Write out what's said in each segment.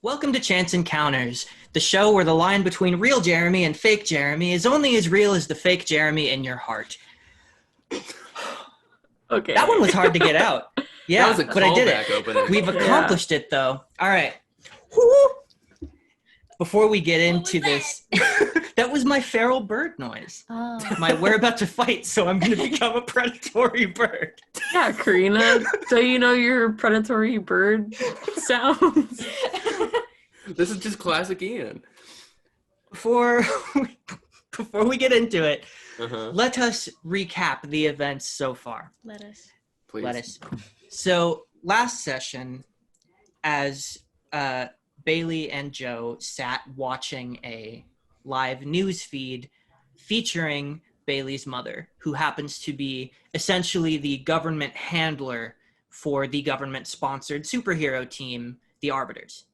Welcome to Chance Encounters, the show where the line between real Jeremy and fake Jeremy is only as real as the fake Jeremy in your heart. Okay. That one was hard to get out. Yeah, That was a but I did callback it. opening. We've accomplished it, though. All right. Woo! Before we get into this, that was my feral bird noise. Oh. We're about to fight, so I'm going to become a predatory bird. Yeah, Karina, do you know your predatory bird sounds? This is just classic Ian. Before we get into it, Uh-huh. let us recap the events so far. Lettuce. Please. Lettuce. So last session, as Bailey and Joe sat watching a live news feed featuring Bailey's mother, who happens to be essentially the government handler for the government-sponsored superhero team, the Arbiters.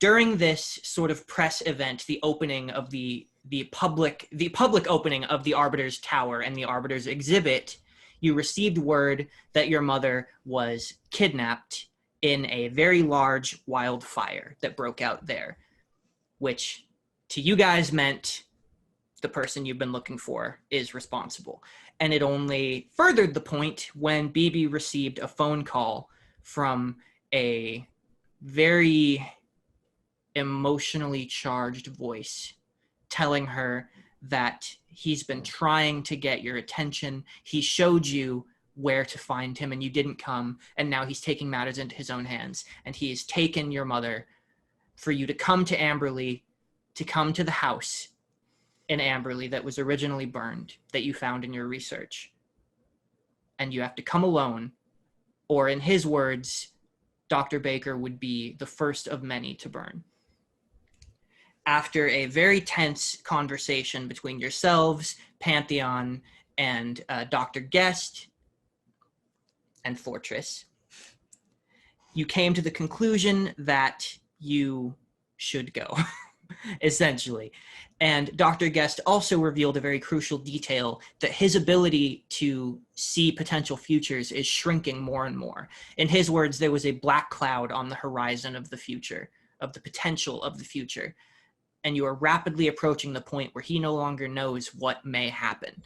During this sort of press event, the opening of the public opening of the Arbiters Tower and the Arbiters exhibit, you received word that your mother was kidnapped in a very large wildfire that broke out there, which to you guys meant the person you've been looking for is responsible. And it only furthered the point when BB received a phone call from a very emotionally charged voice telling her that he's been trying to get your attention. He showed you where to find him and you didn't come, and now he's taking matters into his own hands, and he has taken your mother for you to come to Amberley, to come to the house in Amberley that was originally burned, that you found in your research. And you have to come alone, or in his words, Dr. Baker would be the first of many to burn. After a very tense conversation between yourselves, Pantheon, and Dr. Guest and Fortress, you came to the conclusion that you should go, essentially. And Dr. Guest also revealed a very crucial detail, that his ability to see potential futures is shrinking more and more. In his words, there was a black cloud on the horizon of the future, of the potential of the future. And you are rapidly approaching the point where he no longer knows what may happen.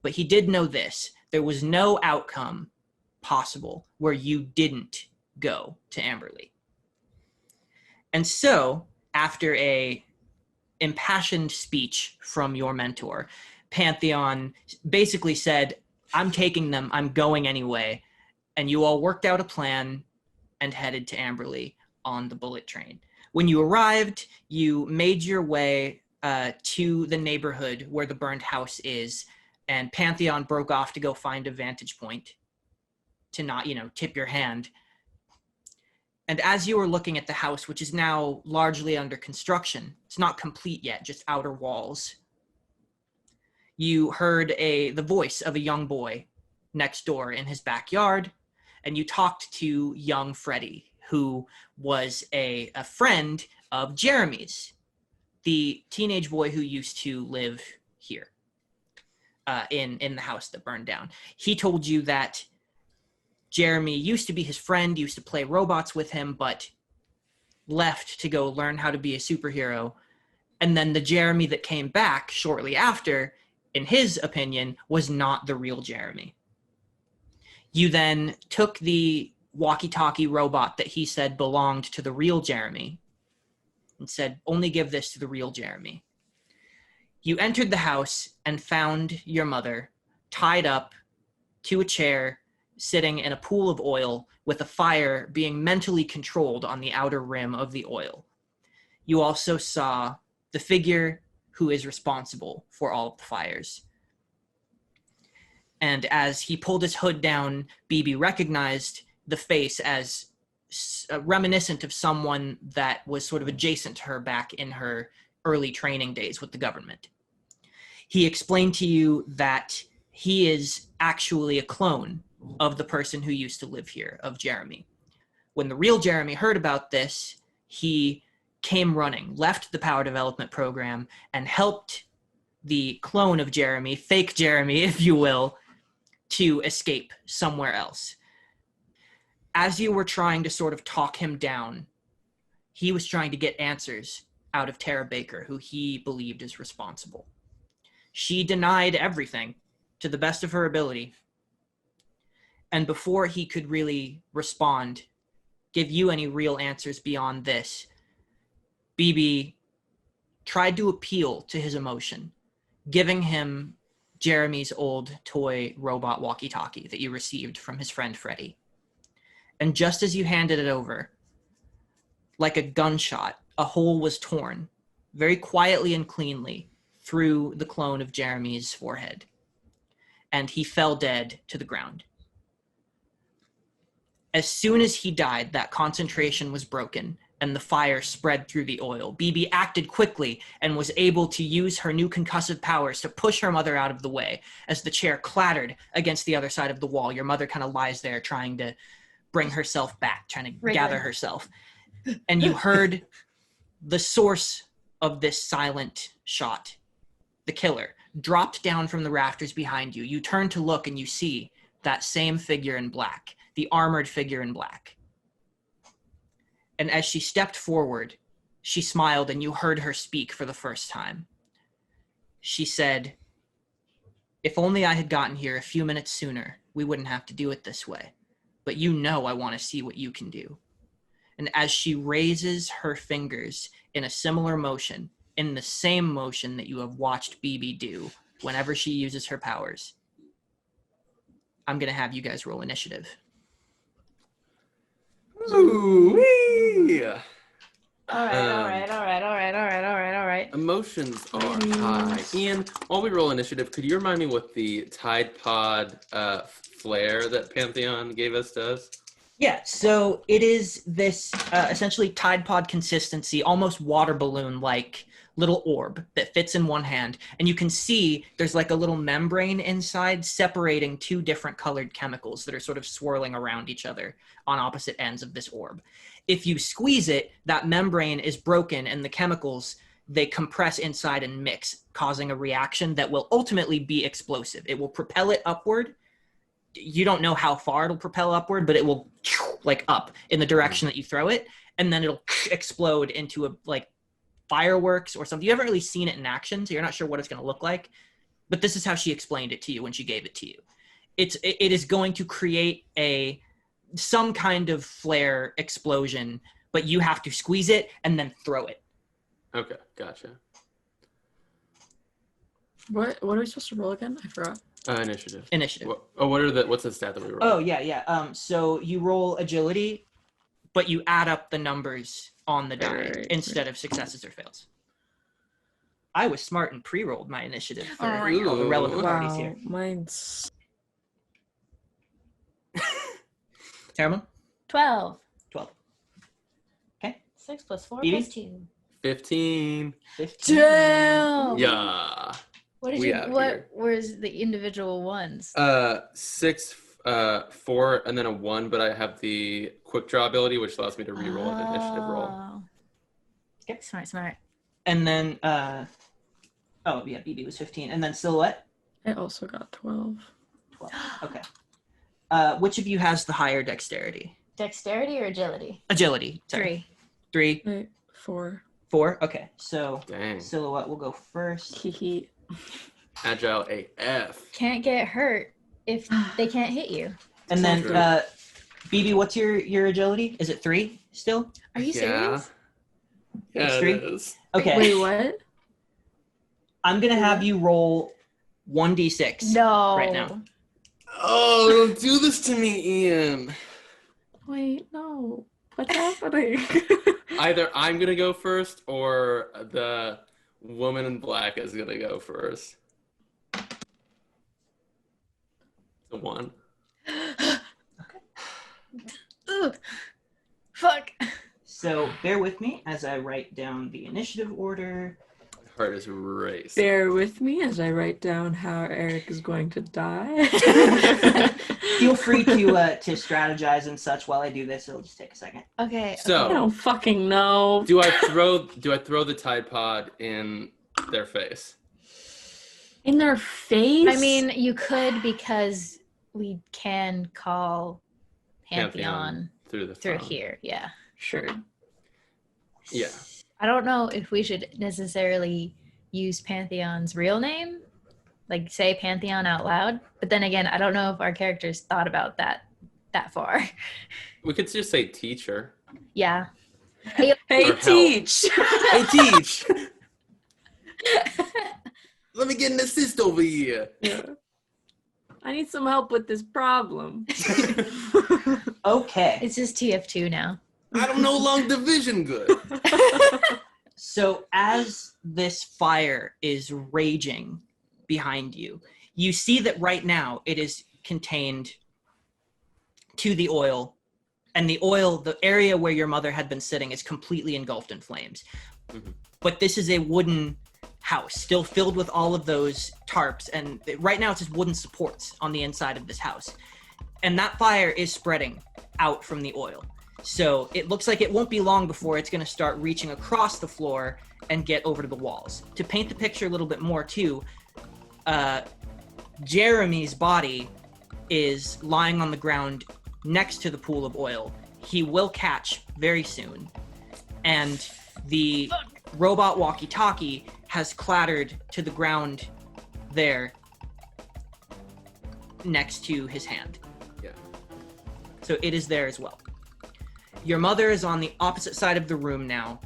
But he did know this: there was no outcome possible where you didn't go to Amberley. And so, after a impassioned speech from your mentor, Pantheon basically said, I'm taking them, I'm going anyway. And you all worked out a plan and headed to Amberley on the bullet train. When you arrived, you made your way to the neighborhood where the burned house is, and Pantheon broke off to go find a vantage point to not, tip your hand. And as you were looking at the house, which is now largely under construction, it's not complete yet, just outer walls, you heard the voice of a young boy next door in his backyard, and you talked to young Freddie, who was a friend of Jeremy's, the teenage boy who used to live here in the house that burned down. He told you that Jeremy used to be his friend, used to play robots with him, but left to go learn how to be a superhero. And then the Jeremy that came back shortly after, in his opinion, was not the real Jeremy. You then took the walkie-talkie robot that he said belonged to the real Jeremy and said, only give this to the real Jeremy. You entered the house and found your mother tied up to a chair, sitting in a pool of oil with a fire being mentally controlled on the outer rim of the oil. You also saw the figure who is responsible for all of the fires. And as he pulled his hood down, BB recognized the face as reminiscent of someone that was sort of adjacent to her back in her early training days with the government. He explained to you that he is actually a clone of the person who used to live here, of Jeremy. When the real Jeremy heard about this, he came running, left the power development program, and helped the clone of Jeremy, fake Jeremy, if you will, to escape somewhere else. As you were trying to sort of talk him down, He was trying to get answers out of Tara Baker, who he believed is responsible. She denied everything to the best of her ability. And before he could really respond, give you any real answers beyond this, BB tried to appeal to his emotion, giving him Jeremy's old toy robot walkie-talkie that you received from his friend Freddie. And just as you handed it over, like a gunshot, a hole was torn, very quietly and cleanly, through the clone of Jeremy's forehead. And he fell dead to the ground. As soon as he died, that concentration was broken, and the fire spread through the oil. BB acted quickly and was able to use her new concussive powers to push her mother out of the way as the chair clattered against the other side of the wall. Your mother kind of lies there trying to bring herself back, trying to gather herself. And you heard the source of this silent shot, the killer, dropped down from the rafters behind you. You turn to look and you see that same figure in black, the armored figure in black. And as she stepped forward, she smiled and you heard her speak for the first time. She said, "If only I had gotten here a few minutes sooner, we wouldn't have to do it this way. But you know I want to see what you can do." And as she raises her fingers in a similar motion, in the same motion that you have watched BB do whenever she uses her powers, I'm going to have you guys roll initiative. Ooh-wee. All right. Emotions are high. Ian, while we roll initiative, could you remind me what the Tide Pod flare that Pantheon gave us does? Yeah, so it is this essentially Tide Pod consistency, almost water balloon-like little orb that fits in one hand. And you can see there's like a little membrane inside separating two different colored chemicals that are sort of swirling around each other on opposite ends of this orb. If you squeeze it, that membrane is broken and the chemicals, they compress inside and mix, causing a reaction that will ultimately be explosive. It will propel it upward. You don't know how far it'll propel upward, but it will like up in the direction that you throw it, and then it'll explode into a like fireworks or something. You haven't really seen it in action, so you're not sure what it's going to look like, but this is how she explained it to you when she gave it to you. It is going to create some kind of flare explosion, but you have to squeeze it and then throw it. Okay, gotcha. What are we supposed to roll again? I forgot. Initiative. What's the stat that we roll? Oh, yeah. So you roll agility, but you add up the numbers on the die instead of successes or fails. I was smart and pre-rolled my initiative for all the relevant parties here. Mine's... Terrible? 12. 12. Okay. 6 plus 4 Evie? plus 2. 15. 15. Damn! Yeah. What did where's the individual ones? 6, 4, and then a 1, but I have the quick draw ability, which allows me to reroll an initiative roll. Okay. Smart. And then, BB was 15. And then Silhouette? I also got 12. 12. Okay. Which of you has the higher dexterity? Dexterity or agility? Agility. Sorry. 3. 3. 4. 4? Okay. So, Dang. Silhouette will go first. Hee. Agile AF. Can't get hurt if they can't hit you. And then, BB, what's your agility? Is it 3 still? Are you serious? Yeah, It's it 3? is. Okay. Wait, what? I'm going to have you roll 1d6 No. right now. Oh, don't do this to me, Ian. Wait, no. What's happening? Either I'm going to go first or the woman in black is going to go first. The 1. Ugh. Fuck. So bear with me as I write down the initiative order. My heart is racing. Bear with me as I write down how Eric is going to die. Feel free to strategize and such while I do this. It'll just take a second. Okay. So, I don't fucking know. do I throw the Tide Pod in their face? In their face? I mean, you could because we can call Pantheon through the through phone. here. Yeah. Sure. Yeah. I don't know if we should necessarily use Pantheon's real name, like say Pantheon out loud. But then again, I don't know if our characters thought about that far. We could just say teacher. Yeah. Hey, Or help. teach. Hey, teach! Let me get an assist over here. Yeah. I need some help with this problem. Okay. It's just TF2 now. I don't know long division good. So as this fire is raging behind you, you see that right now it is contained to the oil, and the oil, the area where your mother had been sitting, is completely engulfed in flames. Mhm. But this is a wooden house, still filled with all of those tarps, and right now it's just wooden supports on the inside of this house. And that fire is spreading out from the oil. So it looks like it won't be long before it's going to start reaching across the floor and get over to the walls. To paint the picture a little bit more too, Jeremy's body is lying on the ground next to the pool of oil. He will catch very soon. And the robot walkie-talkie has clattered to the ground there next to his hand. Yeah. So it is there as well. Your mother is on the opposite side of the room now.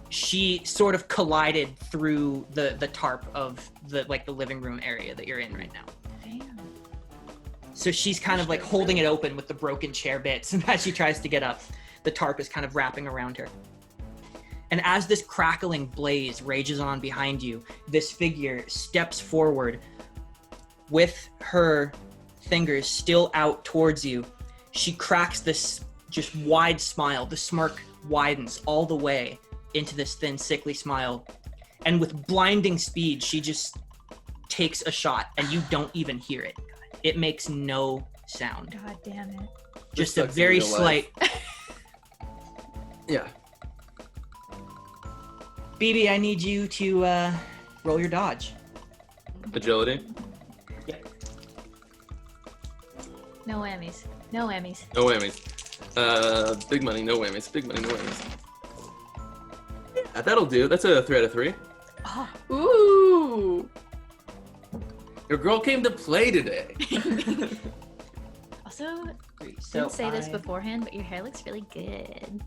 She sort of collided through the tarp of the living room area that you're in right now. Damn. So she's kind of like holding it open with the broken chair bits, and as she tries to get up, the tarp is kind of wrapping around her. And as this crackling blaze rages on behind you, this figure steps forward with her fingers still out towards you. She cracks this just wide smile. The smirk widens all the way into this thin, sickly smile. And with blinding speed, she just takes a shot, and you don't even hear it. It makes no sound. God damn it. Just a sucks in very real slight... Yeah. BB, I need you to roll your dodge. Agility. No whammies. No whammies. No whammies. Big money, no whammies. Big money, no whammies. Yeah, that'll do. That's a 3 out of 3. Oh, Ooh. Your girl came to play today. also, So didn't say this beforehand, but your hair looks really good.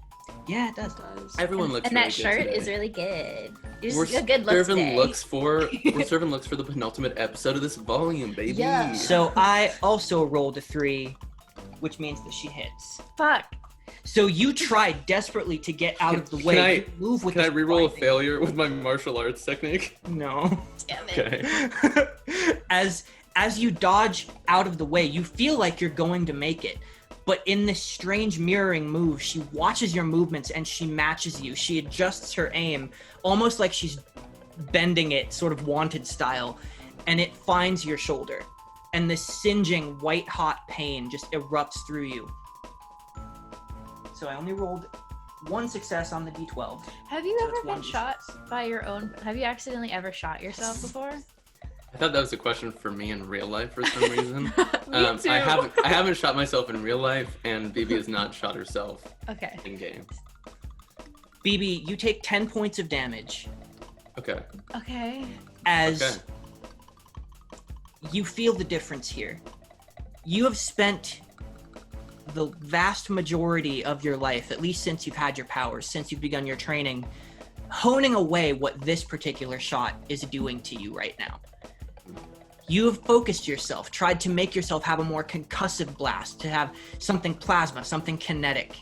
Yeah, it does. Everyone looks And really that good shirt today. is really good. You're We're just a good look serving today. looks for we're serving looks for the penultimate episode of this volume, baby. Yeah. So I also rolled a 3, which means that she hits. Fuck. So you try desperately to get out of the way. Can I- You move with Can I this reroll a blinding- failure with my martial arts technique? No. Damn it. Okay. As you dodge out of the way, you feel like you're going to make it. But in this strange mirroring move, she watches your movements and she matches you. She adjusts her aim, almost like she's bending it sort of Wanted style, and it finds your shoulder. And this singeing white-hot pain just erupts through you. So I only rolled 1 success on the D12. Have you So ever it's one been shot D6. by your own? Have you accidentally ever shot yourself before? I thought that was a question for me in real life for some reason. Me too. I haven't shot myself in real life, and BB has not shot herself Okay. in game. BB, you take 10 points of damage Okay. Okay. as Okay. you feel the difference here. You have spent the vast majority of your life, at least since you've had your powers, since you've begun your training, honing away what this particular shot is doing to you right now. You have focused yourself, tried to make yourself have a more concussive blast, to have something plasma, something kinetic.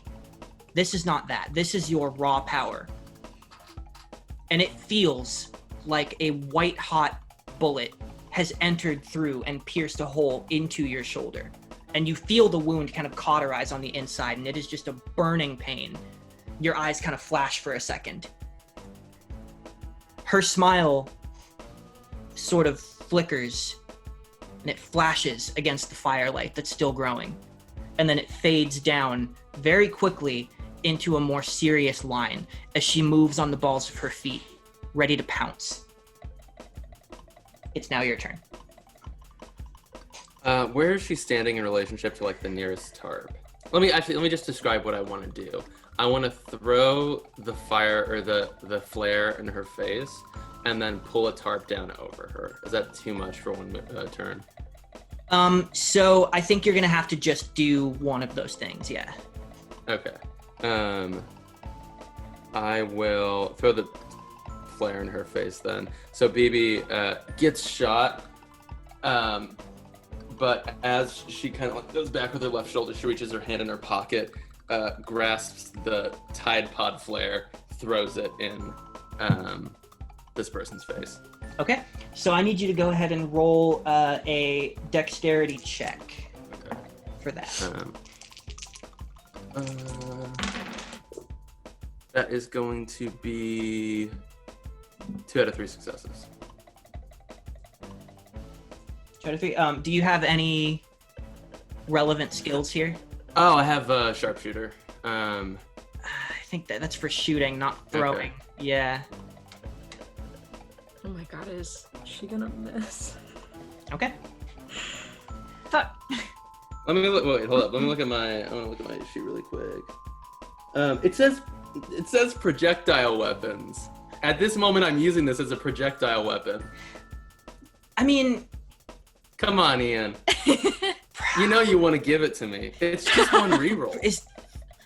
This is not that. This is your raw power. And it feels like a white-hot bullet has entered through and pierced a hole into your shoulder. And you feel the wound kind of cauterize on the inside, and it is just a burning pain. Your eyes kind of flash for a second. Her smile sort of flickers, and it flashes against the firelight that's still growing. And then it fades down very quickly into a more serious line as she moves on the balls of her feet, ready to pounce. It's now your turn. Where is she standing in relationship to like the nearest tarp? Let me just describe what I want to do. I want to throw the fire or the flare in her face, and then pull a tarp down over her. Is that too much for one turn? So I think you're gonna have to just do one of those things. Yeah. Okay. I will throw the flare in her face then. So BB gets shot, but as she kind of goes back with her left shoulder, she reaches her hand in her pocket, grasps the Tide Pod flare, throws it in this person's face. Okay. So I need you to go ahead and roll a dexterity check for that. That is going to be 2 out of 3 successes. 2 out of 3. Do you have any relevant skills here? Oh, I have a sharpshooter. I think that's for shooting, not throwing. Okay. Yeah. Oh my god, is she gonna miss? Okay. Fuck. Let me look. Wait, hold up. Let me look at my. I want to look at my sheet really quick. It says projectile weapons. At this moment, I'm using this as a projectile weapon. I mean, come on, Ian. You know you want to give it to me. It's just one reroll. Is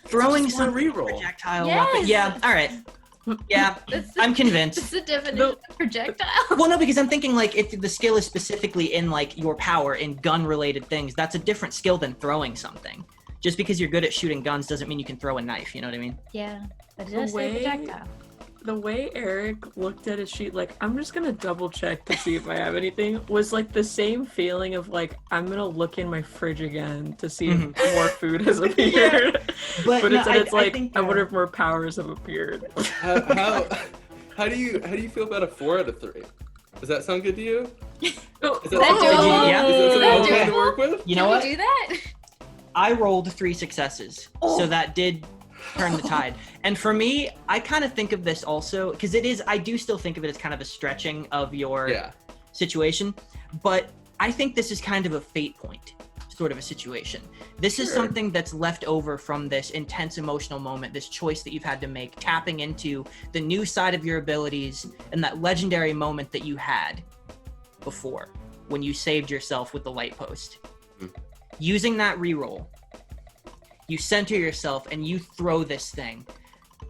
throwing Just one something reroll. projectile Yes. weapon? Yeah. All right. Yeah. I'm convinced. It's the definition of projectile. Well, no, because I'm thinking like if the skill is specifically in like your power in gun-related things, that's a different skill than throwing something. Just because you're good at shooting guns doesn't mean you can throw a knife. You know what I mean? Yeah, but it The does say way- projectile. The way Eric looked at his sheet, like, I'm just gonna double check to see if I have anything, was like the same feeling of like, I'm gonna look in my fridge again to see if more food has appeared. But no, instead it's I like, think, I wonder if more powers have appeared. How do you feel about a 4 out of 3? Does that sound good to you? Oh, Is that doable? Yeah. Is that Is that something okay to doable? work with? You know Can what? we do that? I rolled 3 successes, so that did turn the tide. And for me, I kind of think of this also because I do still think of it as kind of a stretching of your situation, but I think this is kind of a fate point sort of a situation. This is something that's left over from this intense emotional moment, this choice that you've had to make, tapping into the new side of your abilities and that legendary moment that you had before when you saved yourself with the light post. Using that reroll, you center yourself and you throw this thing.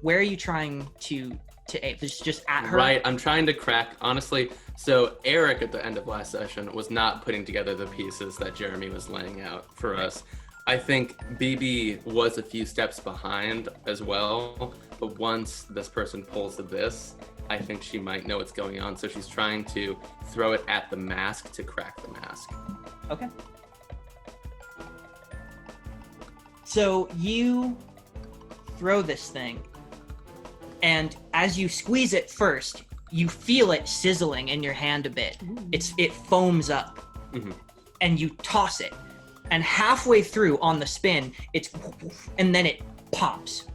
Where are you trying to aim? It's just at her? Right, I'm trying to crack, honestly. So Eric at the end of last session was not putting together the pieces that Jeremy was laying out for us. I think BB was a few steps behind as well, but once this person pulls this, I think she might know what's going on. So she's trying to throw it at the mask to crack the mask. Okay. So you throw this thing, and as you squeeze it first, you feel it sizzling in your hand a bit. It foams up, and you toss it, and halfway through on the spin, and then it pops,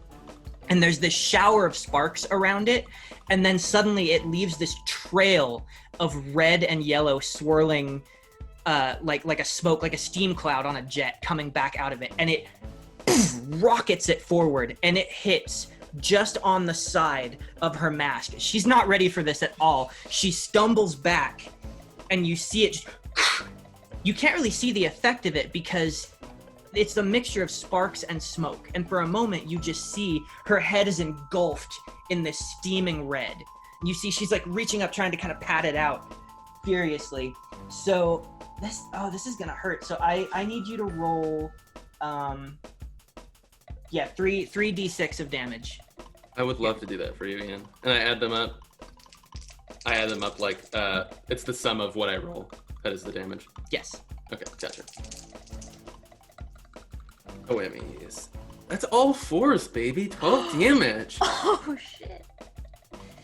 and there's this shower of sparks around it, and then suddenly it leaves this trail of red and yellow swirling, like a smoke, like a steam cloud on a jet coming back out of it, and it rockets it forward, and it hits just on the side of her mask. She's not ready for this at all. She stumbles back, and you see it. You can't really see the effect of it because it's a mixture of sparks and smoke. And for a moment, you just see her head is engulfed in this steaming red. You see she's like reaching up, trying to kind of pat it out furiously. So this is gonna hurt. So I need you to roll, 3d6 of damage. I would love to do that for you, Ian. And I add them up. Like, it's the sum of what I roll. That is the damage. Yes. Okay, gotcha. Oh, wait, that's all 4s, baby. 12 damage. Oh shit.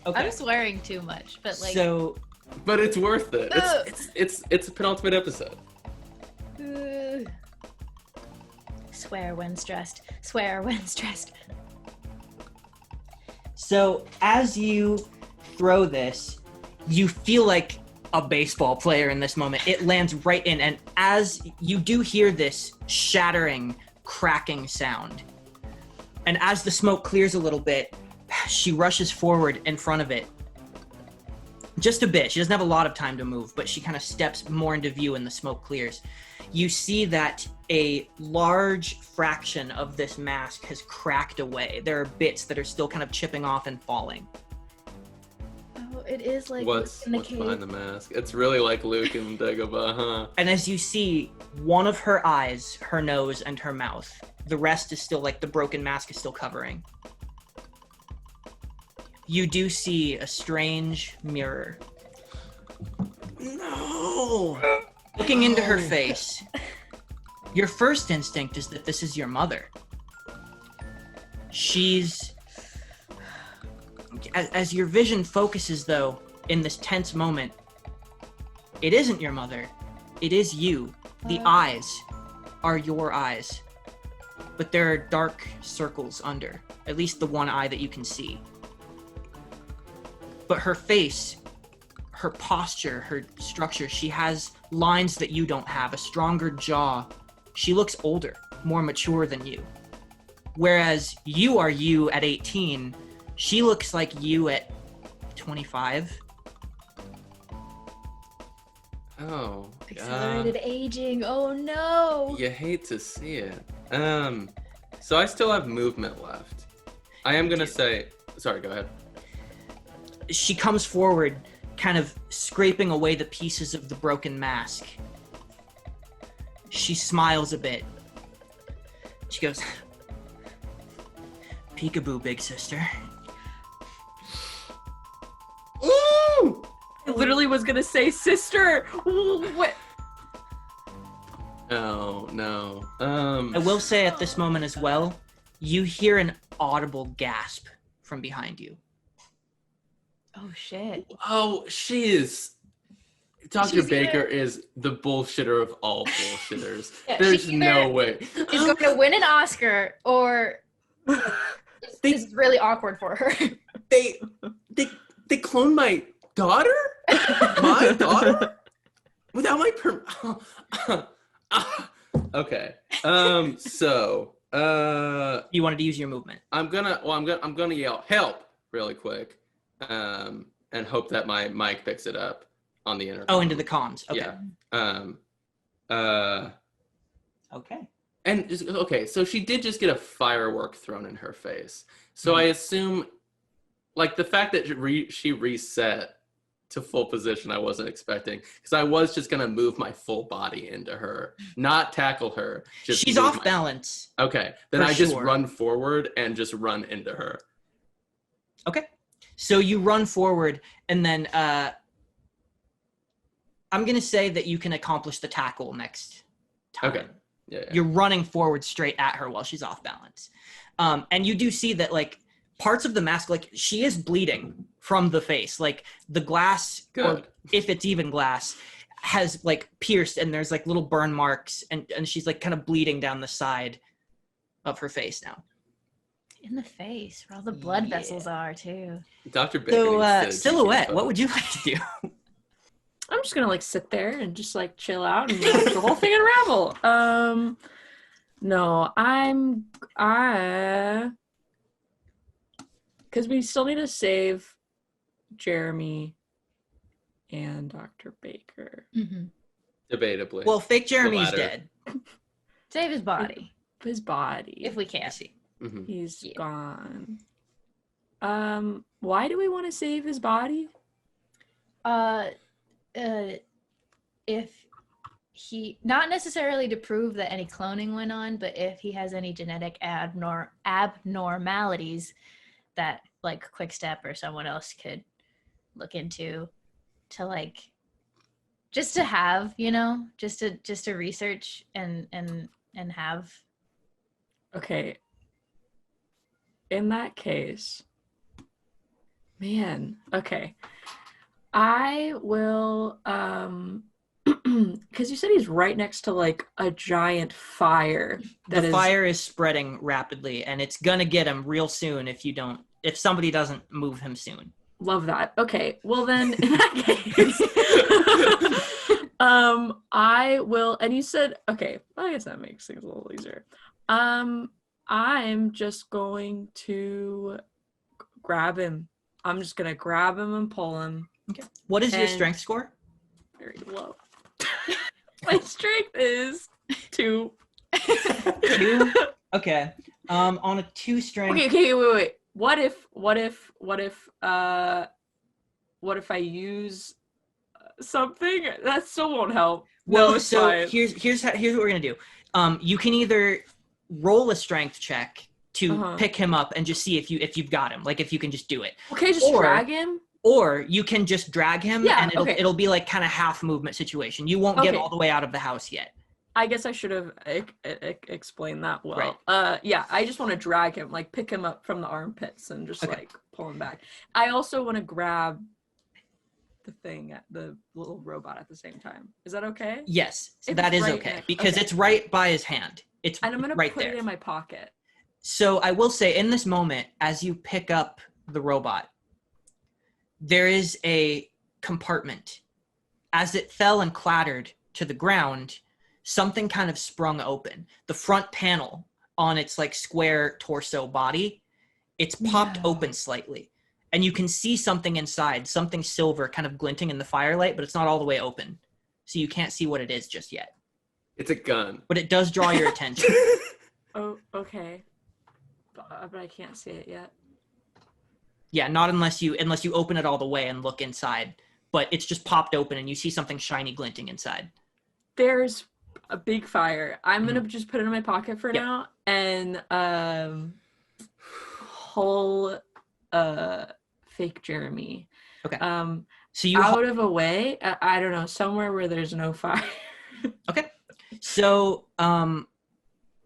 Okay. I'm swearing too much, but like. So, But it's worth it. It's a penultimate episode. Swear when stressed. Swear when stressed. So as you throw this, you feel like a baseball player in this moment. It lands right in, and as you do hear this shattering, cracking sound, And as the smoke clears a little bit, she rushes forward in front of it. Just a bit. She doesn't have a lot of time to move, but she kind of steps more into view and the smoke clears. You see that a large fraction of this mask has cracked away. There are bits that are still kind of chipping off and falling. Oh, it is like What's in the cave. behind the mask? It's really like Luke and Dagobah, huh? And as you see, one of her eyes, her nose, and her mouth. The rest is still like the broken mask is still covering. You do see a strange mirror. No! Looking into her face, your first instinct is that this is your mother. She's... As your vision focuses, though, in this tense moment, it isn't your mother. It is you. The eyes are your eyes. But there are dark circles under, at least the one eye that you can see. But her face, her posture, her structure, she has lines that you don't have, a stronger jaw. She looks older, more mature than you. Whereas you are you at 18, she looks like you at 25. Oh, Accelerated aging. Oh no. you hate to see it. So I still have movement left. I am gonna say, sorry, go ahead. She comes forward, kind of scraping away the pieces of the broken mask. She smiles a bit. She goes, "Peekaboo, big sister." Ooh! I literally was gonna say sister. What? Oh no. I will say at this moment as well, you hear an audible gasp from behind you. Oh shit. Oh, she is. Dr. She's Baker either- is the bullshitter of all bullshitters. Yeah, There's she's no either- way. She's going to win an Oscar, or They- this is really awkward for her. They cloned my daughter? My daughter? Without my Okay. So, You wanted to use your movement. I'm gonna yell help really quick, and hope that my mic picks it up on the intercom. Oh, into the comms. Okay. Yeah. Okay. And just, okay, so she did just get a firework thrown in her face. So I assume, like, the fact that she reset to full position, I wasn't expecting, because I was just gonna move my full body into her, not tackle her. Just She's move off my- balance. Okay, then For I just sure. run forward and just run into her. Okay. So you run forward, and then I'm going to say that you can accomplish the tackle next time. Okay. Yeah. You're running forward straight at her while she's off balance. And you do see that, like, parts of the mask, like, she is bleeding from the face. Like, the glass, or Good. if it's even glass, has, like, pierced, and there's, like, little burn marks, and she's, like, kind of bleeding down the side of her face now. In the face, where all the blood Yeah. vessels are too. Dr. Baker So, needs to Silhouette, GTFO. what would you like to do? I'm just gonna like sit there and just like chill out and watch the whole thing unravel. No, because we still need to save Jeremy and Dr. Baker. Mm-hmm. Debatably. Well, fake Jeremy's latter. dead. Save his body His body. if we can. Mhm. He's Yeah. gone. Why do we want to save his body? If he, not necessarily to prove that any cloning went on, but if he has any genetic abnormalities that like Quickstep or someone else could look into, to like just to have, you know, just to research and have. Okay. In that case, man, okay. I will, because you said he's right next to like a giant fire. The fire is spreading rapidly, and it's gonna get him real soon if somebody doesn't move him soon. Love that. Okay, well then, in that case, I will, and you said, okay, I guess that makes things a little easier. I'm just going to grab him. I'm just gonna grab him and pull him. Okay. What is your And- strength score? Very low. My strength is 2. 2? Okay. On a 2 strength. Okay, wait. What if I use something? That still won't help. Well, No, it's so fine. here's what we're gonna do. You can either roll a strength check to pick him up and just see if you've got him, like if you can just do it. Okay, just drag him. Or you can just drag him, Yeah, and it'll be like kind of half movement situation. You won't get all the way out of the house yet. I guess I should have explained that well. Right. Yeah, I just want to drag him, like pick him up from the armpits and just like pull him back. I also want to grab the little robot at the same time. Is that okay? Yes, If that it's is right okay there. because Okay. it's right by his hand. It's And I'm gonna right put there. it in my pocket. So I will say, in this moment, as you pick up the robot, there is a compartment. As it fell and clattered to the ground, something kind of sprung open. The front panel on its like square torso body, it's popped open slightly. And you can see something inside, something silver kind of glinting in the firelight, but it's not all the way open. So you can't see what it is just yet. It's a gun. But it does draw your attention. Oh, okay. But I can't see it yet. Yeah, not unless you open it all the way and look inside. But it's just popped open and you see something shiny glinting inside. There's a big fire. I'm gonna just put it in my pocket for now and whole fake Jeremy. Okay. So you out of a way, I don't know, somewhere where there's no fire. Okay. So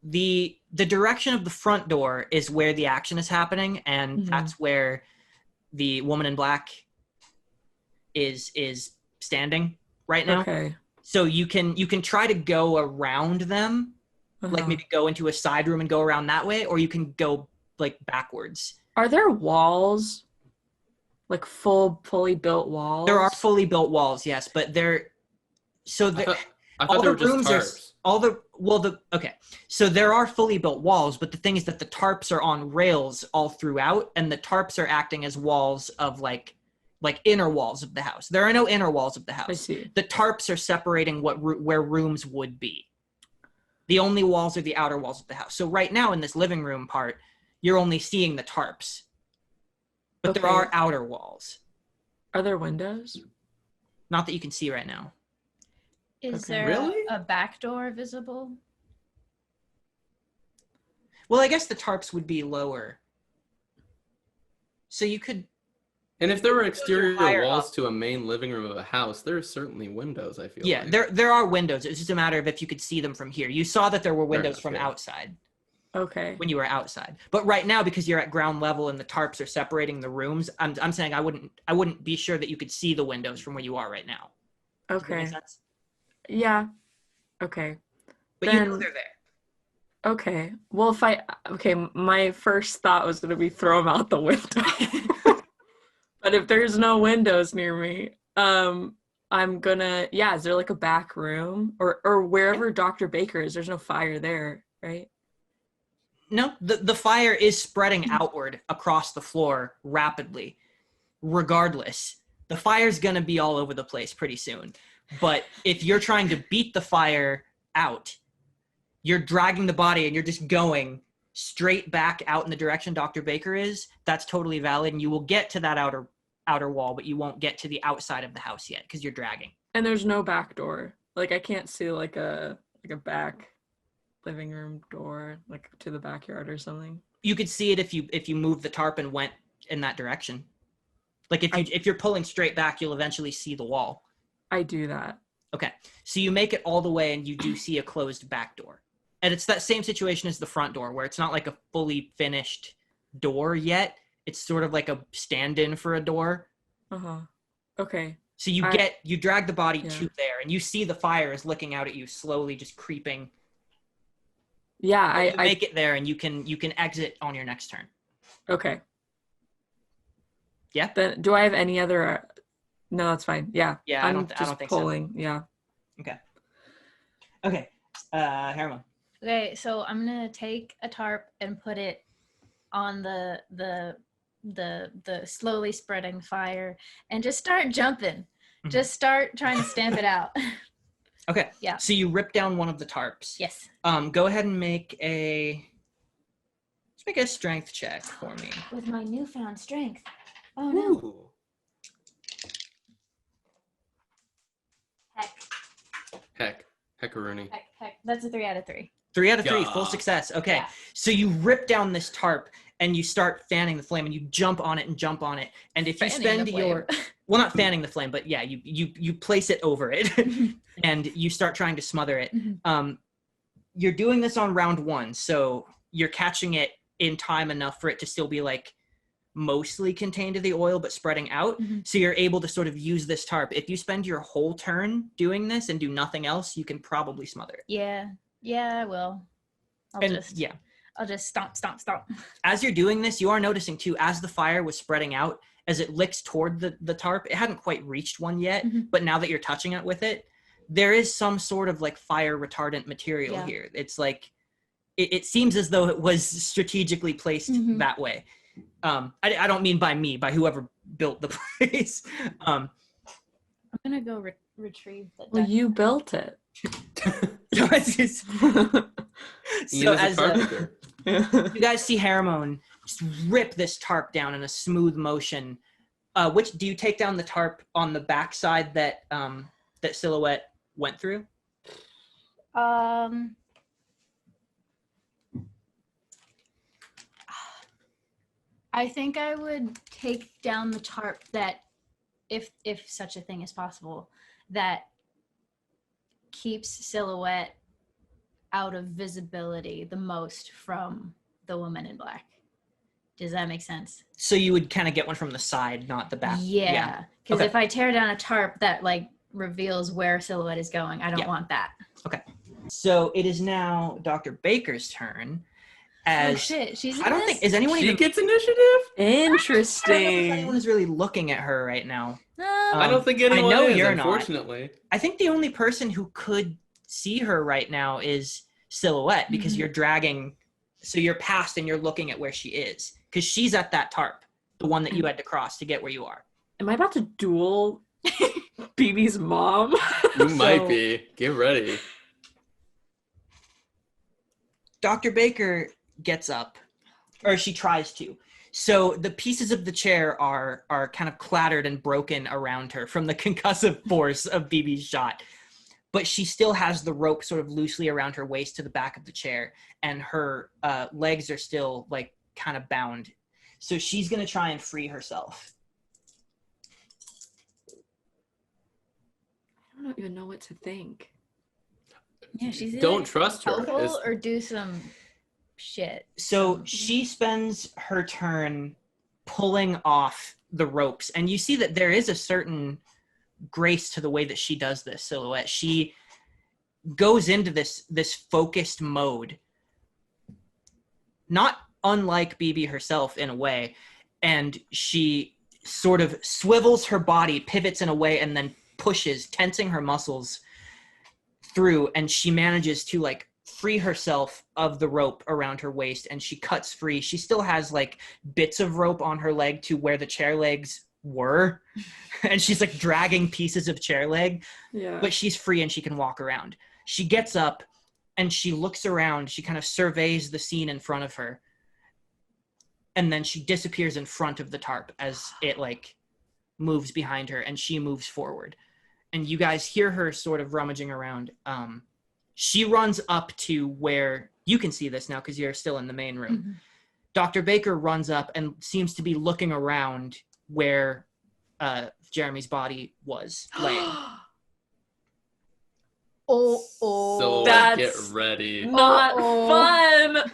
the direction of the front door is where the action is happening, and that's where the woman in black is standing right now. Okay. So you can try to go around them, like maybe go into a side room and go around that way, or you can go like backwards. Are there walls? Like fully built walls? There are fully built walls, yes, but they're so the I thought they were just tarps. Okay. So there are fully built walls, but the thing is that the tarps are on rails all throughout, and the tarps are acting as walls of like inner walls of the house. There are no inner walls of the house. I see. The tarps are separating where rooms would be. The only walls are the outer walls of the house. So right now in this living room part, you're only seeing the tarps. But there are outer walls. Are there windows? Not that you can see right now. Is there a back door visible? Well, I guess the tarps would be lower. So you could... And if there were exterior walls up to a main living room of a house, there are certainly windows, I feel like. Yeah, there are windows. It's just a matter of if you could see them from here. You saw that there were windows from outside. Okay. When you were outside. But right now, because you're at ground level and the tarps are separating the rooms, I'm saying I wouldn't be sure that you could see the windows from where you are right now. Does that Okay. make sense? Yeah. Okay. But you know they're there. Okay. Well, my first thought was going to be throw them out the window. But if there's no windows near me, I'm gonna, is there like a back room or wherever Dr. Baker is, there's no fire there, right? No, the fire is spreading outward across the floor rapidly. Regardless, the fire's gonna be all over the place pretty soon. But if you're trying to beat the fire out, you're dragging the body and you're just going straight back out in the direction Dr. Baker is, that's totally valid, and you will get to that outer wall, but you won't get to the outside of the house yet because you're dragging. And there's no back door. Like I can't see like a back living room door like to the backyard or something. You could see it if you moved the tarp and went in that direction. Like if you're pulling straight back, you'll eventually see the wall. I do that. Okay. So you make it all the way and you do see a closed back door. And it's that same situation as the front door where it's not like a fully finished door yet. It's sort of like a stand-in for a door. Okay. So you drag the body to there and you see the fire is looking out at you slowly, just creeping. Yeah, I make it there and you can exit on your next turn. Okay. Yeah. Then do I have any other No, that's fine. Yeah. Yeah, I don't think pulling. so. Yeah. Okay. Herman. Okay, so I'm gonna take a tarp and put it on the slowly spreading fire and just start jumping. Mhm. Just start trying to stamp it out. Okay. Yeah. So you rip down one of the tarps. Yes. Go ahead and make a strength check for me. With my newfound strength. Oh no. Ooh. Heckaroonie. Heck. That's a 3 out of 3. 3 out of 3, Yeah. full success. Okay. Yeah. So you rip down this tarp and you start fanning the flame and you jump on it and jump on it. And if you Fanning spend the your well, not fanning the flame, but yeah, you place it over it and you start trying to smother it. You're doing this on round 1, so you're catching it in time enough for it to still be like mostly contained to the oil but spreading out. So you're able to sort of use this tarp. If you spend your whole turn doing this and do nothing else, you can probably smother it. Yeah, I will. I'll just stomp. As you're doing this, you are noticing too, as the fire was spreading out, as it licks toward the tarp, it hadn't quite reached one yet, but now that you're touching it with it, there is some sort of like fire retardant material here. It's like, it seems as though it was strategically placed that way. I don't mean by me, by whoever built the place. I'm gonna go retrieve the Well, you built it. So as you guys see Haramone just rip this tarp down in a smooth motion. Which do you take down the tarp on the backside that that Silhouette went through? I think I would take down the tarp that, if such a thing is possible, that keeps Silhouette out of visibility the most from the woman in black. Does that make sense? So you would kind of get one from the side, not the back. Yeah. Because if I tear down a tarp that like reveals where Silhouette is going, I don't want that. Okay. So it is now Dr. Baker's turn. As shit, she's in I don't this? think is anyone She even gets initiative? I don't know if Interesting. anyone's really looking at her right now. I don't think anyone I know is, you're unfortunately. I think the only person who could see her right now is Silhouette, because you're dragging, so you're past and you're looking at where she is, because she's at that tarp, the one that you had to cross to get where you are. Am I about to duel BB's mom? You might be. Get ready. Dr. Baker gets up, or she tries to. So the pieces of the chair are kind of clattered and broken around her from the concussive force of BB's shot. But she still has the rope sort of loosely around her waist to the back of the chair, and her legs are still like kind of bound. So she's going to try and free herself. I don't even know what to think. Yeah, she's either Don't trust her. helpful or do some shit. So she spends her turn pulling off the ropes, and you see that there is a certain grace to the way that she does this, Silhouette. She goes into this focused mode, not unlike BB herself in a way, and she sort of swivels her body, pivots in a way, and then pushes, tensing her muscles through, and she manages to like free herself of the rope around her waist, and she cuts free. She still has like bits of rope on her leg to where the chair legs were, and she's like dragging pieces of chair leg, but she's free and she can walk around. She gets up and she looks around. She kind of surveys the scene in front of her, and then she disappears in front of the tarp as it like moves behind her, and she moves forward, and you guys hear her sort of rummaging around. She runs up to where you can see this now because you're still in the main room. Dr. Baker runs up and seems to be looking around where Jeremy's body was laying. So That's get ready. Not fun.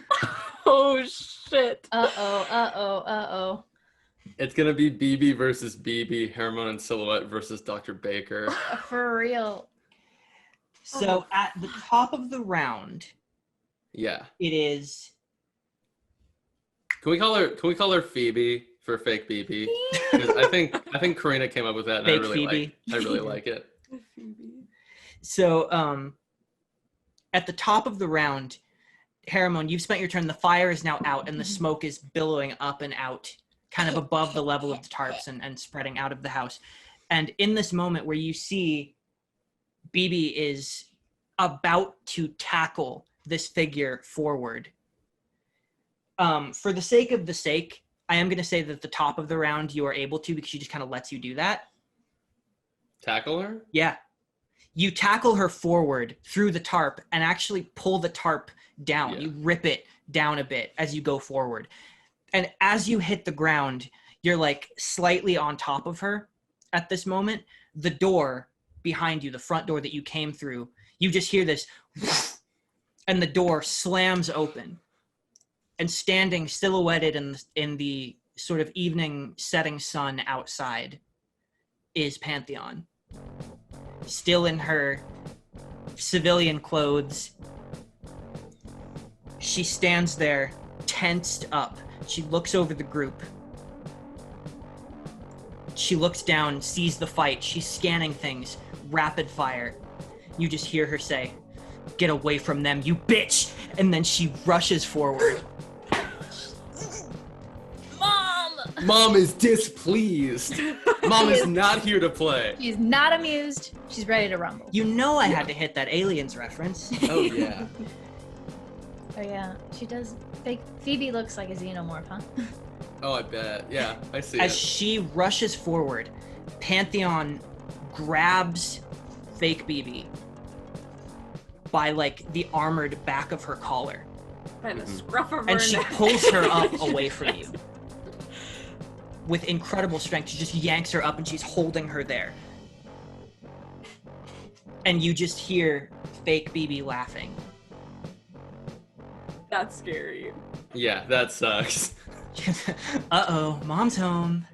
Oh shit. Uh-oh. It's going to be BB versus BB, Hermon and Silhouette versus Dr. Baker. For real. So at the top of the round, Yeah. it is... Can we call her Phoebe for fake BB? 'Cause I think Karina came up with that, and Fake I really Phoebe. like it. So at the top of the round, Haramon, you've spent your turn. The fire is now out, and the smoke is billowing up and out, kind of above the level of the tarps and spreading out of the house. And in this moment where you see BB is about to tackle this figure forward, for the sake of the sake, I am going to say that at the top of the round you are able to, because she just kind of lets you do that. Tackle her? Yeah. You tackle her forward through the tarp and actually pull the tarp down. Yeah. You rip it down a bit as you go forward. And as you hit the ground, you're like slightly on top of her at this moment. The door behind you, the front door that you came through, you just hear this, and the door slams open. And standing silhouetted in the sort of evening setting sun outside is Pantheon. Still in her civilian clothes. She stands there, tensed up. She looks over the group. She looks down, sees the fight. She's scanning things, rapid fire. You just hear her say, "Get away from them, you bitch!" And then she rushes forward. Mom is displeased. Mom is not here to play. She's not amused. She's ready to rumble. You know I had to hit that Aliens reference. Oh, yeah. Oh yeah, she does. Phoebe looks like a xenomorph, huh? Oh, I bet. Yeah, I see As it. she rushes forward, Pantheon grabs fake BB by like the armored back of her collar, By the scruff of her and she neck. pulls her up away from you. With incredible strength, she just yanks her up and she's holding her there. And you just hear fake BB laughing. That's scary. Yeah, that sucks. Uh-oh, mom's home.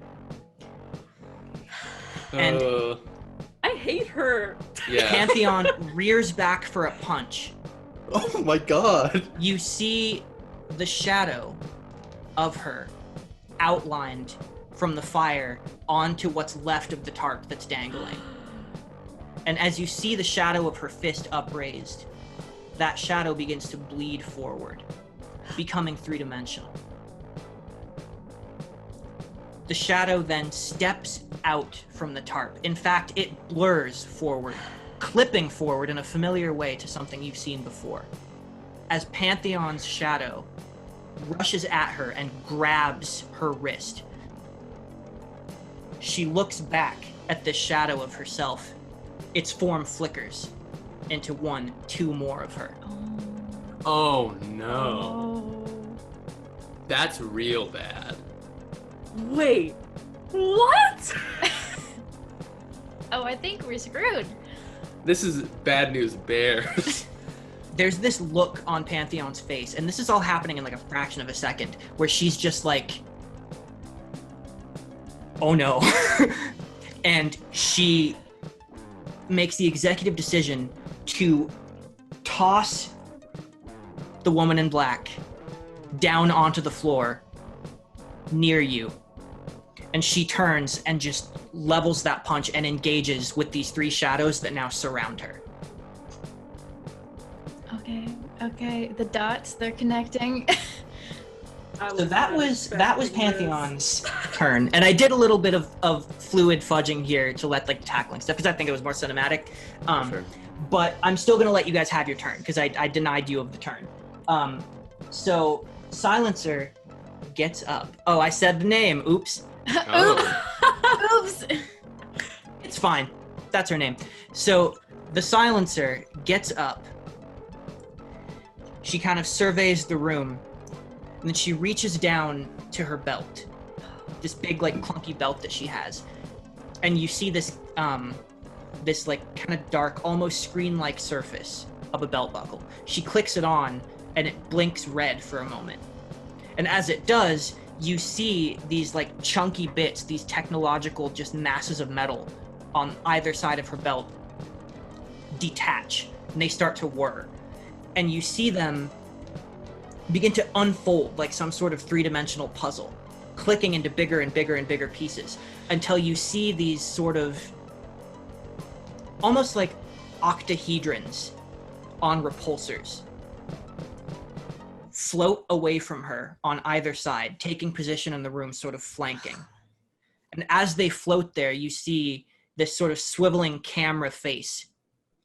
And- Uh, I hate her. yeah. Pantheon rears back for a punch. Oh my god. You see the shadow of her outlined from the fire onto what's left of the tarp that's dangling. And as you see the shadow of her fist upraised, that shadow begins to bleed forward, becoming three-dimensional. The shadow then steps out from the tarp. In fact, it blurs forward, clipping forward in a familiar way to something you've seen before. As Pantheon's shadow rushes at her and grabs her wrist, she looks back at this shadow of herself. Its form flickers into 1, 2 more of her. Oh no. Oh. That's real bad. Wait. What? Oh, I think we're screwed. This is bad news bears. There's this look on Pantheon's face, and this is all happening in like a fraction of a second, where she's just like, oh no. And she makes the executive decision to toss the woman in black down onto the floor near you. And she turns and just levels that punch and engages with these 3 shadows that now surround her. Okay. The dots, they're connecting. So that was Pantheon's turn, and I did a little bit of fluid fudging here to let like tackling stuff because I think it was more cinematic. Sure. But I'm still gonna let you guys have your turn because I denied you of the turn. So Silencer gets up. Oh, I said the name. Oops. Oh. Oops. It's fine. That's her name. So the Silencer gets up. She kind of surveys the room, and then she reaches down to her belt, this big like clunky belt that she has, and you see this this like kind of dark, almost screen-like surface of a belt buckle. She clicks it on, and it blinks red for a moment, and as it does, you see these like chunky bits, these technological just masses of metal on either side of her belt detach, and they start to whir, and you see them begin to unfold like some sort of three-dimensional puzzle, clicking into bigger and bigger and bigger pieces until you see these sort of almost like octahedrons on repulsors. float away from her on either side, taking position in the room, sort of flanking. And as they float there, you see this sort of swiveling camera face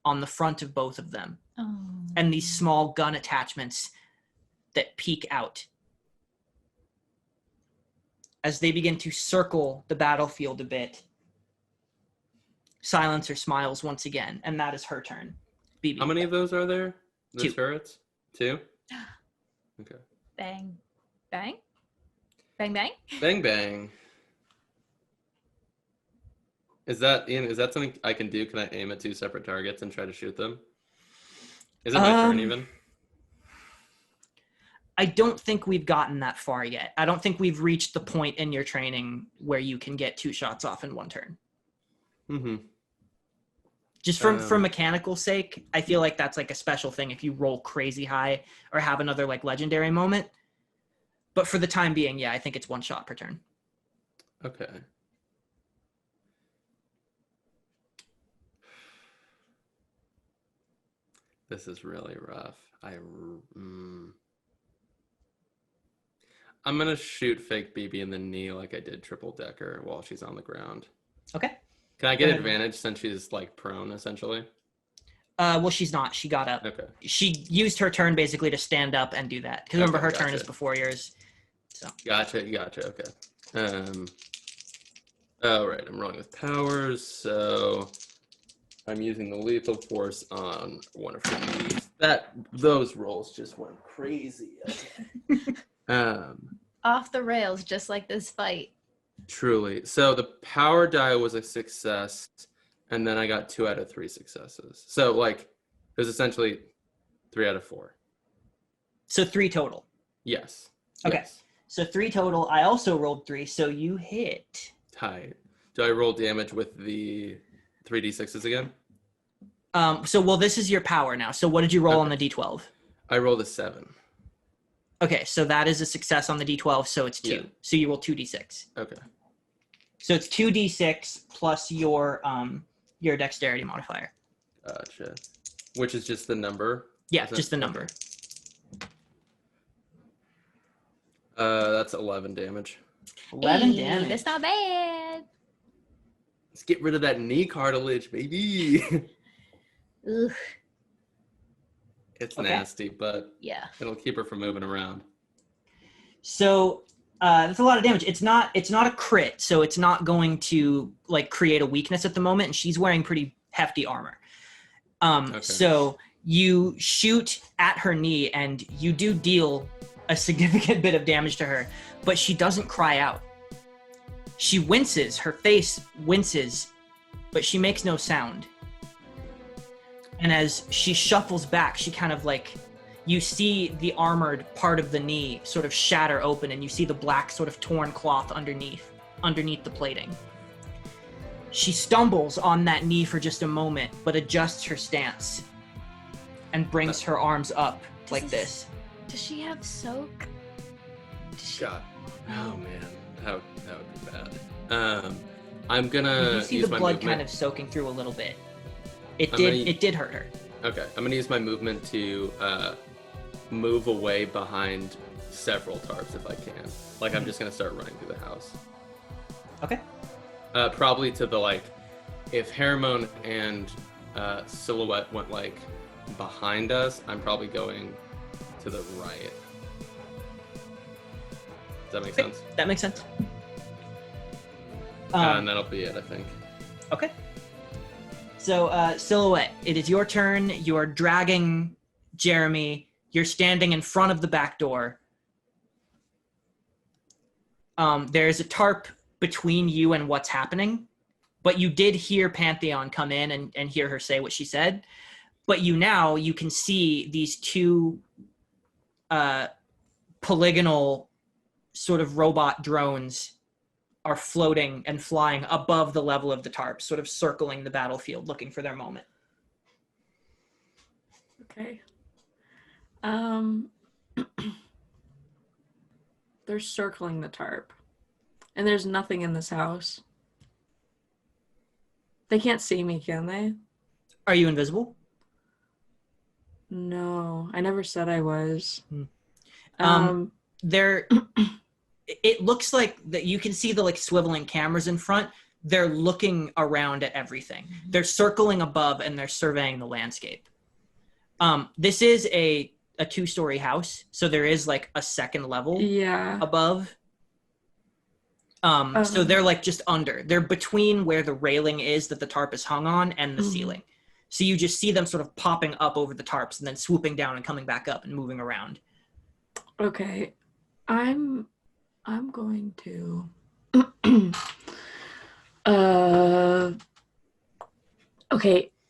on the front of both of them. Oh. And these small gun attachments that peek out. As they begin to circle the battlefield a bit, Silencer smiles once again, and that is her turn. BB. How many of those are there? The 2. turrets? 2? Okay. Bang. Bang? Bang, bang? Bang bang. Is that Ian? Is that something I can do? Can I aim at 2 separate targets and try to shoot them? Is it my turn even? I don't think we've gotten that far yet. I don't think we've reached the point in your training where you can get 2 shots off in one turn. Mm-hmm. Just for mechanical sake, I feel like that's like a special thing if you roll crazy high or have another like legendary moment. But for the time being, yeah, I think it's 1 shot per turn. Okay. This is really rough. I'm gonna shoot fake BB in the knee like I did triple decker while she's on the ground. Okay. Can I get advantage since she's like prone essentially? Well, she's not. She got up. Okay. She used her turn basically to stand up and do that. Because remember, her turn is before yours. So. Gotcha. Okay. All right. I'm rolling with powers, so I'm using the lethal force on one of her knees. Those rolls just went crazy. Off the rails, just like this fight. Truly. So the power die was a success, and then I got 2 out of 3 successes. So like it was essentially 3 out of 4. So 3 total. Yes. Okay. Yes. So 3 total. I also rolled 3, so you hit. Tight. Do I roll damage with the 3d6s again? Well, this is your power now. So what did you roll on the d12? I rolled a 7. Okay, so that is a success on the d12, so it's 2. Yeah. So you roll 2d6. Okay. So it's 2d6 plus your dexterity modifier. Gotcha. Which is just the number? Yeah, just the number. That's 11 damage. 11 Hey, damage. That's not bad. Let's get rid of that knee cartilage, baby. Ugh. It's Okay. nasty, but Yeah. it'll keep her from moving around. So that's a lot of damage. It's not a crit, so it's not going to like create a weakness at the moment. And she's wearing pretty hefty armor. So you shoot at her knee, and you do deal a significant bit of damage to her, but she doesn't cry out. She winces. Her face winces, but she makes no sound. And as she shuffles back, she kind of like, you see the armored part of the knee sort of shatter open, and you see the black sort of torn cloth underneath the plating. She stumbles on that knee for just a moment, but adjusts her stance and brings her arms up like this. Does she have soak? God. Oh man, that would be bad. I'm gonna You see use the my blood movement. kind of soaking through a little bit. It I'm did hurt her. Okay, I'm gonna use my movement to move away behind several tarps if I can. Like I'm just gonna start running through the house. Okay. Probably to the like, if Hermone and Silhouette went like behind us, I'm probably going to the right. Does that make sense? That makes sense. And that'll be it, I think. Okay. So, Silhouette, it is your turn. You are dragging Jeremy. You're standing in front of the back door. There's a tarp between you and what's happening, but you did hear Pantheon come in and hear her say what she said. But you can see these 2 polygonal sort of robot drones are floating and flying above the level of the tarp, sort of circling the battlefield, looking for their moment. Okay. They're circling the tarp. And there's nothing in this house. They can't see me, can they? Are you invisible? No, I never said I was. They're it looks like that you can see the like swiveling cameras in front. They're looking around at everything. They're circling above and they're surveying the landscape. This is a 2-story house, so there is like a second level above. So they're like just under. They're between where the railing is that the tarp is hung on and the ceiling. So you just see them sort of popping up over the tarps and then swooping down and coming back up and moving around. Okay. I'm going to okay.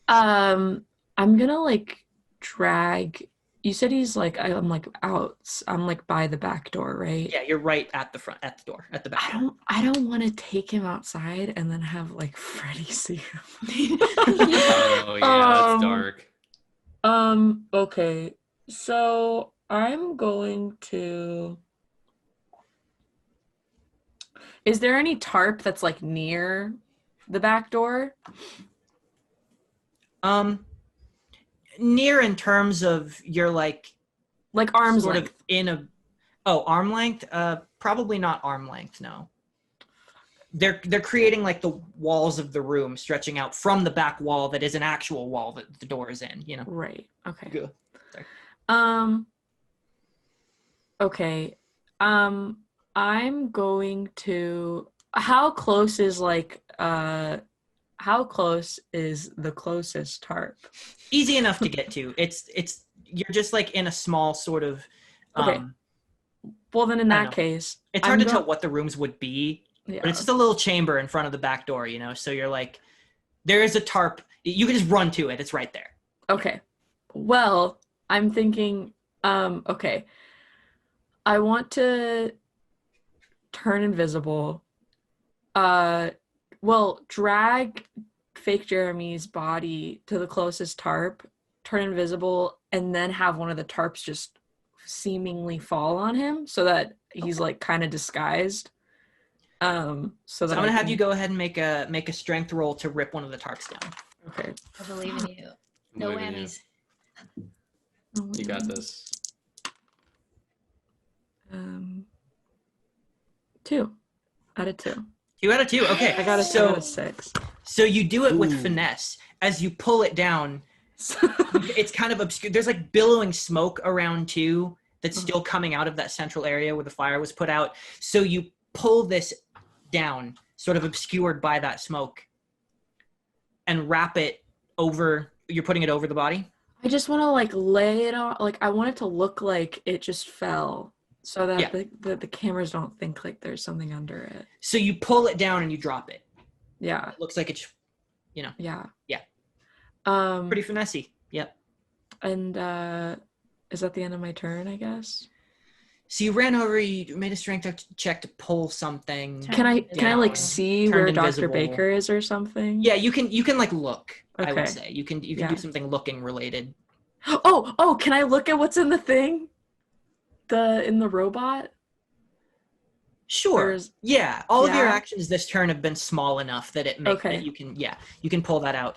I'm gonna like drag. You said he's like I'm like out. I'm like by the back door, right? Yeah, you're right at the front, at the door, at the back door. I don't want to take him outside and then have like Freddy see him. Oh yeah, it's dark. Okay. So I'm going to. Is there any tarp that's like near the back door? Near in terms of you're like arm's sort length. of in a arm length. Probably not arm length. No. They're creating like the walls of the room stretching out from the back wall that is an actual wall that the door is in. You know. Right. Okay. Good. Sorry. Okay. I'm going to. How close is the closest tarp? Easy enough to get to. It's you're just like in a small sort of. Okay. Well, then in that case, it's hard to tell what the rooms would be, yeah. but it's just a little chamber in front of the back door, you know. So you're like, there is a tarp. You can just run to it. It's right there. Okay. Well, I'm thinking. Okay. I want to turn invisible. Well, drag fake Jeremy's body to the closest tarp, turn invisible, and then have one of the tarps just seemingly fall on him so that he's like kind of disguised. So I'm gonna have you go ahead and make a strength roll to rip one of the tarps down. Okay. I believe in you. No whammies. You got this. 2 out of 2. 2 out of 2. Okay. I got a 6. So you do it with finesse. As you pull it down, it's kind of obscure. There's like billowing smoke around too that's still coming out of that central area where the fire was put out. So you pull this down, sort of obscured by that smoke, and wrap it over. You're putting it over the body? I just want to like lay it on. Like I want it to look like it just fell. So that the cameras don't think like there's something under it. So you pull it down and you drop it. Yeah. It looks like it's, you know. Yeah. Yeah. Pretty finessey. Yep. And is that the end of my turn, I guess? So you ran over, you made a strength check to pull something. Can I like see where Dr. Baker is or something? Yeah, you can like look, okay. I would say. You can do something looking related. Oh, can I look at what's in the thing? In the robot? Sure. Yeah. All of your actions this turn have been small enough that it makes that you can pull that out.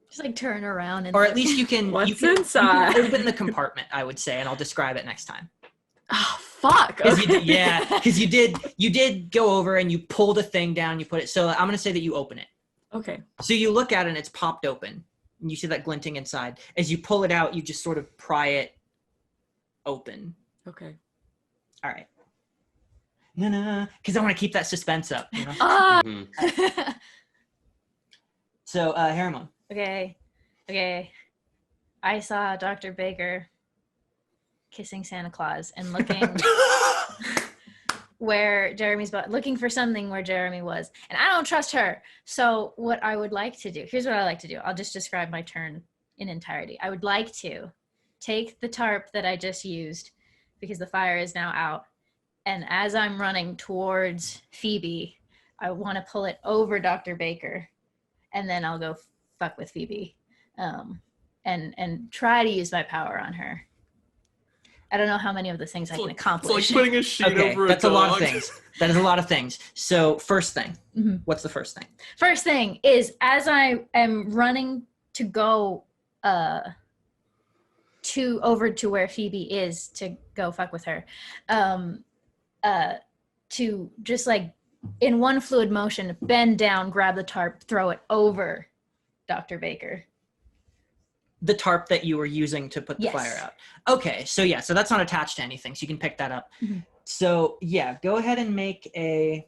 Just like turn around and or at least you can inside? You can open the compartment, I would say, and I'll describe it next time. Oh fuck. Okay. Because you did go over and you pulled a thing down, you put it, so I'm gonna say that you open it. Okay. So you look at it and it's popped open. And you see that glinting inside. As you pull it out, you just sort of pry it open. Okay. All right. No, because I want to keep that suspense up. You know? So, Harriman. Okay. I saw Dr. Baker kissing Santa Claus and looking where Jeremy's looking for something where Jeremy was, and I don't trust her. So what I would like to do, here's what I like to do. I'll just describe my turn in entirety. I would like to take the tarp that I just used because the fire is now out, and as I'm running towards Phoebe, I want to pull it over Dr. Baker, and then I'll go fuck with Phoebe, and try to use my power on her. I don't know how many of the things I can accomplish. It's like putting a sheet over a dog. That's a lot of things. That is a lot of things. So first thing, what's the first thing? First thing is, as I am running to go over to where Phoebe is to go fuck with her, to just like in one fluid motion bend down, grab the tarp, throw it over Dr. Baker. The tarp that you were using to put the Yes. fire out. Okay, so yeah, so that's not attached to anything, so you can pick that up. Mhm. So yeah, go ahead and make a,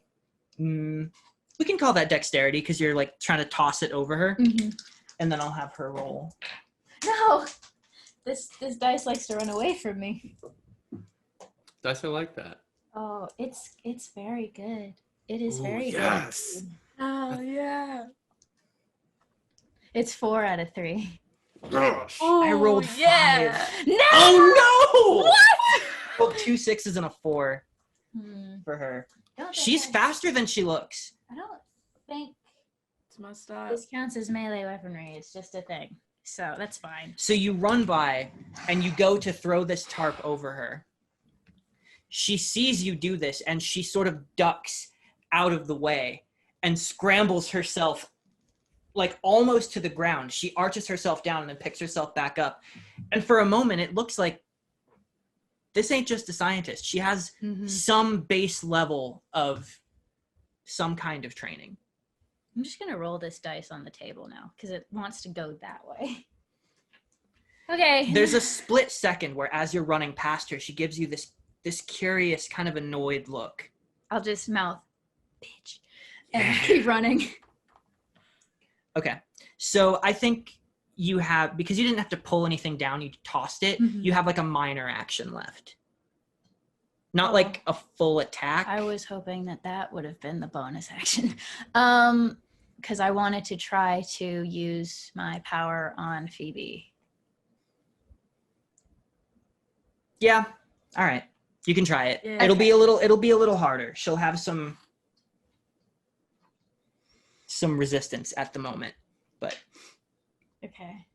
we can call that dexterity because you're like trying to toss it over her, and then I'll have her roll. No, this dice likes to run away from me. Dice are like that. Oh, it's very good. It is Ooh, very yes. good. Oh yeah. It's 4 out of 3. I rolled 5. No! Oh no! What? Rolled 2 6s and a 4 for her. She's faster than she looks. I don't think It's messed up. this counts as melee weaponry. It's just a thing. So that's fine. So you run by and you go to throw this tarp over her. She sees you do this and she sort of ducks out of the way and scrambles herself like almost to the ground. She arches herself down and then picks herself back up. And for a moment, it looks like this ain't just a scientist. She has some base level of some kind of training. I'm just going to roll this dice on the table now because it wants to go that way. Okay. There's a split second where as you're running past her, she gives you this curious kind of annoyed look. I'll just mouth, bitch, and keep running. Okay. So I think you have, because you didn't have to pull anything down, you tossed it, you have like a minor action left. Not like a full attack. I was hoping that would have been the bonus action. Because I wanted to try to use my power on Phoebe. Yeah. All right. You can try it. Yeah. It'll be a little harder. She'll have some resistance at the moment, but Okay.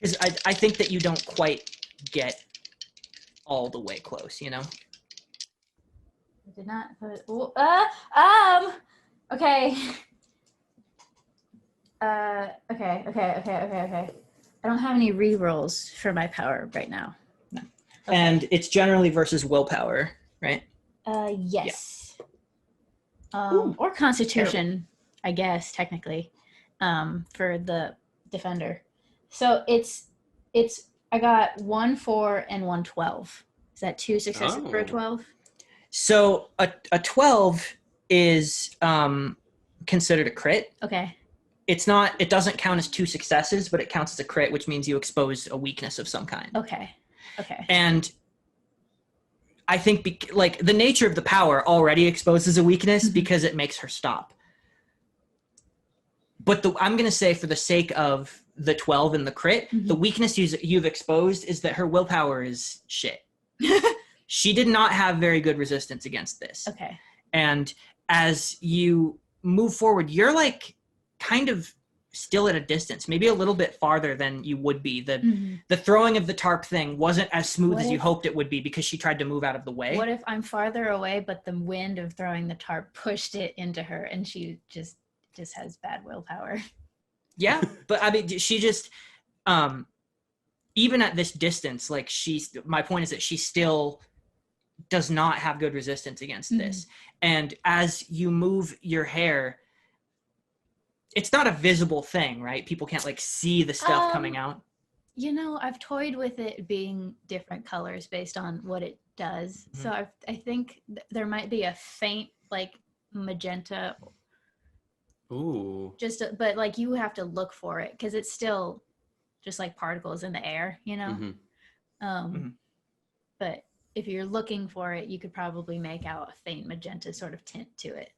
because I think that you don't quite get all the way close, you know? I did not put. Okay. Okay. I don't have any re-rolls for my power right now. No. Okay. And it's generally versus willpower, right? Yes. Ooh, or Constitution, I guess technically, for the defender. So it's I got 1 4 and 1 12. Is that 2 successes for a 12? So a 12 is considered a crit. Okay. It doesn't count as 2 successes, but it counts as a crit, which means you expose a weakness of some kind. Okay. And I think like the nature of the power already exposes a weakness because it makes her stop. But I'm going to say for the sake of the 12 and the crit, the weakness you've exposed is that her willpower is shit. She did not have very good resistance against this. Okay. And as you move forward, you're like kind of still at a distance, maybe a little bit farther than you would be. The throwing of the tarp thing wasn't as smooth as you hoped it would be because she tried to move out of the way. What if I'm farther away, but the wind of throwing the tarp pushed it into her and she just has bad willpower? Yeah, but I mean, she just, even at this distance, like my point is that she still does not have good resistance against this. And as you move your hair, it's not a visible thing, right? People can't like see the stuff coming out. You know, I've toyed with it being different colors based on what it does. So I think there might be a faint like magenta. Ooh. But like you have to look for it because it's still just like particles in the air, you know? But if you're looking for it, you could probably make out a faint magenta sort of tint to it.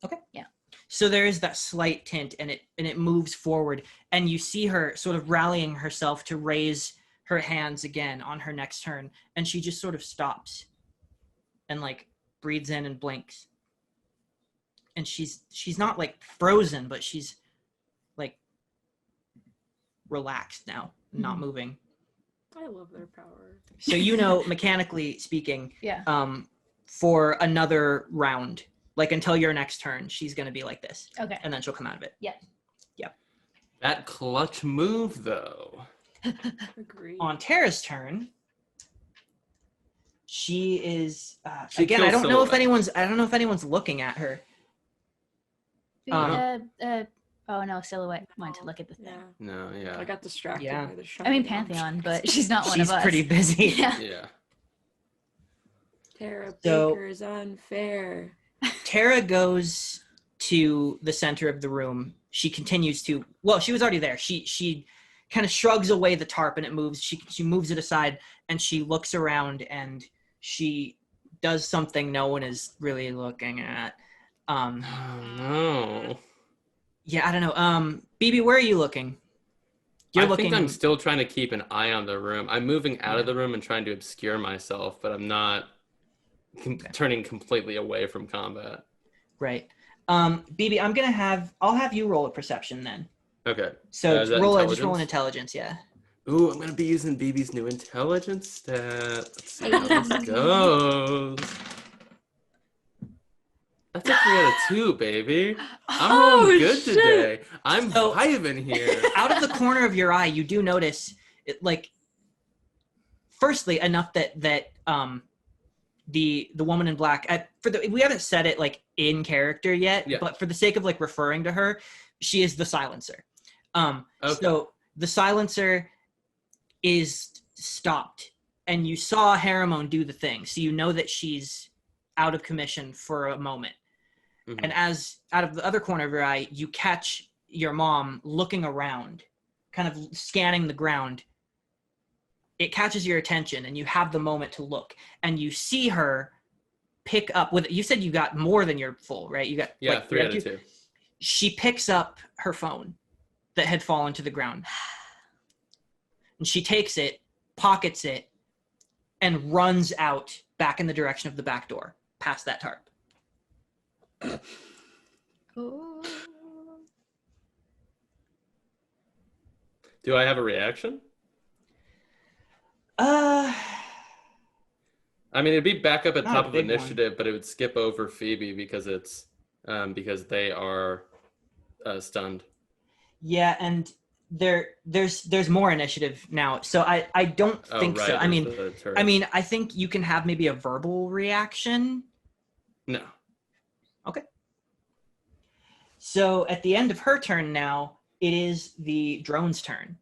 Okay. Yeah. So there is that slight tint and it moves forward and you see her sort of rallying herself to raise her hands again on her next turn. And she just sort of stops and like breathes in and blinks. And she's not like frozen, but she's like relaxed now, not moving. I love their power. So, you know, mechanically speaking, for another round, like until your next turn, she's going to be like this. Okay. And then she'll come out of it. Yeah. That clutch move, though. Agreed. On Tara's turn, she is She again. I kills don't know if Silhouette. anyone's looking at her. Oh no, Silhouette wanted to look at the thing. Yeah. No, yeah. I got distracted Yeah. by the shot. I mean Pantheon, but she's not one of She's us. pretty busy. Yeah. Yeah. Tara So- Baker is unfair. Tara goes to the center of the room. She continues to. Well, she was already there. She kind of shrugs away the tarp and it moves. She moves it aside and she looks around and she does something no one is really looking at. Oh, no. Yeah, I don't know. BB, where are you looking? You're I looking. think I'm still trying to keep an eye on the room. I'm moving out of Yeah. the room and trying to obscure myself, but I'm not turning completely away from combat. Right. BB, I'll have you roll a perception then. Okay. So Is that just roll an intelligence? intelligence, yeah. Ooh, I'm gonna be using BB's new intelligence stat. Let's see how this goes. That's a 3 out of 2, baby. I'm rolling good shit. today. I'm So- vibing here. Out of the corner of your eye, you do notice it, like, firstly, enough that the woman in black we haven't said it like in character yet, Yeah. but for the sake of like referring to her, she is the silencer. Okay. So the silencer is stopped, and you saw Haramon do the thing, so you know that she's out of commission for a moment. Mhm. And as out of the other corner of your eye, you catch your mom looking around, kind of scanning the ground. It catches your attention and you have the moment to look and you see her pick up with, you said you got more than your full, right? You got Yeah, like 3 out of 2. She picks up her phone that had fallen to the ground and she takes it, pockets it, and runs out back in the direction of the back door, past that tarp. Ooh. Do I have a reaction? Uh, I mean, it'd be back up at Not a top of big one. initiative, but it would skip over Phoebe because it's because they are stunned. yeah, and there's more initiative now, so I don't think so. I there's mean, the turret. I think you can have maybe a verbal reaction. No. So at the end of her turn now, it is the drone's turn.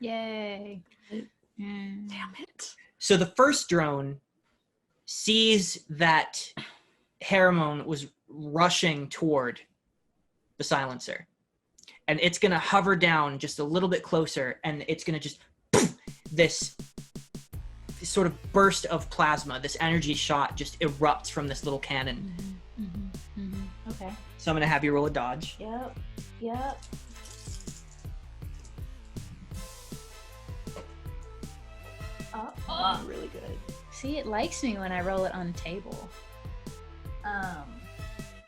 Yay. Damn it. So the first drone sees that Haramon was rushing toward the silencer. And it's going to hover down just a little bit closer, and it's going to just this sort of burst of plasma, this energy shot just erupts from this little cannon. Okay. So I'm going to have you roll a dodge. Yep. Oh. Really good. See, it likes me when I roll it on the table.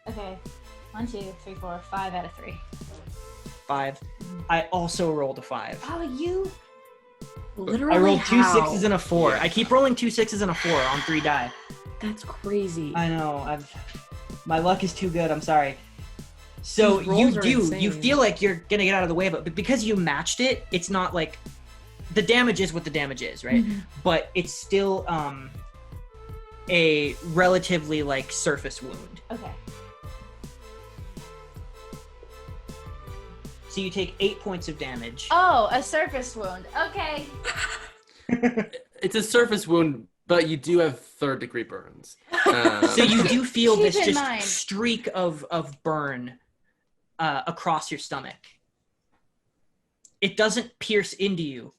Okay. 1, 2, 3, 4, 5 out of 3. 5. I also rolled a 5. Oh, you? Literally, I rolled two how? 6s and a 4. I keep rolling 2 6s and a 4 on 3 die. That's crazy. I know. My luck is too good. I'm sorry. So These rolls are you insane. feel like you're gonna get out of the way, but because you matched it, it's not like the damage is what the damage is, right? Mm-hmm. But it's still a relatively like surface wound. Okay. So you take 8 points of damage. Oh, a surface wound. Okay. It's a surface wound, but you do have 3rd-degree burns. So you do feel Keep this in just mind. streak of burn across your stomach. It doesn't pierce into you.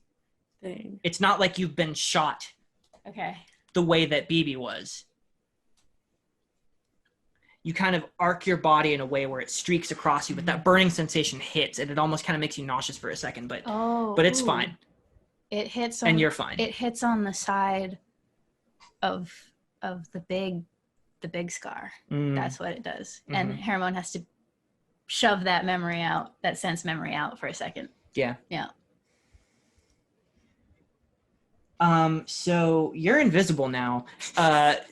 Thing. It's not like you've been shot Okay. the way that BB was. You kind of arc your body in a way where it streaks across you, but that burning sensation hits, and it almost kind of makes you nauseous for a second, but it's ooh. fine, It hits on and you're fine. It hits on the side of the big scar. Mm. That's what it does. And Haramon has to shove that sense memory out for a second. Yeah. Yeah. So you're invisible now.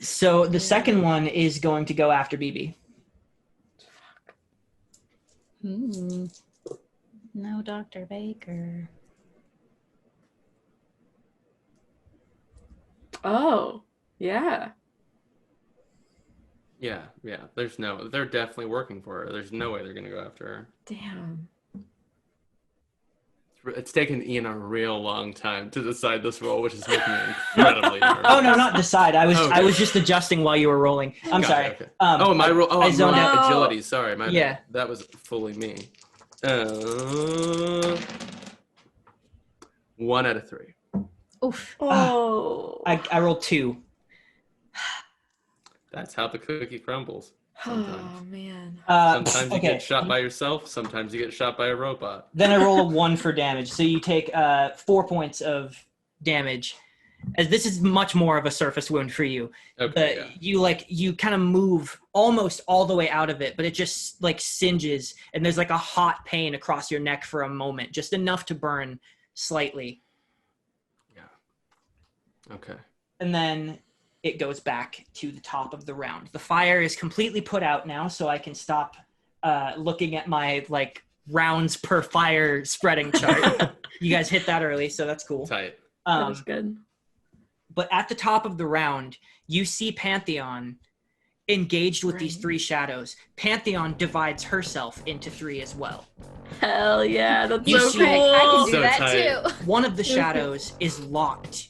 So the second one is going to go after BB. No, Dr. Baker. Oh, yeah. Yeah. They're definitely working for her. There's no way they're gonna go after her. Damn. It's taken Ian a real long time to decide this role, which is making me incredibly nervous. Oh no, not decide. I Okay. was just adjusting while you were rolling. I'm sorry. Okay. My role. Oh, I'm zoned rolling out. agility. Sorry, my Yeah. bad. That was fully me. 1 out of 3. Oof. Oh. I rolled 2. That's how the cookie crumbles. Oh, Sometimes. man. Sometimes you okay. get shot by yourself. Sometimes you get shot by a robot. Then I roll a 1 for damage. So you take 4 points of damage. As this is much more of a surface wound for you. Okay. You kind of move almost all the way out of it, but it just like singes, and there's like a hot pain across your neck for a moment, just enough to burn slightly. Yeah. Okay. And then it goes back to the top of the round. The fire is completely put out now, so I can stop looking at my like rounds per fire spreading chart. You guys hit that early, so that's cool. Tight. That was good. But at the top of the round, you see Pantheon engaged with these 3 shadows. Pantheon divides herself into 3 as well. Hell yeah, that's You so see- cool. I can do So that tight. too. One of the shadows is locked,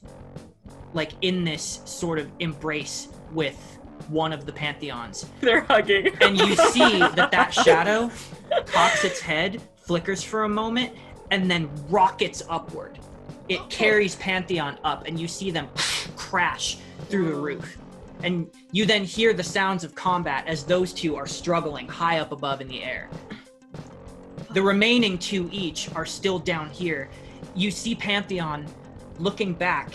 like in this sort of embrace with one of the Pantheons. They're hugging. And you see that shadow cocks its head, flickers for a moment, and then rockets upward. It carries Pantheon up, and you see them crash through the roof. And you then hear the sounds of combat as those 2 are struggling high up above in the air. The remaining 2 each are still down here. You see Pantheon looking back.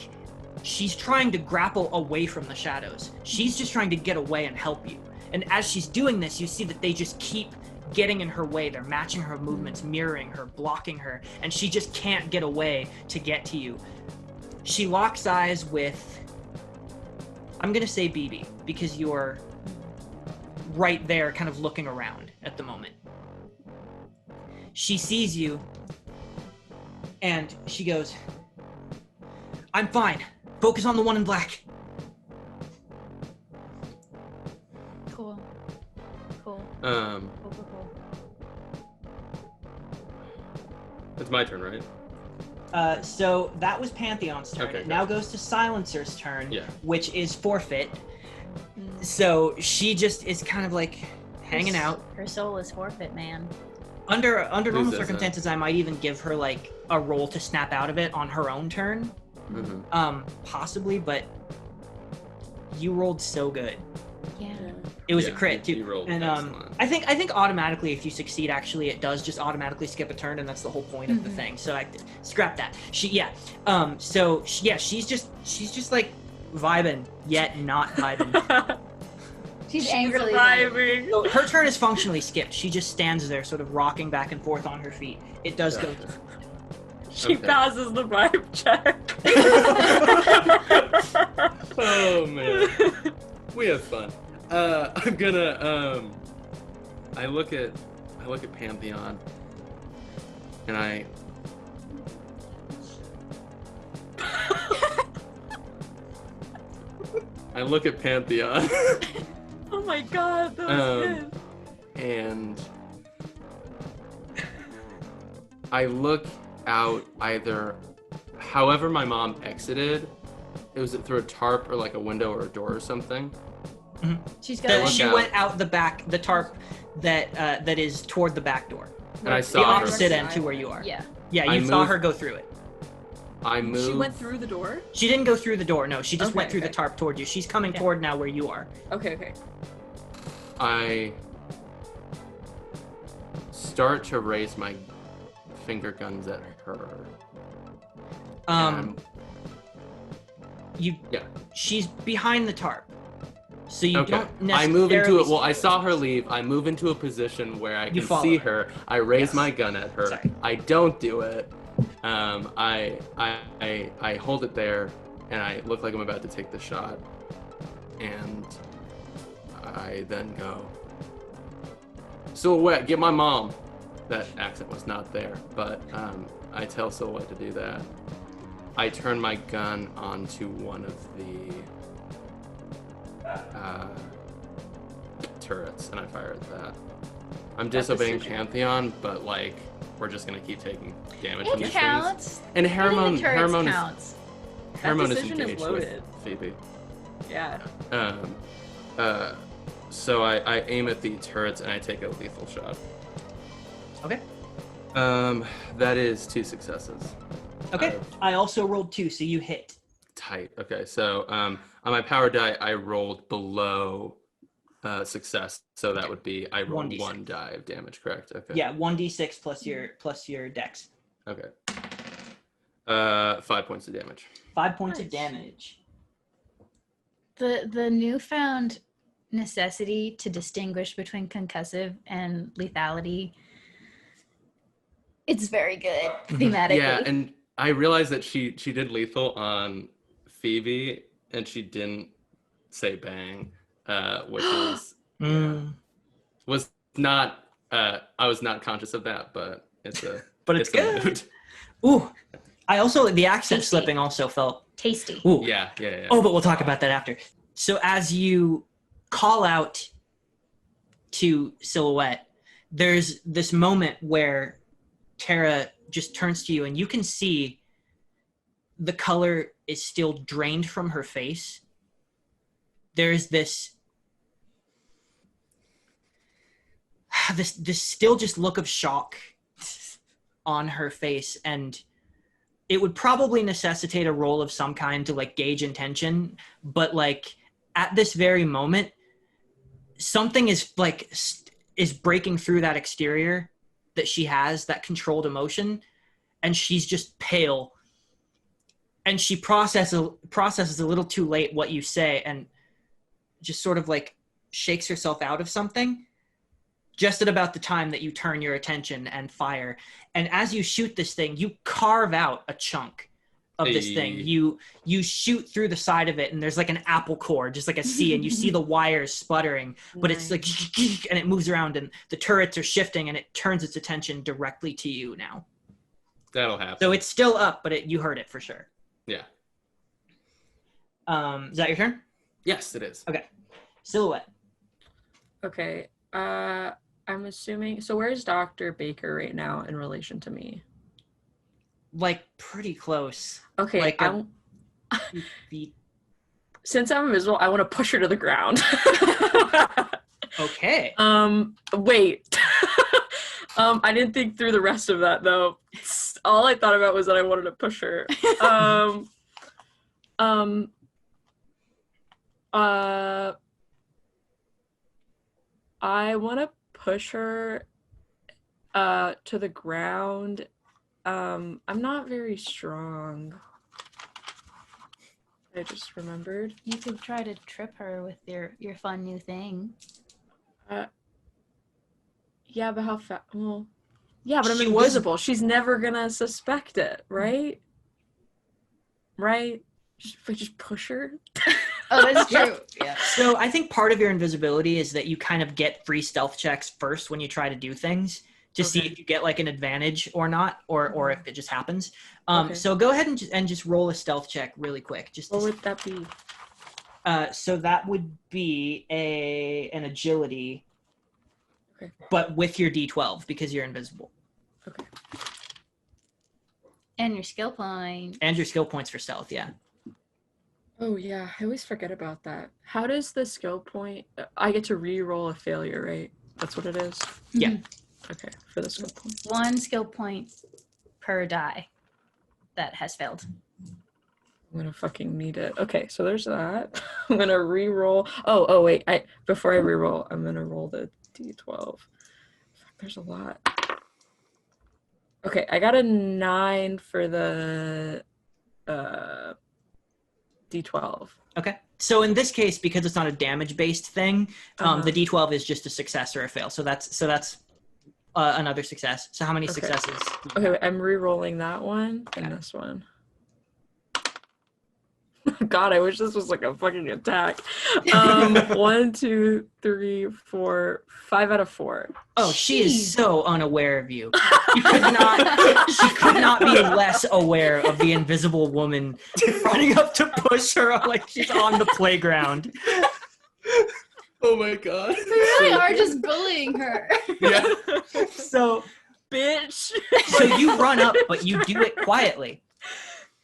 She's trying to grapple away from the shadows. She's just trying to get away and help you. And as she's doing this, you see that they just keep getting in her way. They're matching her movements, mirroring her, blocking her, and she just can't get away to get to you. She locks eyes with, I'm gonna say BB, because you're right there kind of looking around at the moment. She sees you, and she goes, I'm fine. Focus on the one in black. Cool. Cool. Um, Cool, cool, cool. it's my turn, right? So that was Pantheon's turn. Okay, It now goes to Silencer's turn, Yeah. which is forfeit. So she just is kind of like hanging out. Her soul is forfeit, man. Under normal isn't? circumstances, I might even give her like a roll to snap out of it on her own turn. Mm-hmm. Possibly, but you rolled so good. Yeah. It was a Yeah, crit you too. rolled And excellent. I think automatically if you succeed, actually it does just automatically skip a turn, and that's the whole point of the thing. So I scrap that. She's just like vibing, yet not vibing. She's She's angrily surviving. So her turn is functionally skipped. She just stands there, sort of rocking back and forth on her feet. It does go. Gotcha. She Okay. passes the vibe check. Oh man, we have fun. I'm gonna I look at Pantheon, and I look at Pantheon, Oh my god, that was good. and I look out either, however my mom exited, it was through a tarp or like a window or a door or something. She's That going. she out. went out the back, the tarp that is toward the back door, And I the saw her. opposite end to where you are. Yeah. Yeah, I you saw moved- her go through it. I moved. She went through the door? She didn't go through the door. No, she just Okay, went through okay. the tarp toward you. She's coming Okay. toward now where you are. Okay. I start to raise my finger guns at her. Um, you. Yeah. She's behind the tarp, so you Okay. don't I necessarily. move into it. see Well, I her. saw her leave. I move into a position where I You can follow see her. her. I raise Yes. my gun at her. Sorry. I don't do it. I hold it there, and I look like I'm about to take the shot, and I then go, Silhouette, get my mom. that accent was not there, but I tell Silhouette to do that. I turn my gun onto one of the turrets, and I fire at that. I'm disobeying Pantheon, but like we're just gonna keep taking damage from It these counts. things. And Haremon Counts. Haremon is decision is engaged loaded. with Phoebe. Yeah. So I aim at the turrets and I take a lethal shot. Okay. That is 2 successes. Okay. I also rolled 2, so you hit. Tight. Okay, so on my power die, I rolled below success, so that would be I rolled 1d6. 1 die of damage. Correct. Okay. Yeah, 1d6 plus your dex. Okay. 5 points of damage. 5 points of Nice. damage. The newfound necessity to distinguish between concussive and lethality. It's very good thematically. Yeah, and I realized that she did lethal on Phoebe, and she didn't say bang, which is was not. I was not conscious of that, but it's a. But it's a good. mood. Ooh. I also, the accent Tasty. slipping also felt. Tasty. Ooh. Yeah. Oh, but we'll talk about that after. So as you call out to Silhouette, there's this moment where Tara just turns to you and you can see the color is still drained from her face. There's this still just look of shock on her face, and it would probably necessitate a roll of some kind to like gauge intention, but like at this very moment something is like is breaking through that exterior that she has, that controlled emotion, and she's just pale, and she processes a little too late what you say and just sort of like shakes herself out of something just at about the time that you turn your attention and fire. And as you shoot this thing, you carve out a chunk of this thing. You shoot through the side of it, and there's like an apple core, just like a C, and you see the wires sputtering, but it's like, and it moves around, and the turrets are shifting, and it turns its attention directly to you now. That'll happen. So it's still up, but you heard it for sure. Yeah. Is that your turn? Yes, it is. Okay. Silhouette. Okay. I'm assuming. So where's Dr. Baker right now in relation to me? Like pretty close. Okay. Like feet. Since I'm invisible, I want to push her to the ground. Okay. Wait. I didn't think through the rest of that though. All I thought about was that I wanted to push her. I want to push her to the ground. I'm not very strong. I just remembered. You could try to trip her with your fun new thing. Yeah, but how fast? Well, yeah, but I'm She was- invisible. She's never gonna suspect it, right? Right? If I just push her. Oh, that's true. Yeah. So I think part of your invisibility is that you kind of get free stealth checks first when you try to do things to see Okay. if you get like an advantage or not, or if it just happens. Okay. So go ahead and just roll a stealth check really quick. Just to What would that be? so that would be an agility, Okay. but with your D12 because you're invisible, Okay. And your skill point. and your skill points for stealth. Yeah. Oh yeah, I always forget about that. How does the skill point? I get to re-roll a failure, right? That's what it is. Yeah. Okay, for the skill point. 1 skill point per die that has failed. I'm gonna fucking need it. Okay, so there's that. I'm gonna re-roll. Oh wait. Before I re-roll, I'm gonna roll the D12. Fuck, there's a lot. Okay, I got a 9 for the D12. Okay. So in this case, because it's not a damage-based thing, Uh-huh. the D12 is just a success or a fail. So that's another success. So how many Okay. successes? Okay, wait, I'm re-rolling that one and Got it. this one. God, I wish this was like a fucking attack. 1, 2, 3, 4, 5 out of 4. Oh, she Jeez. is so unaware of you. She could not be less aware of the invisible woman running up to push her like she's on the playground. Oh my god. We really are just bullying her. Yeah. So, Bitch. so you run up, but you do it quietly.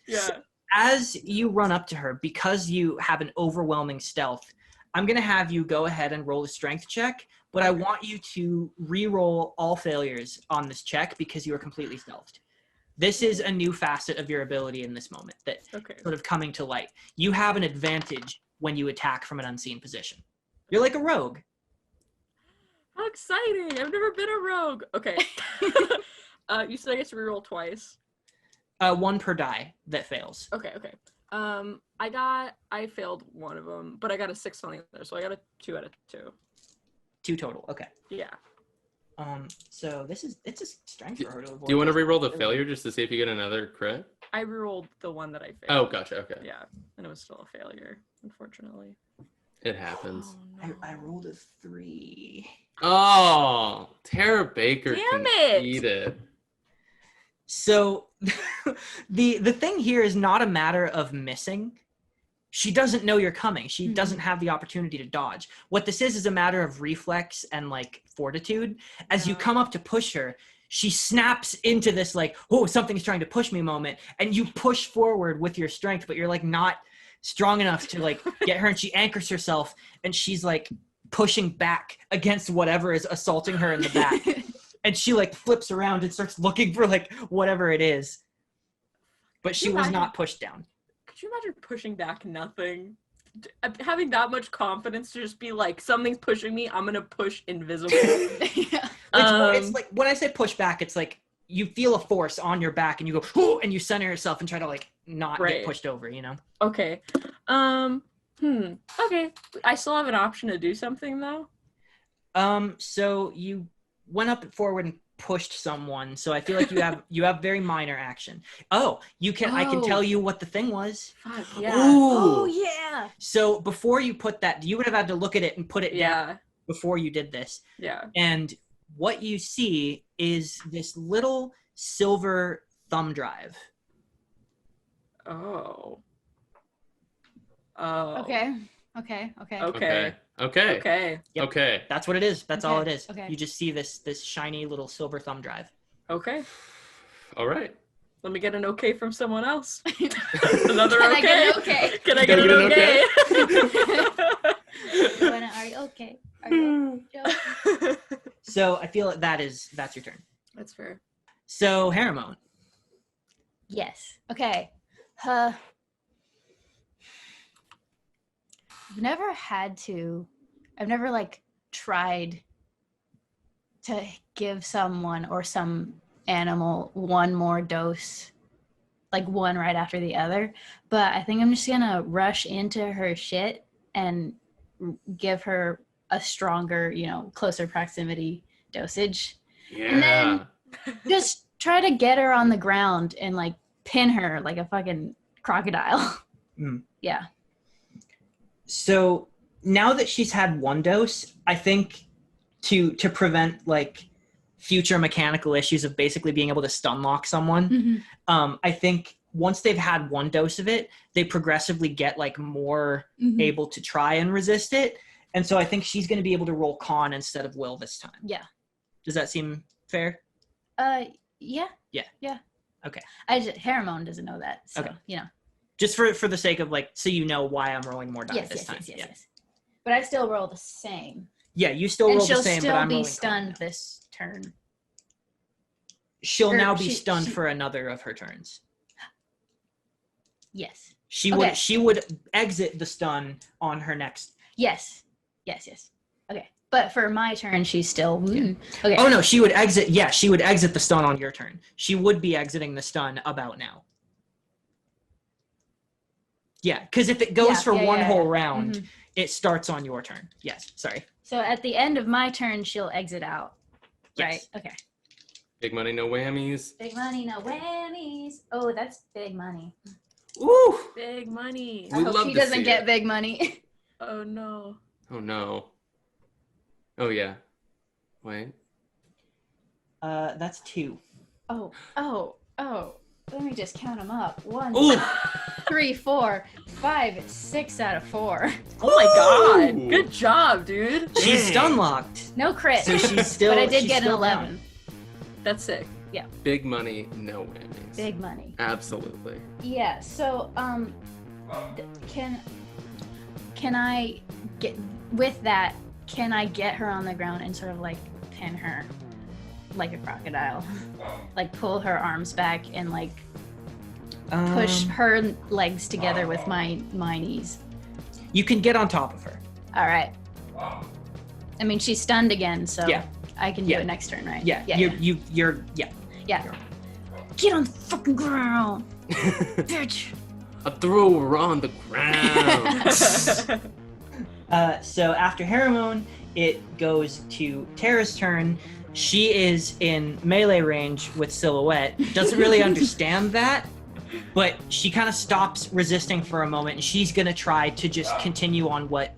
Yeah. As you run up to her, because you have an overwhelming stealth, I'm going to have you go ahead and roll a strength check, but I want you to re-roll all failures on this check because you are completely stealthed. This is a new facet of your ability in this moment that sort of coming to light. You have an advantage when you attack from an unseen position. You're like a rogue. How exciting. I've never been a rogue. Okay. You said I get to reroll twice. 1 per die that fails. Okay. I failed one of them, but I got a 6 on the other, so I got a 2 out of 2. 2 total. Okay. Yeah. So it's a strength for her to avoid. Do you want to re-roll the failure just to see if you get another crit? I rerolled the one that I failed. Oh, gotcha. Okay. Yeah, and it was still a failure, unfortunately. It happens. Oh, no. I rolled a 3. Oh, Tara Baker Damn conceded. So the thing here is not a matter of missing. She doesn't know you're coming. She doesn't have the opportunity to dodge. What this is a matter of reflex and like fortitude. As you come up to push her, she snaps into this like, oh, something's trying to push me moment. And you push forward with your strength, but you're like not strong enough to like get her. And she anchors herself and she's like pushing back against whatever is assaulting her in the back. And she like flips around and starts looking for like whatever it is. But she was not pushed down. Could you imagine pushing back nothing? Having that much confidence to just be like, something's pushing me, I'm gonna push invisible. Yeah. It's like when I say push back, it's like you feel a force on your back and you go, oh, and you center yourself and try to like not get pushed over, you know? Okay. Okay. I still have an option to do something though. So you went up forward and pushed someone, so I feel like you have very minor action. I can tell you what the thing was. Fuck, yeah. Oh yeah. So before you put that, you would have had to look at it and put it down before you did this. Yeah. And what you see is this little silver thumb drive. Oh. Okay. Yep. That's what it is. That's all it is. Okay. You just see this shiny little silver thumb drive. Okay. All right. Let me get an okay from someone else. Another Can okay. I get an okay? Can I get an okay? Are you okay? Are you okay? So I feel like that's your turn. That's fair. So Haramone. Yes. Okay. I've never like tried to give someone or some animal one more dose, like one right after the other. But I think I'm just gonna rush into her shit and give her a stronger, closer proximity dosage. Yeah. And then just try to get her on the ground and like pin her like a fucking crocodile. Yeah. So now that she's had one dose, I think to prevent like future mechanical issues of basically being able to stun lock someone, I think once they've had one dose of it, they progressively get like more able to try and resist it. And so I think she's going to be able to roll con instead of will this time. Yeah. Does that seem fair? Yeah. Okay. Haramone doesn't know that. So, Okay. Just for the sake of like, so why I'm rolling more dice this time. Yes. But I still roll the same. Yeah, you still roll the same, but I'm rolling And she'll still be stunned this turn. She'll now be stunned for another of her turns. Yes. She would exit the stun on her next. Yes. Okay. But for my turn, she's still. Okay. Oh no, she would exit. Yeah, she would exit the stun on your turn. She would be exiting the stun about now. Yeah, because if it goes for one whole round, it starts on your turn. Yes, sorry. So at the end of my turn, she'll exit out. Yes. Right? Okay. Big money, no whammies. Big money, no whammies. Oh, that's big money. Ooh. Big money. I We hope love he to doesn't see get it. big money. Oh no. Oh no. Oh yeah. Wait. That's 2. Oh. Let me just count them up. 1, Ooh. 2, 3, 4, 5, 6 out of 4. Oh my god. Ooh. Good job, dude. She's Dang. stun locked. No crit. So she's still. but I did she's get an still 11. down. That's sick. Big money, no whammies. Big money. Absolutely. Yeah. So can I get with that? Can I get her on the ground and sort of like pin her like a crocodile, like pull her arms back and like push her legs together with my knees? You can get on top of her. All right. I mean, she's stunned again, so Yeah. I can do Yeah. it next turn, right? Yeah. You're. Yeah. Get on the fucking ground, bitch. I threw her on the ground. So after Haramon, it goes to Tara's turn. She is in melee range with Silhouette. Doesn't really understand that, but she kind of stops resisting for a moment, and she's gonna try to just continue on what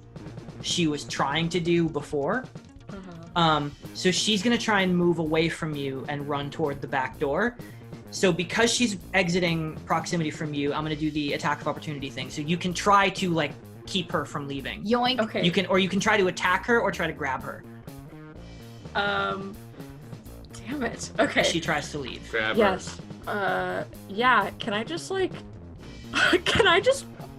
she was trying to do before. So she's gonna try and move away from you and run toward the back door. So because she's exiting proximity from you, I'm gonna do the attack of opportunity thing. So you can try to like keep her from leaving. Yoink. Okay. You can try to attack her or try to grab her. Damn it. Okay. If she tries to leave. Grab Yes. Yeah, can I just like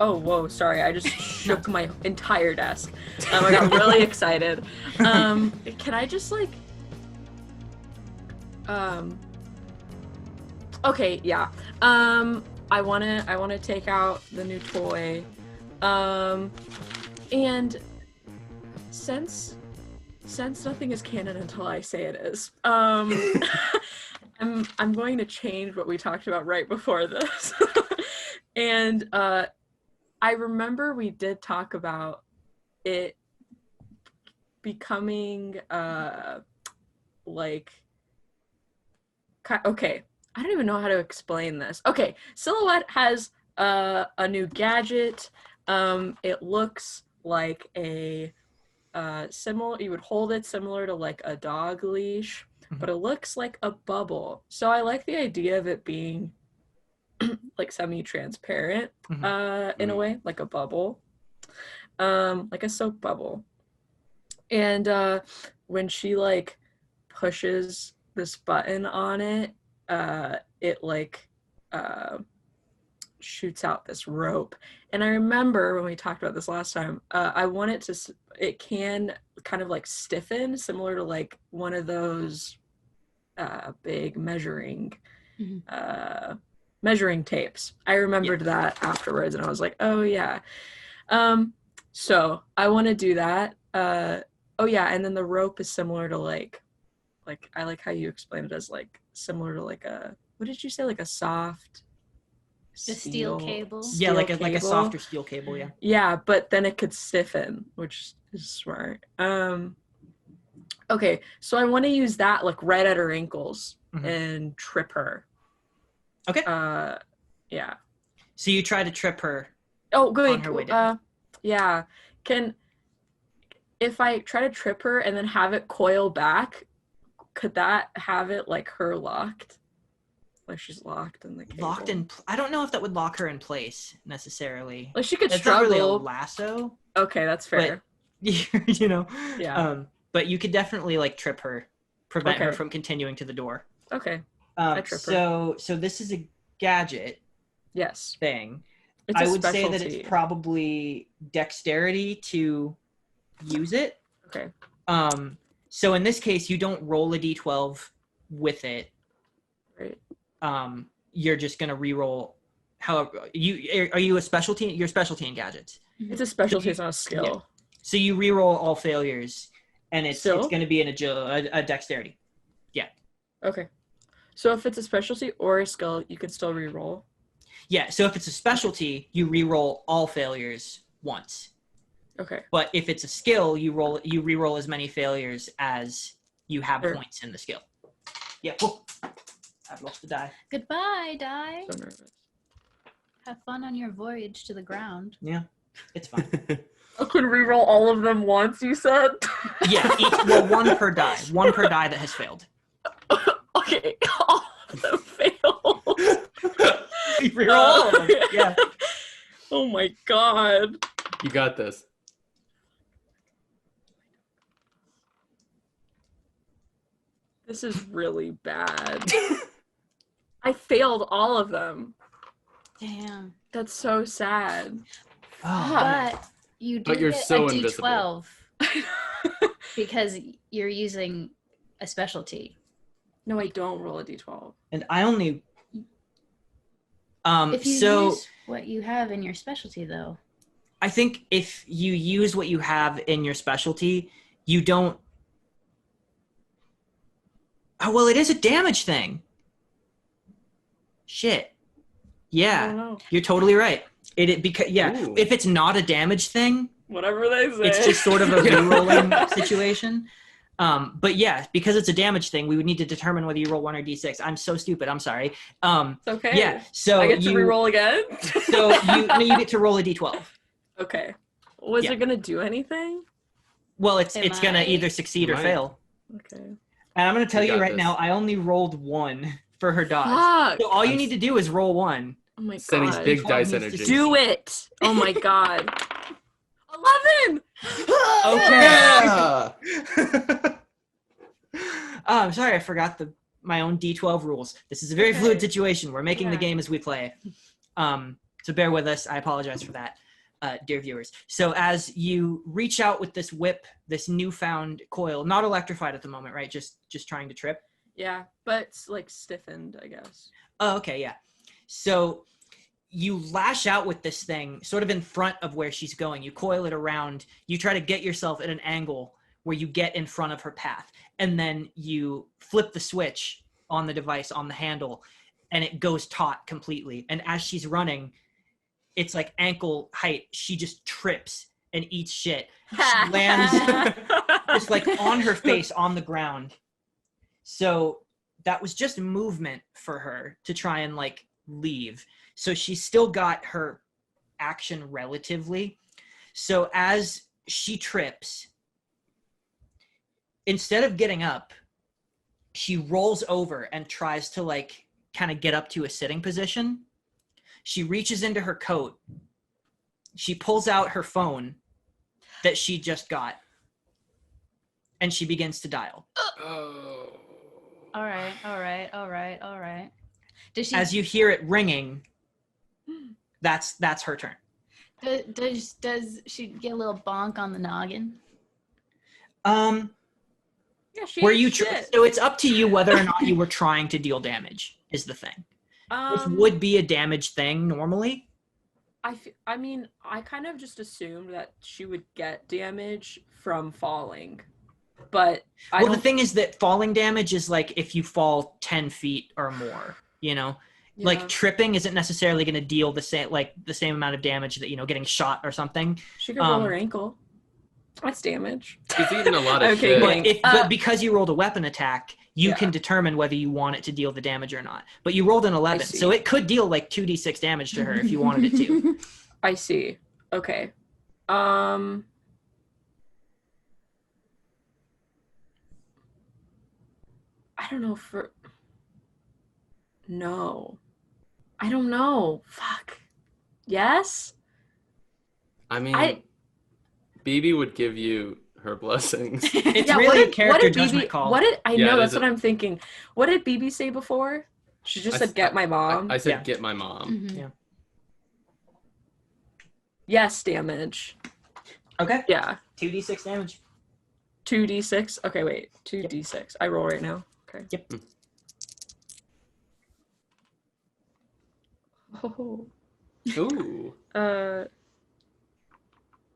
oh whoa, sorry, I just shook my entire desk. I got really excited. Can I just like okay, yeah. I wanna take out the new toy. And since nothing is canon until I say it is, I'm going to change what we talked about right before this. And I remember we did talk about it becoming like okay, I don't even know how to explain this. Okay, Silhouette has a new gadget. It looks like a similar, you would hold it similar to like a dog leash, but it looks like a bubble. So I like the idea of it being like semi-transparent in a way, like a bubble, like a soap bubble. And when she like pushes this button on it, it like shoots out this rope. And I remember when we talked about this last time, I want it to, it can kind of like stiffen, similar to like one of those big measuring tapes. I remembered that afterwards, and I was like, oh yeah. So I want to do that. Oh yeah, and then the rope is similar to like I like how you explained it as like similar to like a, what did you say, like a soft steel cable. Yeah, like a cable. softer steel cable, yeah. Yeah, but then it could stiffen, which is smart. Okay, so I want to use that like right at her ankles and trip her. Okay. Yeah. So you try to trip her. Oh, good. On her way down. Yeah. If I try to trip her and then have it coil back, could that have it like her locked? Like she's locked in the cable. Locked in. I don't know if that would lock her in place necessarily. Like she could It's struggle. not really a lasso. Okay, that's fair. But, you know. Yeah. But you could definitely like trip her, prevent her Okay. from continuing to the door. Okay. I trip her. So this is a gadget Yes. thing. It's I a would say that specialty. it's probably dexterity to use it. Okay. So in this case, you don't roll a d12 with it. Right. You're just gonna re-roll. However, are you a specialty? You're a specialty in gadgets. It's a specialty, it's not a skill. Yeah. So you re-roll all failures, and it's Still? going to be a dexterity. Yeah. Okay. So if it's a specialty or a skill, you can still re-roll. Yeah. So if it's a specialty, you re-roll all failures once. Okay. But if it's a skill, you re-roll as many failures as you have Sure. points in the skill. Yeah. Whoa. I've lost the die. Goodbye, die. So nervous. Have fun on your voyage to the ground. Yeah, it's fine. I can reroll all of them once, you said? Yeah, one per die. One per die that has failed. Okay, all of them failed. Reroll all of them. Yeah. Oh my god. You got this. This is really bad. I failed all of them. Damn. That's so sad. Oh, But you do But you're get so a invisible. D12 because you're using a specialty. No, I don't roll a d12. and I only. If you So use what you have in your specialty, though. I think if you use what you have in your specialty, you don't. Oh well, it is a damage thing. Shit. I Yeah, don't know. you're totally right. Because Ooh. if it's not a damage thing, Whatever they say. it's just sort of a re-rolling situation. But yeah, because it's a damage thing, we would need to determine whether you roll 1 or d6. I'm so stupid. I'm sorry. It's okay. Yeah. So I get to reroll again? you get to roll a d12. Okay. Was Yeah. it gonna do anything? Well, it's It gonna might. either succeed or It might. fail. Okay. And I'm gonna tell You you got right this. now, I only rolled 1 for her dodge. Fuck. So all you I'm need to do is roll 1. Oh my Sending god. big dice needs to energy. Do it! Oh my god. 11! Okay. Yeah! I'm sorry, I forgot my own D12 rules. This is a very fluid Okay. situation. We're making the Yeah. game as we play. So bear with us. I apologize for that, dear viewers. So as you reach out with this whip, this newfound coil, not electrified at the moment, right? Just trying to trip. Yeah, but it's like stiffened, I guess. Oh, okay, yeah. So you lash out with this thing sort of in front of where she's going. You coil it around. You try to get yourself at an angle where you get in front of her path. And then you flip the switch on the device, on the handle, and it goes taut completely. And as she's running, it's like ankle height. She just trips and eats shit. She lands just like on her face on the ground. So that was just movement for her to try and like leave. So she's still got her action relatively. So as she trips, instead of getting up, she rolls over and tries to like kind of get up to a sitting position. She reaches into her coat. She pulls out her phone that she just got. And she begins to dial. Oh. All right. Does she? As you hear it ringing, that's her turn. Does she get a little bonk on the noggin? Yeah, she Where ain't you shit. so it's up to you whether or not you were trying to deal damage is the thing. This would be a damage thing normally. I mean, I kind of just assumed that she would get damage from falling, but The thing is that falling damage is like if you fall 10 feet or more, you know? yeah. Like tripping isn't necessarily going to deal the same amount of damage that, getting shot or something. She could roll her ankle. That's damage. She's eating a lot of Okay, shit. But because you rolled a weapon attack, you Yeah. can determine whether you want it to deal the damage or not. But you rolled an 11, see. so it could deal like 2d6 damage to her if you wanted it to. I see. Okay. I don't know No. I don't know. Fuck. Yes? I mean, BB would give you her blessings. It's Yeah, really a what character did judgment BB call. What did I Yeah, know? it That's is what I'm thinking. What did BB say before? She just I said, s- "Get my mom." I said, Yeah. get my mom. Mhm. Yes, damage. Okay. Yeah, 2d6 damage. 2d6. Okay, wait, 2d6. I roll right now. Okay. Yep. Oh, Ooh.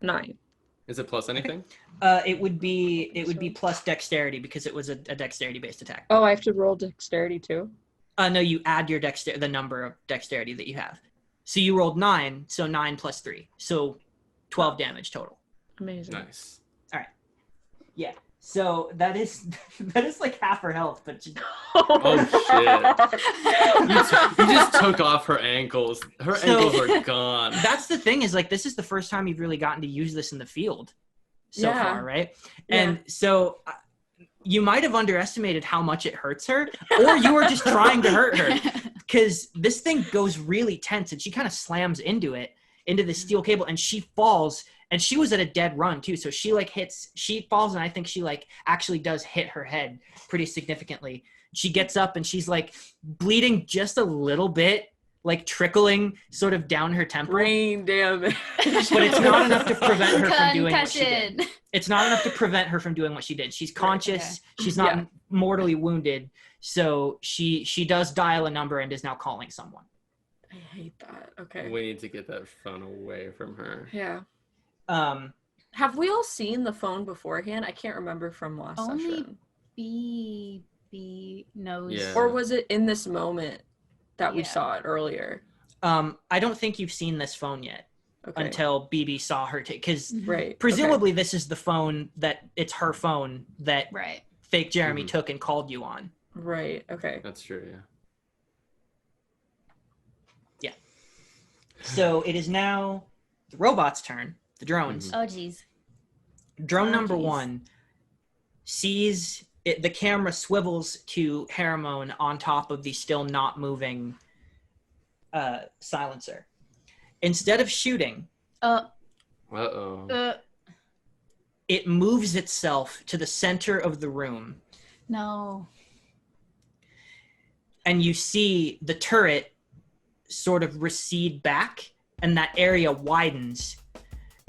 9. Is it plus anything? It would be plus dexterity because it was a dexterity based attack. Oh, I have to roll dexterity too. No, you add your the number of dexterity that you have. So you rolled 9, so 9 plus 3, so 12 damage total. Amazing. Nice. Yeah. So that is like half her health, but Oh shit! You just took off her ankles. Her ankles are gone. that's the thing is like this is the first time you've really gotten to use this in the field so far, right? Yeah. And so you might have underestimated how much it hurts her, or you were just trying to hurt her, because this thing goes really tense and she kind of slams into the steel cable, and she falls. And she was at a dead run too, so she falls, and I think she like actually does hit her head pretty significantly. She gets up and she's like bleeding just a little bit, like trickling sort of down her temple. Brain damage. But it's not enough to prevent her from doing what she Concussion. did. It's not enough to prevent her from doing what she did. She's conscious. Okay. She's not mortally wounded. So she does dial a number and is now calling someone. I hate that. Okay. We need to get that phone away from her. Yeah. Um, Have we all seen the phone beforehand? I can't remember from last Only session. BB knows. Yeah. Or was it in this moment that we Yeah. saw it earlier? I don't think you've seen this phone yet Okay. until BB saw her take, because Right. presumably this is the phone it's her phone that Right. fake Jeremy Mhm. took and called you on. Okay. Right. Okay. That's true, yeah. So it is now the robot's turn, the drones. Oh geez. Drone Oh, number geez. 1 sees it, the camera swivels to Haramone on top of the still not moving silencer. Instead of shooting, Uh-oh. it moves itself to the center of the room, No. and you see the turret sort of recede back, and that area widens,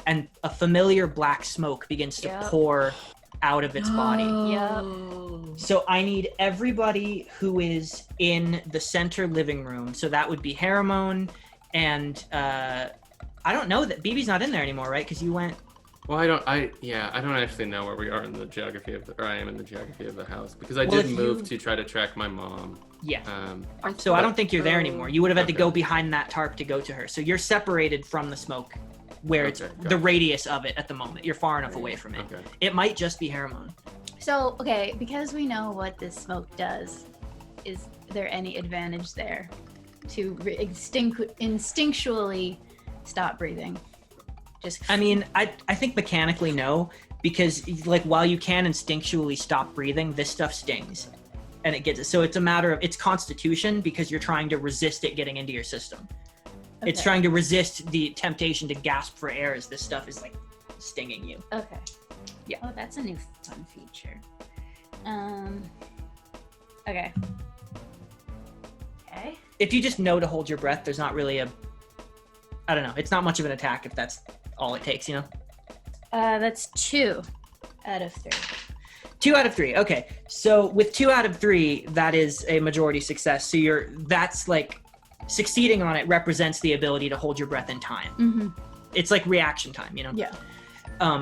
and a familiar black smoke begins to Yep. pour out of its body. Oh. So I need everybody who is in the center living room. So that would be Haramone, and I don't know that BB's not in there anymore, right? Because you went. Well, I don't actually know where we are in the geography or I am in the geography of the house, because I Well, did if move you- to try to track my mom. Yeah. So I don't think you're there anymore. You would have had to go behind that tarp to go to her. So you're separated from the smoke, where it's Okay, the got it. radius of it at the moment. You're far enough away from it. Okay. It might just be Haramone. So okay, because we know what this smoke does, is there any advantage there to instinctually stop breathing? Just I mean, I think mechanically no, because like while you can instinctually stop breathing, this stuff stings, and it gets it. So it's a matter of its constitution, because you're trying to resist it getting into your system. It's Okay. trying to resist the temptation to gasp for air as this stuff is like stinging you. Okay. Yeah. Oh, that's a new fun feature. Okay. Okay. If you just know to hold your breath, there's not really I don't know. It's not much of an attack if that's all it takes, you know? That's 2 out of 3. 2 out of 3. Okay. So with 2 out of 3, that is a majority success. So that's like succeeding on it represents the ability to hold your breath in time. Mm-hmm. It's like reaction time, you know? Yeah.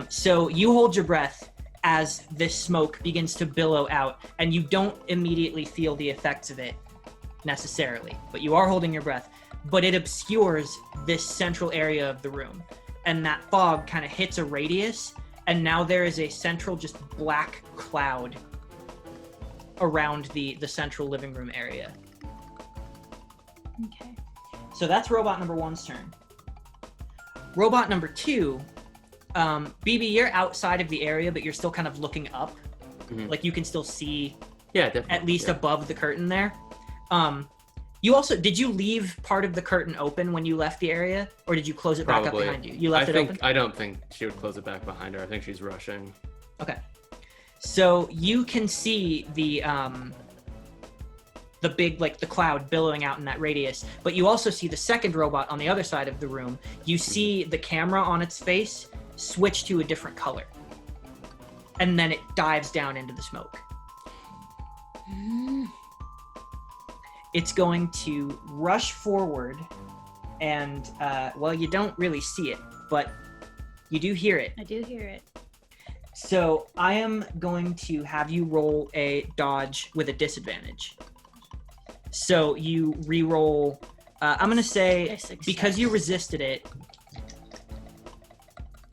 So you hold your breath as this smoke begins to billow out, and you don't immediately feel the effects of it necessarily, but you are holding your breath. But it obscures this central area of the room, and that fog kind of hits a radius, and now there is a central just black cloud around the central living room area. Okay. So that's robot number 1's turn. Robot number 2, BB, you're outside of the area, but you're still kind of looking up. Mhm. Like you can still see Yeah, definitely. at least yeah. above the curtain there. You also, did you leave part of the curtain open when you left the area, or did you close it back up Probably. behind you? You left it open? I don't think she would close it back behind her. I think she's rushing. Okay. So you can see the big, like the cloud billowing out in that radius, but you also see the second robot on the other side of the room. You see the camera on its face switch to a different color, and then it dives down into the smoke. It's going to rush forward, and well, you don't really see it, but you do hear it. I do hear it. So I am going to have you roll a dodge with a disadvantage. So you re-roll. I'm going to say, A success. because you resisted it,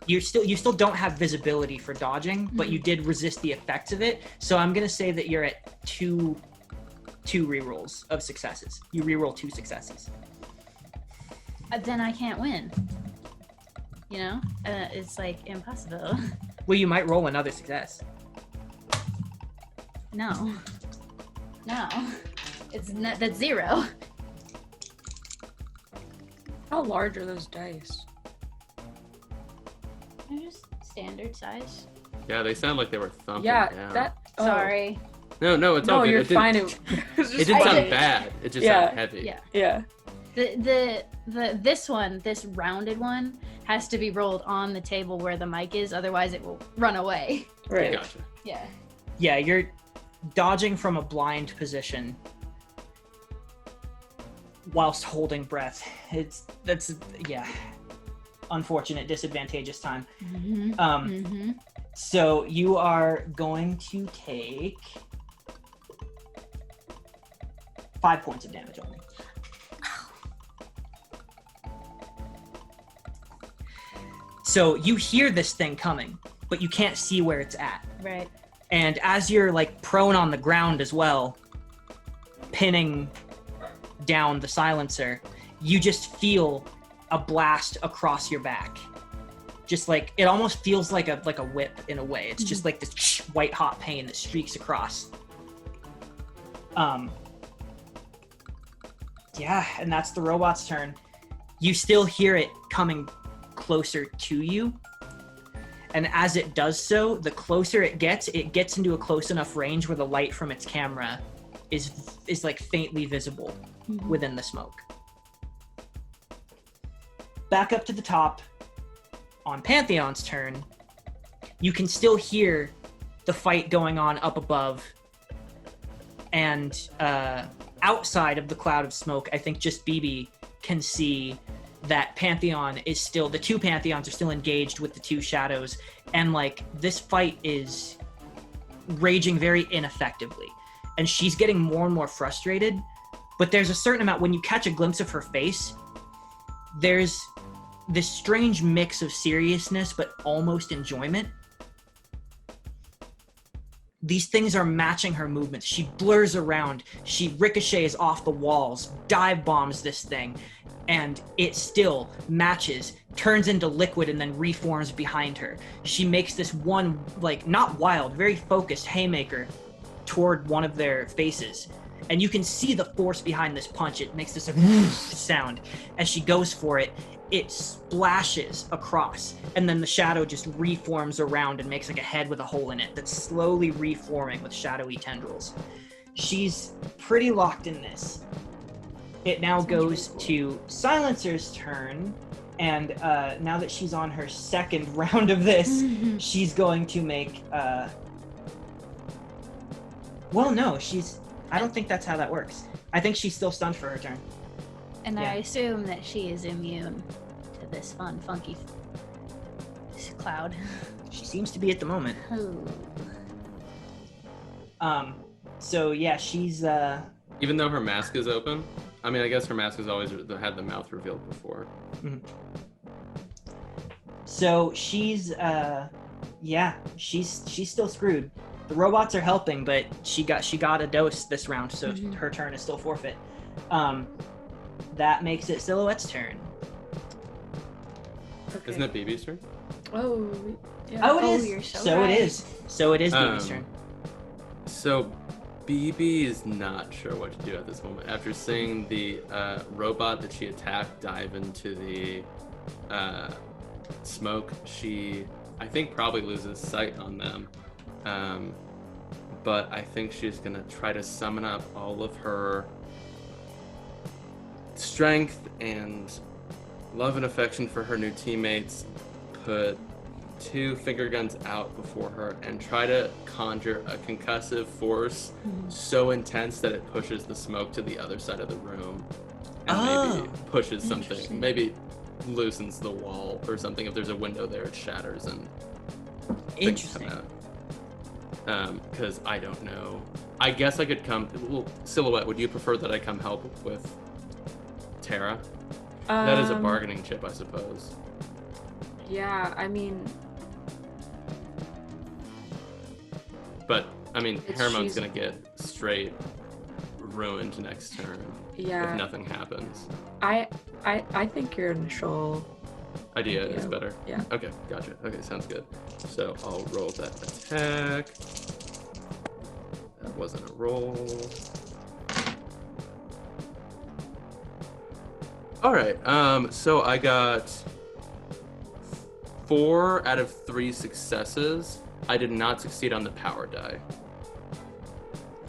you still don't have visibility for dodging, but you did resist the effects of it. So I'm gonna say that you're at two rerolls of successes. You reroll 2 successes. Then I can't win. You know, it's like impossible. Well, you might roll another success. No, it's not. That's 0. How large are those dice? They're just standard size. Yeah, they sound like they were thumping Yeah, down. that. Oh. Sorry. No, it's all No, good. you're It didn't- fine. It didn't sound bad. It just sounded heavy. Yeah. Yeah. This rounded one has to be rolled on the table where the mic is, otherwise it will run away. Right. Gotcha. Yeah. Yeah, you're dodging from a blind position whilst holding breath. That's unfortunate, disadvantageous time. So you are going to take 5 points of damage only. So you hear this thing coming, but you can't see where it's at. Right. And as you're like prone on the ground as well, pinning down the silencer, you just feel a blast across your back. Just like, it almost feels like a whip in a way. It's just like this white hot pain that streaks across. Yeah, and that's the robot's turn. You still hear it coming closer to you. And as it does so, the closer it gets into a close enough range where the light from its camera is like faintly visible within the smoke. Back up to the top, on Pantheon's turn, you can still hear the fight going on up above. And outside of the cloud of smoke, I think just BB can see that Pantheon is still, the 2 Pantheons are still engaged with the 2 shadows, and like this fight is raging very ineffectively, and she's getting more and more frustrated. But there's a certain amount, when you catch a glimpse of her face, there's this strange mix of seriousness but almost enjoyment. These things are matching her movements. She blurs around, she ricochets off the walls, dive bombs this thing, and it still matches, turns into liquid, and then reforms behind her. She makes this one, like, not wild, very focused haymaker toward one of their faces. And you can see the force behind this punch. It makes this sound. As she goes for it, it splashes across, and then the shadow just reforms around and makes like a head with a hole in it that's slowly reforming with shadowy tendrils. She's pretty locked in this. It now goes to Silencer's turn, and now that she's on her second round of this, she's going to make... Well, no, I don't think that's how that works. I think she's still stunned for her turn. And Yeah. I assume that she is immune to this fun, funky cloud. She seems to be at the moment. Ooh. So yeah, she's Even though her mask is open, I mean, I guess her mask has always had the mouth revealed before. So she's she's still screwed. The robots are helping, but she got a dose this round, so her turn is still forfeit. That makes it Silhouette's turn. Okay. Isn't it BB's turn? Oh, yeah. Oh, it is. You're so So right. it is. So it is BB's turn. So BB is not sure what to do at this moment. After seeing the robot that she attacked dive into the smoke, she, I think, probably loses sight on them. But I think she's gonna try to summon up all of her strength and love and affection for her new teammates, put 2 finger guns out before her, and try to conjure a concussive force so intense that it pushes the smoke to the other side of the room, and maybe pushes something, maybe loosens the wall or something. If there's a window there, it shatters and things come out. Because I don't know. I guess I could come. Well, Silhouette, would you prefer that I come help with Tara? That is a bargaining chip, I suppose. Yeah, I mean, But I mean, Haramon's she's- gonna get straight ruined next turn yeah. if nothing happens. I think your initial Idea is better. Yeah. Okay, gotcha. Okay, sounds good. So I'll roll that attack. That wasn't a roll. All right. So I got 4 out of 3 successes. I did not succeed on the power die.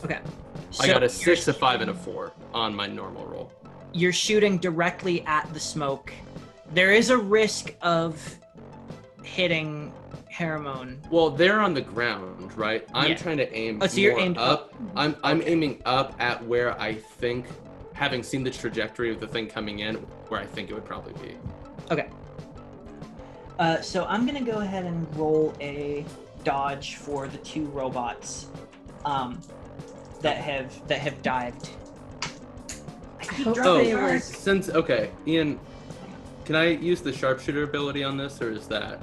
Okay. I got a So 6, a 5, and a 4 on my normal roll. you're shooting directly at the smoke. There is a risk of hitting Haramon. Well, they're on the ground, right? I'm Yeah. trying to aim Oh, so you're more aimed up. I'm Okay. aiming up at where I think, having seen the trajectory of the thing coming in, where I think it would probably be. Okay. So I'm gonna go ahead and roll a dodge for the 2 robots that have dived. I keep hope dropping they it. were- Since okay, Ian, can I use the sharpshooter ability on this, or is that?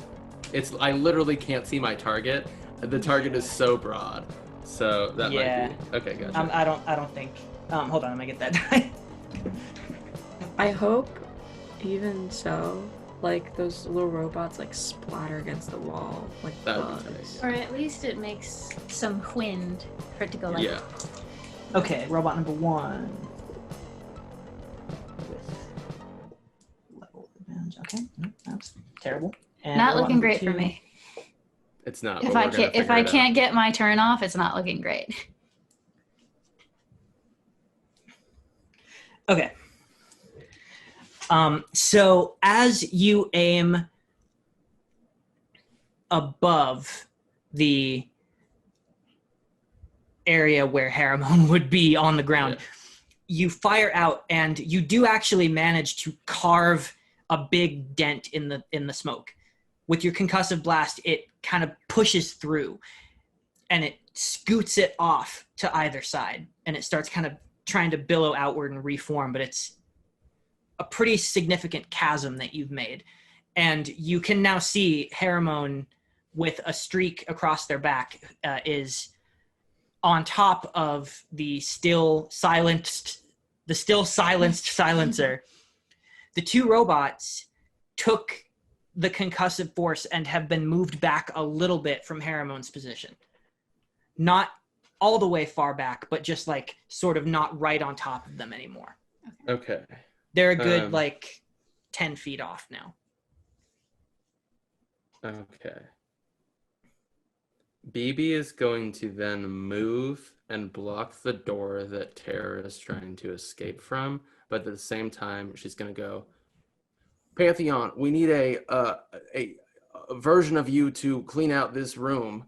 I literally can't see my target. The target is so broad, so that Yeah. might be okay. Gotcha. I don't think. Hold on, let me get that die. I hope, even so, like those little robots like splatter against the wall, like That would be bugs. nice. Or at least it makes some wind for it to go like. Yeah. Okay, robot number 1. With level advantage. Okay, that's terrible. And Not robot looking number great for 2. me. It's not. If but I we're gonna can't if figure I it out. can't get my turn off, it's not looking great. Okay. So as you aim above the area where Haramon would be on the ground, Yeah. you fire out, and you do actually manage to carve a big dent in the smoke. With your concussive blast, it kind of pushes through, and it scoots it off to either side, and it starts kind of trying to billow outward and reform, but it's a pretty significant chasm that you've made. And you can now see Haramon with a streak across their back is on top of the still silenced silencer. The 2 robots took the concussive force and have been moved back a little bit from Haramon's position. Not all the way far back, but just like sort of not right on top of them anymore. Okay. They're a good like 10 feet off now. Okay. BB is going to then move and block the door that Terra is trying to escape from, but at the same time, she's going to go, Pantheon, we need a version of you to clean out this room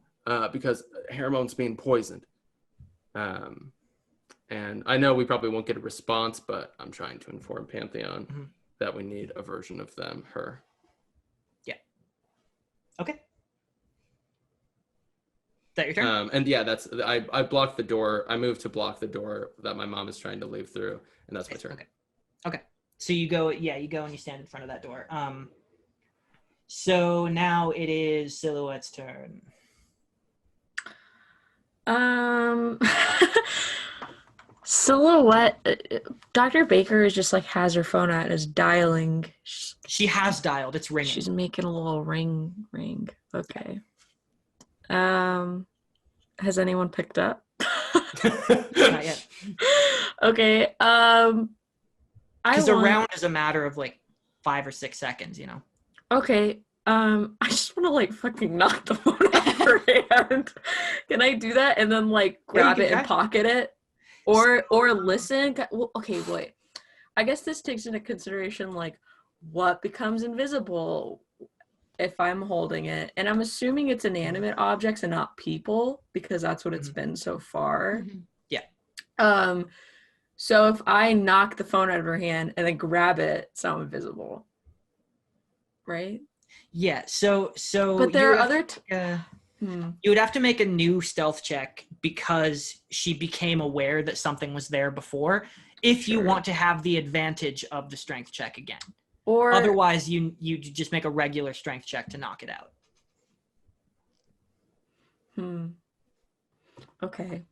because Haramon's being poisoned. And I know we probably won't get a response, but I'm trying to inform Pantheon that we need a version of her. Yeah. Okay. Is that your turn? And yeah, I blocked the door. I moved to block the door that my mom is trying to leave through, and that's my turn. Okay. So you go and you stand in front of that door. So now it is Silhouette's turn. Silhouette. Dr. Baker is just like has her phone out and is dialing. She has dialed. It's ringing. She's making a little ring. Okay. Has anyone picked up? Not yet. Okay. Because a round is a matter of like 5 or 6 seconds, you know. Okay. I just want to like fucking knock the phone out of her hand. Can I do that and then like grab it and pocket it, or listen? Well, okay, wait. I guess this takes into consideration like what becomes invisible if I'm holding it, and I'm assuming it's inanimate objects and not people because that's what it's been so far. Mhm. Yeah. So if I knock the phone out of her hand and then grab it, it's not invisible, right? Yeah. So. But there are other. You would have to make a new stealth check because she became aware that something was there before. If you want to have the advantage of the strength check again. Or Otherwise, you just make a regular strength check to knock it out. Okay.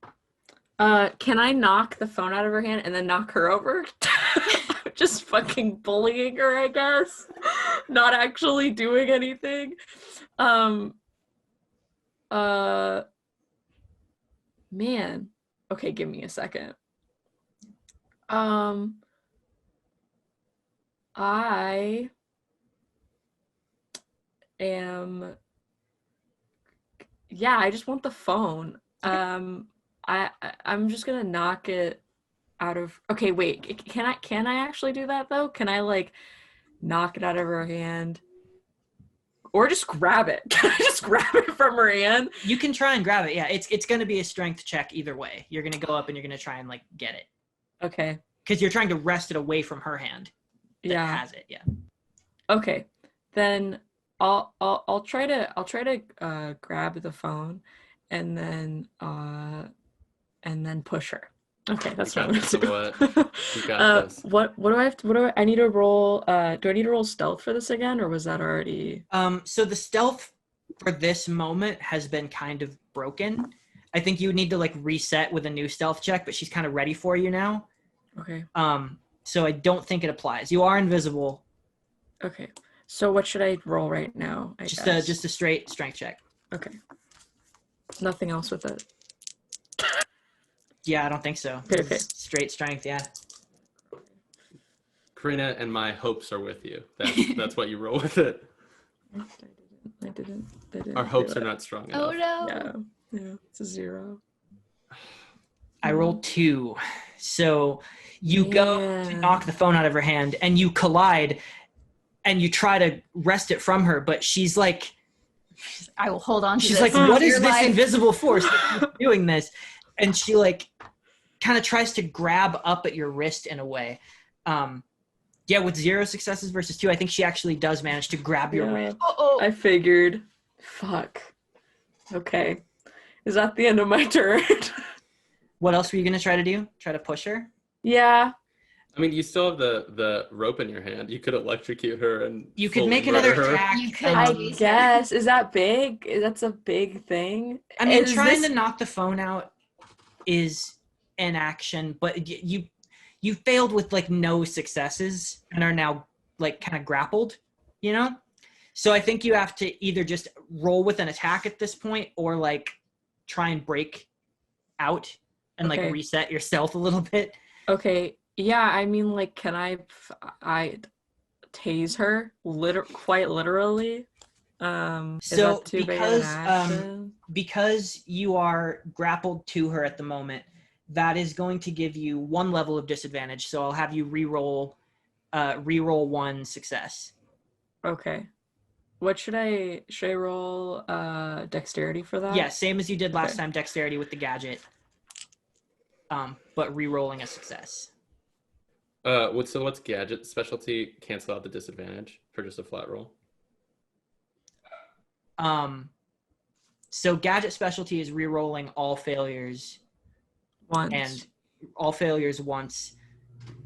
Can I knock the phone out of her hand and then knock her over? Just fucking bullying her, I guess. Not actually doing anything. Man. Okay, give me a second. I am. Yeah, I just want the phone. I'm just gonna knock it out of. Okay, wait. Can I actually do that though? Can I like knock it out of her hand, or just grab it? Can I just grab it from her hand? You can try and grab it. Yeah, it's going to be a strength check either way. You're going to go up and you're going to try and like get it. Okay. Because you're trying to wrest it away from her hand. That has it. Yeah. Okay, then I'll try to grab the phone, and then push her. Okay, that's what I'm gonna do. You got this. What do I have to? What do I need to roll? Do I need to roll stealth for this again, or was that already? So the stealth for this moment has been kind of broken. I think you would need to like reset with a new stealth check, but she's kind of ready for you now. Okay. So I don't think it applies. You are invisible. Okay. So what should I roll right now? Just a straight strength check. Okay. Nothing else with it. Yeah, I don't think so. Okay. Straight strength, yeah. Karina and my hopes are with you. That's what you roll with it. I didn't. Our hopes are not strong enough. Oh no. Yeah, it's a 0. I rolled 2. So you go to knock the phone out of her hand and you collide and you try to wrest it from her, but she's like, I will hold on to she's this. like, what is Your this life. invisible force that keeps doing this? And she like kind of tries to grab up at your wrist in a way. Yeah, with 0 successes versus 2, I think she actually does manage to grab your wrist. I figured. Fuck. Okay. Is that the end of my turn? What else were you going to try to do? Try to push her? Yeah. I mean, you still have the rope in your hand. You could electrocute her and You could fully make another murder her. attack. You could. I guess. Is that big? That's a big thing. I mean, Is trying this- to knock the phone out is an action, but you failed with like no successes and are now like kind of grappled, you know? So I think you have to either just roll with an attack at this point or like try and break out and like reset your stealth a little bit. Okay. Yeah, I mean, like, can I tase her? Quite literally. Is So that too big of an action? because you are grappled to her at the moment, that is going to give you 1 level of disadvantage. So I'll have you re-roll 1 success. Okay. What should I roll dexterity for that? Yeah, same as you did last time, dexterity with the gadget. But re-rolling a success. What's gadget specialty? Cancel out the disadvantage for just a flat roll. So gadget specialty is re-rolling all failures Once. and all failures once.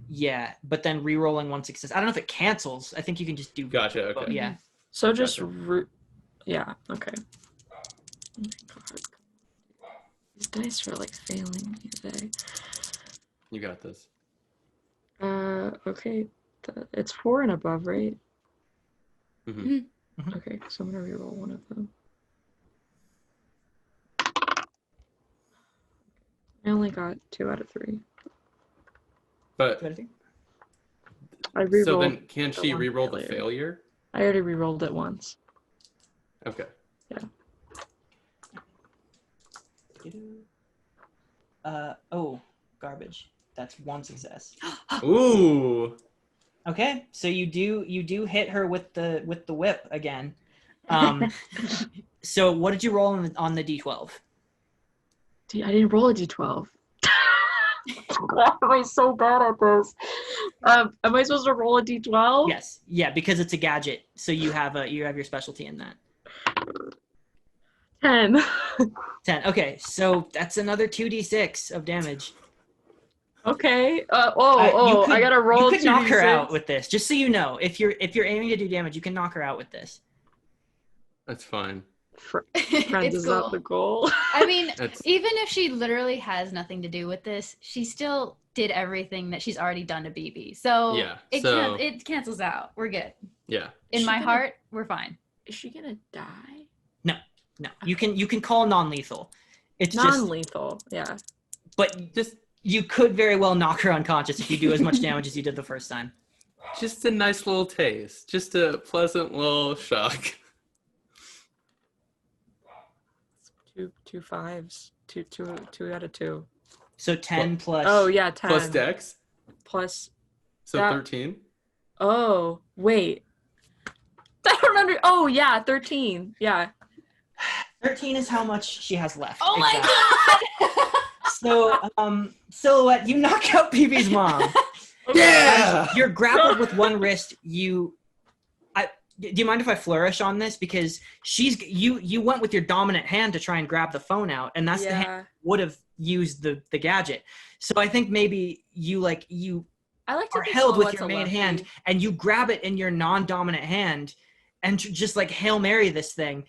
Yeah, but then re-rolling 1 success. I don't know if it cancels. I think you can just do. Gotcha. Okay. Both. Yeah. So just Gotcha. yeah, okay. Oh my God. These dice are like failing me today. You got this. Okay. It's 4 and above, right? Mm-hmm. Okay, so I'm gonna reroll one of them. I only got 2 out of 3. But I rerolled. so then, can the she one re-roll the failure. failure? I already rerolled it once. Okay. Garbage. That's 1 success. Ooh. Okay, so you do hit her with the whip again. So what did you roll on the D12? I didn't roll a d12. Why am I so bad at this? Am I supposed to roll a d12? Yes, yeah, because it's a gadget, so you have your specialty in that. 10. 10. Okay, so that's another 2d6 of damage. Okay. You I gotta roll. You could knock her 2d6. out with this, just so you know. If you're aiming to do damage, you can knock her out with this. That's fine. Friends It's is cool. not the goal. I mean, That's even if she literally has nothing to do with this, she still did everything that she's already done to BB. So Yeah, it cancels out. We're good. yeah. In Is my she gonna- heart, we're fine. Is she gonna die? No, you can call non-lethal. It's Non-lethal. Yeah. but you could very well knock her unconscious if you do as much damage as you did the first time. Just a nice little taste. Just a pleasant little shock. Two fives. Two out of 2. So 10 plus. Oh yeah, 10. Plus dex. Plus. So That- 13. Oh wait. I don't under. Oh yeah, 13. Yeah. 13 is how much she has left. Oh my Exactly. So, Silhouette, you knock out BB's mom. Yeah! You're grappled with one wrist. Do you mind if I flourish on this? Because you went with your dominant hand to try and grab the phone out, and that's the hand that would have used the gadget. So I think maybe you I like to are think held with Silhouette's your a main lefty. hand, and you grab it in your non-dominant hand, and just like Hail Mary this thing,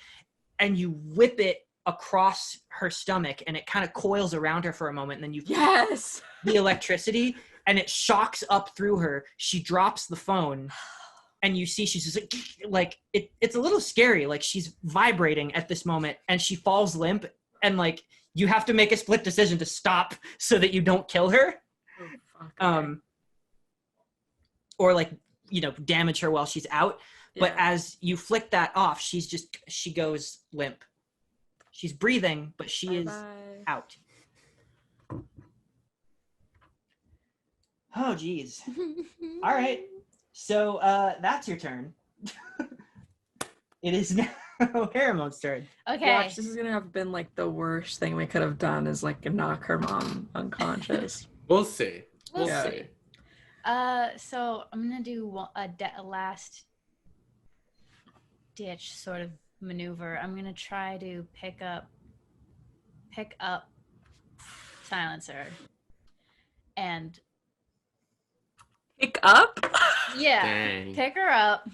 and you whip it across her stomach, and it kind of coils around her for a moment, and then you Yes. the electricity, and it shocks up through her. She drops the phone, and you see she's just like it's a little scary. Like she's vibrating at this moment, and she falls limp, and like you have to make a split decision to stop so that you don't kill her, Oh, fuck. or like damage her while she's out. But Yeah. as you flick that off, she goes limp. She's breathing, but she is Bye-bye. out. Oh, geez. All right. So that's your turn. It is now Haramon's turn. Okay. Watch, this is gonna have been like the worst thing we could have done is like knock her mom unconscious. We'll see. We'll Yeah. see. So I'm gonna do a last ditch sort of maneuver. I'm gonna try to pick up Silencer, and Pick up? yeah, Dang. pick her up.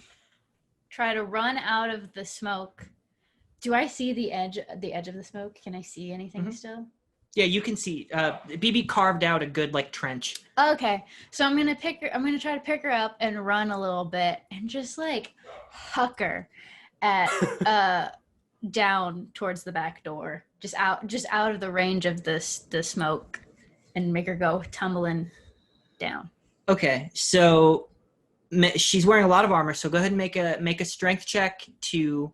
Try to run out of the smoke. Do I see the edge of the smoke? Can I see anything Mhm. still? Yeah, you can see. BB carved out a good trench. Okay, so I'm gonna try to pick her up and run a little bit and just like huck her at down towards the back door, just out of the range of the smoke, and make her go tumbling down. Okay, so she's wearing a lot of armor. So go ahead and make a strength check to.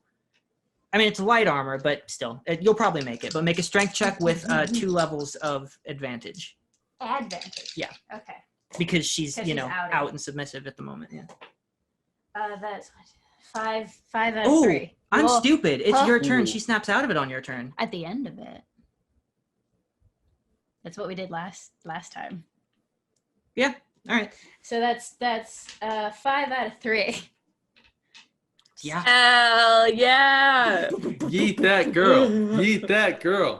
I mean, it's light armor, but still, you'll probably make it. But make a strength check with 2 levels of advantage. Advantage. Yeah. Okay. Because she's, Because she's outed. out and submissive at the moment. Yeah. That's 5 out of Oh, 3. I'm Well, stupid. It's huh? your turn. Ooh. She snaps out of it on your turn. At the end of it. That's what we did last time. Yeah. All right. So that's 5 out of 3. Yeah. Hell yeah! Yeet that girl. Yeet that girl.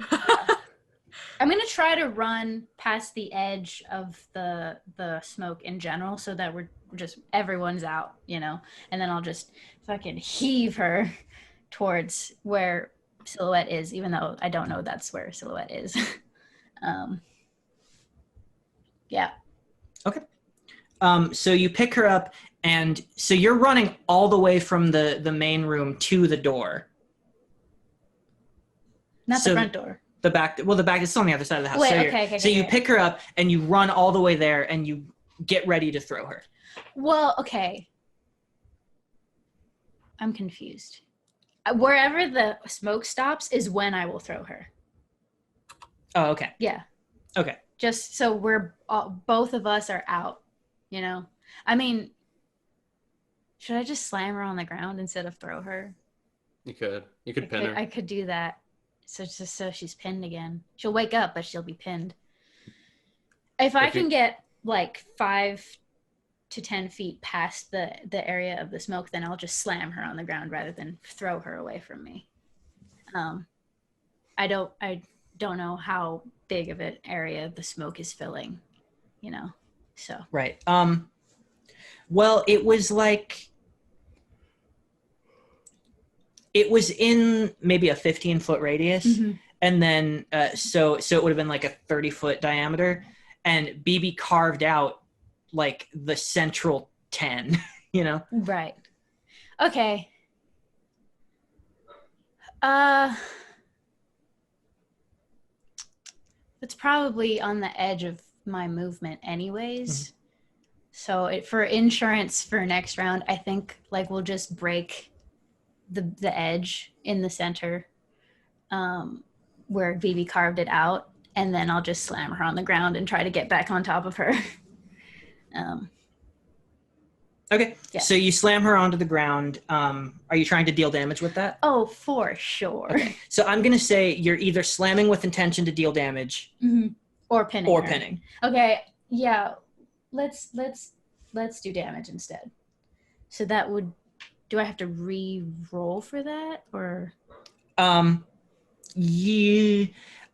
I'm gonna try to run past the edge of the smoke in general, so that we're just everyone's out, and then I'll just fucking heave her towards where Silhouette is, even though I don't know that's where Silhouette is. Yeah. Okay. So you pick her up, and so you're running all the way from the main room to the door. Not So the front door. The back. Well, the back is still on the other side of the house. Wait, so okay. So you okay. pick her up and you run all the way there, and you get ready to throw her. Well, okay. I'm confused. Wherever the smoke stops is when I will throw her. Oh, okay. Yeah. Okay. Just so we're both of us are out, I mean, should I just slam her on the ground instead of throw her? You could pin her. I could do that. So just so she's pinned again. She'll wake up, but she'll be pinned. If I can get like 5 to 10 feet past the area of the smoke, then I'll just slam her on the ground rather than throw her away from me. I don't know how big of an area the smoke is filling. you know. So Right. Well, it was in maybe a 15-foot radius, and then so it would have been like a 30-foot diameter, and BB carved out like the central 10, you know? right. Okay. It's probably on the edge of my movement anyways. So for insurance for next round, I think like we'll just break the edge in the center where Vivi carved it out, and then I'll just slam her on the ground and try to get back on top of her. Okay. Yeah. So you slam her onto the ground. Are you trying to deal damage with that? Oh, for sure. Okay. So I'm going to say you're either slamming with intention to deal damage or pinning. or her. pinning. Okay. Yeah. Let's do damage instead. So that would. Do I have to re-roll for that, or? Yeah.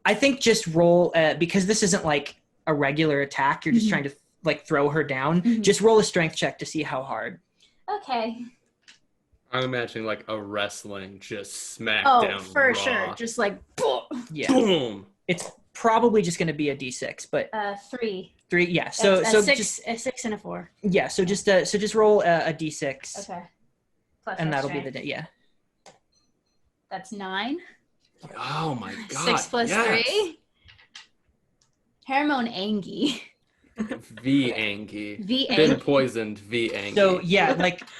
I think just roll because this isn't like a regular attack. You're just trying to like throw her down. Just roll a strength check to see how hard. Okay. I'm imagining like a wrestling just smack down. Oh, for raw. sure. Just like boom. Yeah. Boom. It's probably just going to be a d6, but 3. 3. Yeah. So a so 6, just a 6 and a 4. yeah. So just roll a d6. Okay. Plus And my that'll strength. be the yeah. That's 9. Oh my god. 6 plus yes. 3. Hormone Angie. V Angie. V Been Angie. poisoned V Angie. So yeah,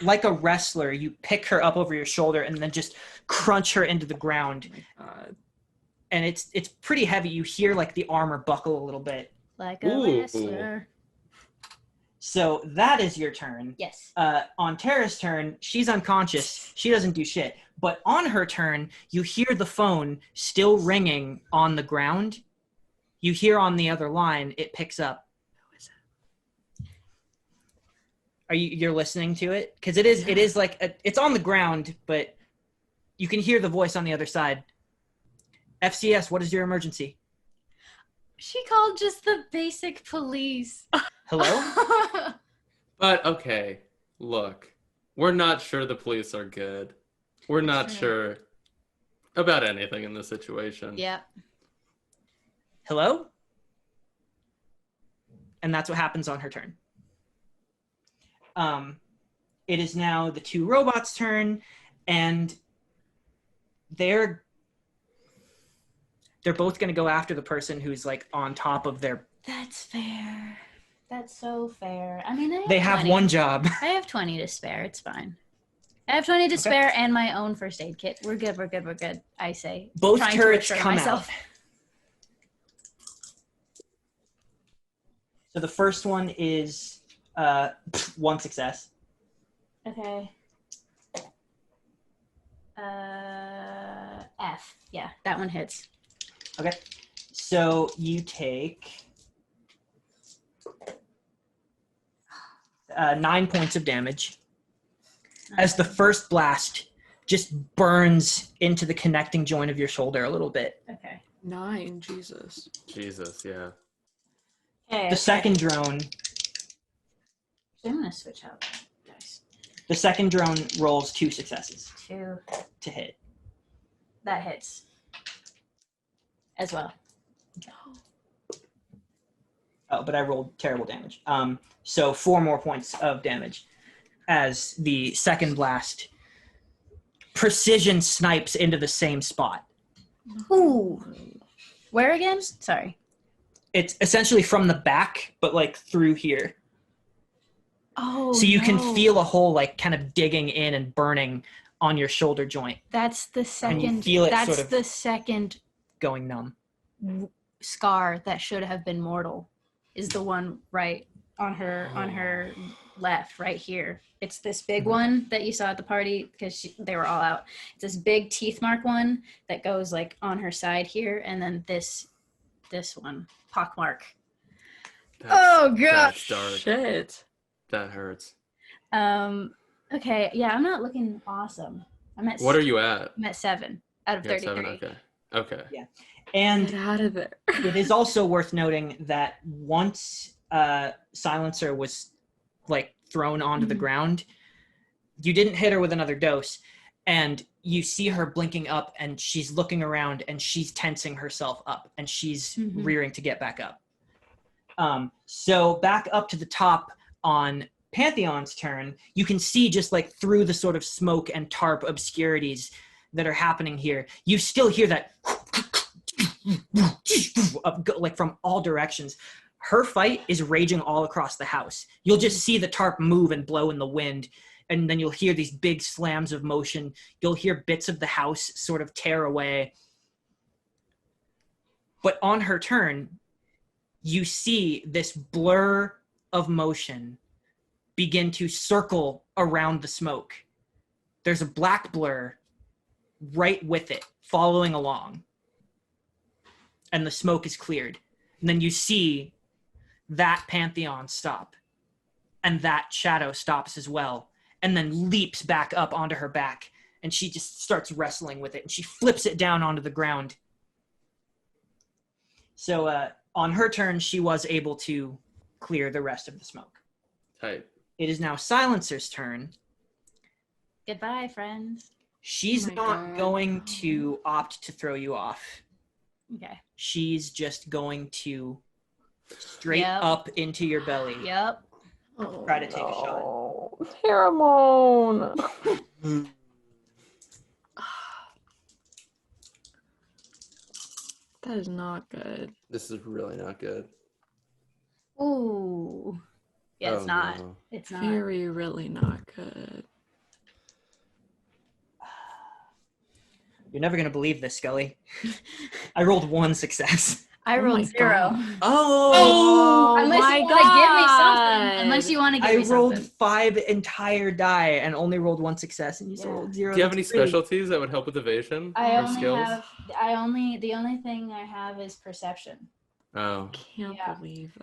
like a wrestler, you pick her up over your shoulder and then just crunch her into the ground. And it's pretty heavy. You hear like the armor buckle a little bit. Like a wrestler. So that is your turn. Yes. On Tara's turn, she's unconscious. She doesn't do shit. But on her turn, you hear the phone still ringing on the ground. You hear on the other line, it picks up. Who is it? You're listening to it? Because it is like it's on the ground, but you can hear the voice on the other side. FCS, what is your emergency? She called just the basic police. Hello? But okay, look, we're not sure the police are good. We're not sure about anything in this situation. Yeah. Hello? And that's what happens on her turn. It is now the 2 robots' turn, and they're both going to go after the person who's like on top of their. That's fair. That's so fair. I mean, They have 20. one job. I have 20 to spare. It's fine. I have 20 to spare and my own first aid kit. We're good. We're good. We're good. I say. Both Trying turrets to assure come myself. out. So the first one is 1 success. Okay. F. Yeah, that one hits. Okay. So you take 9 points of damage as the first blast just burns into the connecting joint of your shoulder a little bit. Okay. 9, Jesus. Jesus, yeah. Okay. The second drone, I'm gonna switch out dice. the second drone rolls 2 successes 2. to hit. That hits. As well. Oh, but I rolled terrible damage. So 4 more points of damage as the second blast precision snipes into the same spot. Ooh. Where again? Sorry. It's essentially from the back, but like through here. Oh. So you can no. feel a hole like kind of digging in and burning on your shoulder joint, That's the and you second. feel it That's sort of the second going numb. scar that should have been mortal. Is the one right on her left, right here. It's this big one that you saw at the party because they were all out. It's this big teeth mark one that goes like on her side here, and then this one pock mark. Oh, God. That's dark. Shit. That hurts. Okay, yeah, I'm not looking awesome. What are you at? I'm at 7 out of You're at 33. 7? Okay. And Get out of there. it is also worth noting that once silencer was like thrown onto the ground. You didn't hit her with another dose, and you see her blinking up, and she's looking around, and she's tensing herself up, and she's rearing to get back up. So back up to the top on Pantheon's turn, you can see just like through the sort of smoke and tarp obscurities that are happening here, you still hear that like from all directions. Her fight is raging all across the house. You'll just see the tarp move and blow in the wind, and then you'll hear these big slams of motion. You'll hear bits of the house sort of tear away. But on her turn, you see this blur of motion begin to circle around the smoke. There's a black blur right with it, following along. And the smoke is cleared. And then you see that Pantheon stop. And that shadow stops as well. And then leaps back up onto her back. And she just starts wrestling with it. And she flips it down onto the ground. So on her turn, she was able to clear the rest of the smoke. Tight. It is now Silencer's turn. Goodbye, friends. She's not going to opt to throw you off. Okay. She's just going to straight up into your belly. Yep. Try to take a shot. Pheromone. That is not good. This is really not good. Ooh. Yeah, it's not. No. It's not. Very, really not good. You're never going to believe this, Scully. I rolled 1 success. I rolled 0. God. Oh! Unless my you want to give me God. something. Unless you want to give I me rolled something. 5 entire die and only rolled 1 success, and you still rolled 0. Do you have any That's pretty- specialties that would help with evasion I or only skills? have. The only thing I have is perception. Oh. Can't Yeah. believe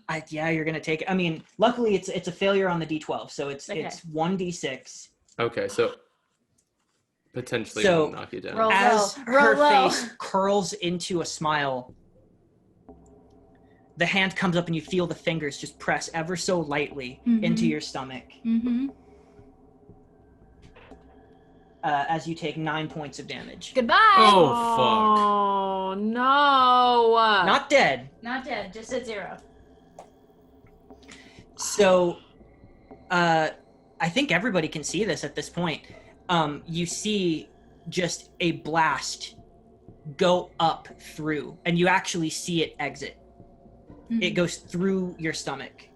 that. Yeah, you're gonna take it. I mean, luckily it's a failure on the D12, so it's Okay. it's 1d6. Okay, so potentially So, it'll knock you down. roll- As Roll her low. face curls into a smile, the hand comes up and you feel the fingers just press ever so lightly into your stomach. Mm-hmm. As you take 9 points of damage. Goodbye. Oh, Oh no! Not dead. Not dead. Just at 0. So, I think everybody can see this at this point. You see just a blast go up through, and you actually see it exit. Mm-hmm. It goes through your stomach.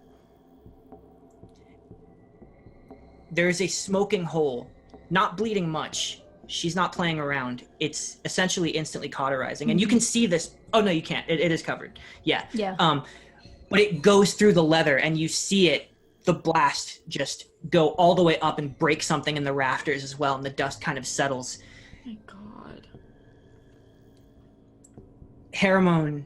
There's a smoking hole, not bleeding much. She's not playing around. It's essentially instantly cauterizing. And you can see this. Oh, no, you can't. It is covered. Yeah. Yeah. But it goes through the leather, and you see it, the blast just go all the way up and break something in the rafters as well, and the dust kind of settles. Oh my God. Pheromone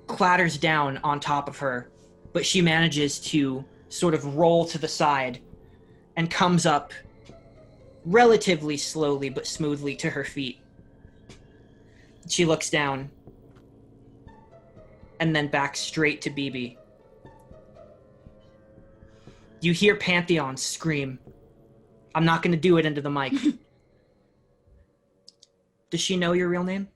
clatters down on top of her, but she manages to sort of roll to the side and comes up relatively slowly but smoothly to her feet. She looks down and then back straight to BB. You hear Pantheon scream. I'm not going to do it into the mic. Does she know your real name?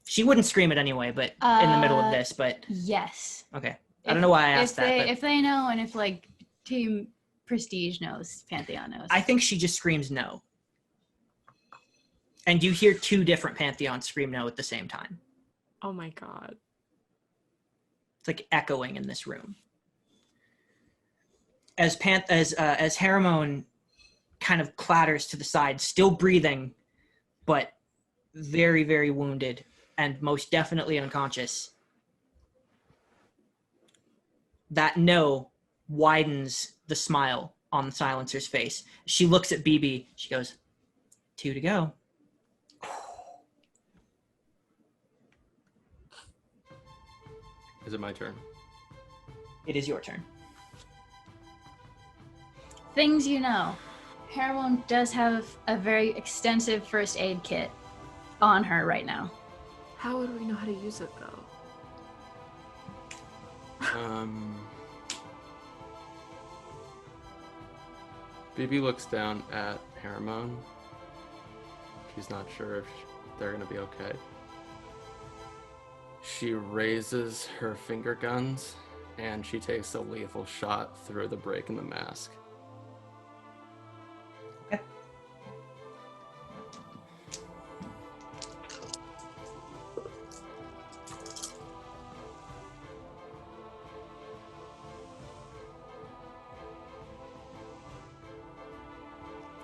She wouldn't scream it anyway, but in the middle of this, but Yes. okay. I don't know why I asked that. But If they know, and if like Team Prestige knows, Pantheon knows. I think she just screams no. And you hear 2 different Pantheons scream no at the same time. Oh my God. It's like echoing in this room. As Pheromone kind of clatters to the side, still breathing, but very, very wounded and most definitely unconscious. That no widens the smile on the Silencer's face. She looks at BB. She goes, 2 to go. Is it my turn? It is your turn. Things you know. Pheromone does have a very extensive first aid kit on her right now. How would we know how to use it though? BB looks down at Haramon. She's not sure if they're gonna be okay. She raises her finger guns and she takes a lethal shot through the break in the mask. Okay.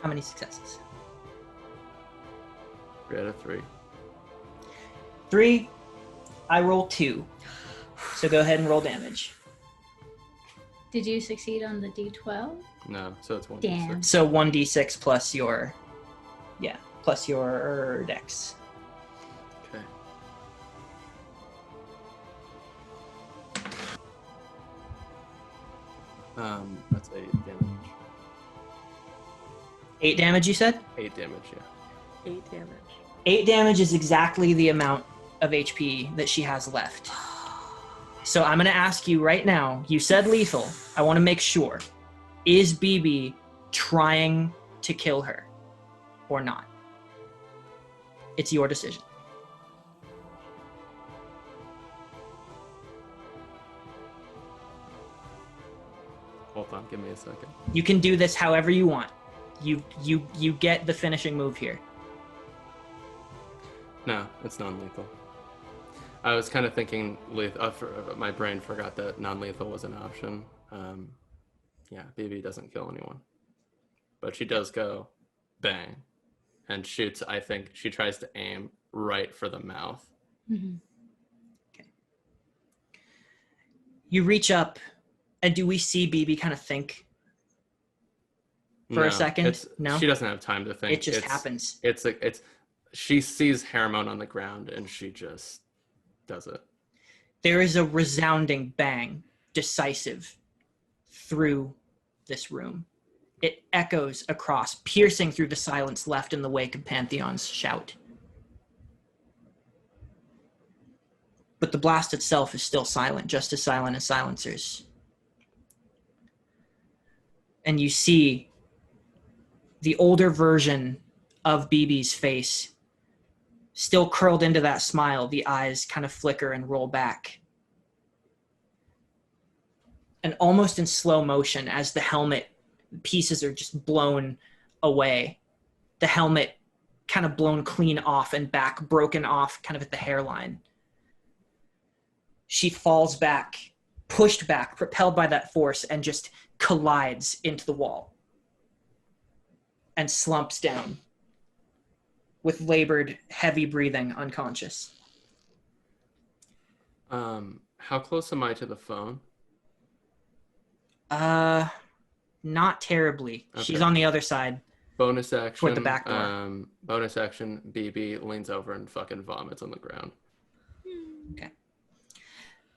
How many successes? 3 out of 3. 3. I roll 2. So go ahead and roll damage. Did you succeed on the D12? No, so it's 1d6. Damn. So 1d6 plus your dex. Okay. That's 8 damage. 8 damage, you said? 8 damage, yeah. 8 damage. 8 damage is exactly the amount of HP that she has left. So I'm going to ask you right now, you said lethal. I want to make sure. Is BB trying to kill her or not? It's your decision. Hold on, give me a second. You can do this however you want. You get the finishing move here. No, it's non-lethal. I was kind of thinking my brain forgot that non-lethal was an option. Yeah, BB doesn't kill anyone. But she does go bang and shoots. I think she tries to aim right for the mouth. Mm-hmm. Okay. You reach up, and do we see BB kind of think for a second? No? She doesn't have time to think. It just happens. She sees Haramon on the ground and she just does it. There is a resounding bang, decisive, through this room. It echoes across, piercing through the silence left in the wake of Pantheon's shout. But the blast itself is still silent, just as silent as silencers. And you see the older version of BB's face still curled into that smile. The eyes kind of flicker and roll back. And almost in slow motion, as the helmet pieces are just blown away, the helmet kind of blown clean off and back, broken off kind of at the hairline. She falls back, pushed back, propelled by that force, and just collides into the wall and slumps down with labored, heavy breathing, unconscious. How close am I to the phone? Not terribly. Okay. She's on the other side. Bonus action. Toward the back door. Bonus action. BB leans over and fucking vomits on the ground. Okay.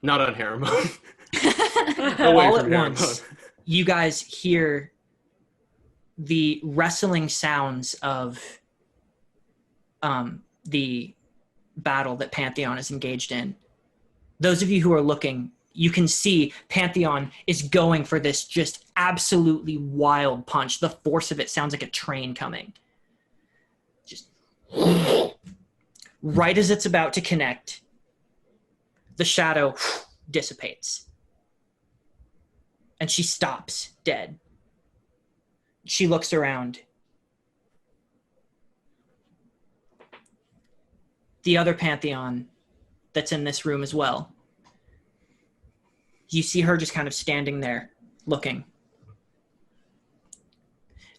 Not on Haramon. All at once, you guys hear the wrestling sounds of the battle that Pantheon is engaged in. Those of you who are looking, you can see Pantheon is going for this just absolutely wild punch. The force of it sounds like a train coming. Just right as it's about to connect, the shadow dissipates. And she stops dead. She looks around. The other Pantheon that's in this room as well. You see her just kind of standing there, looking.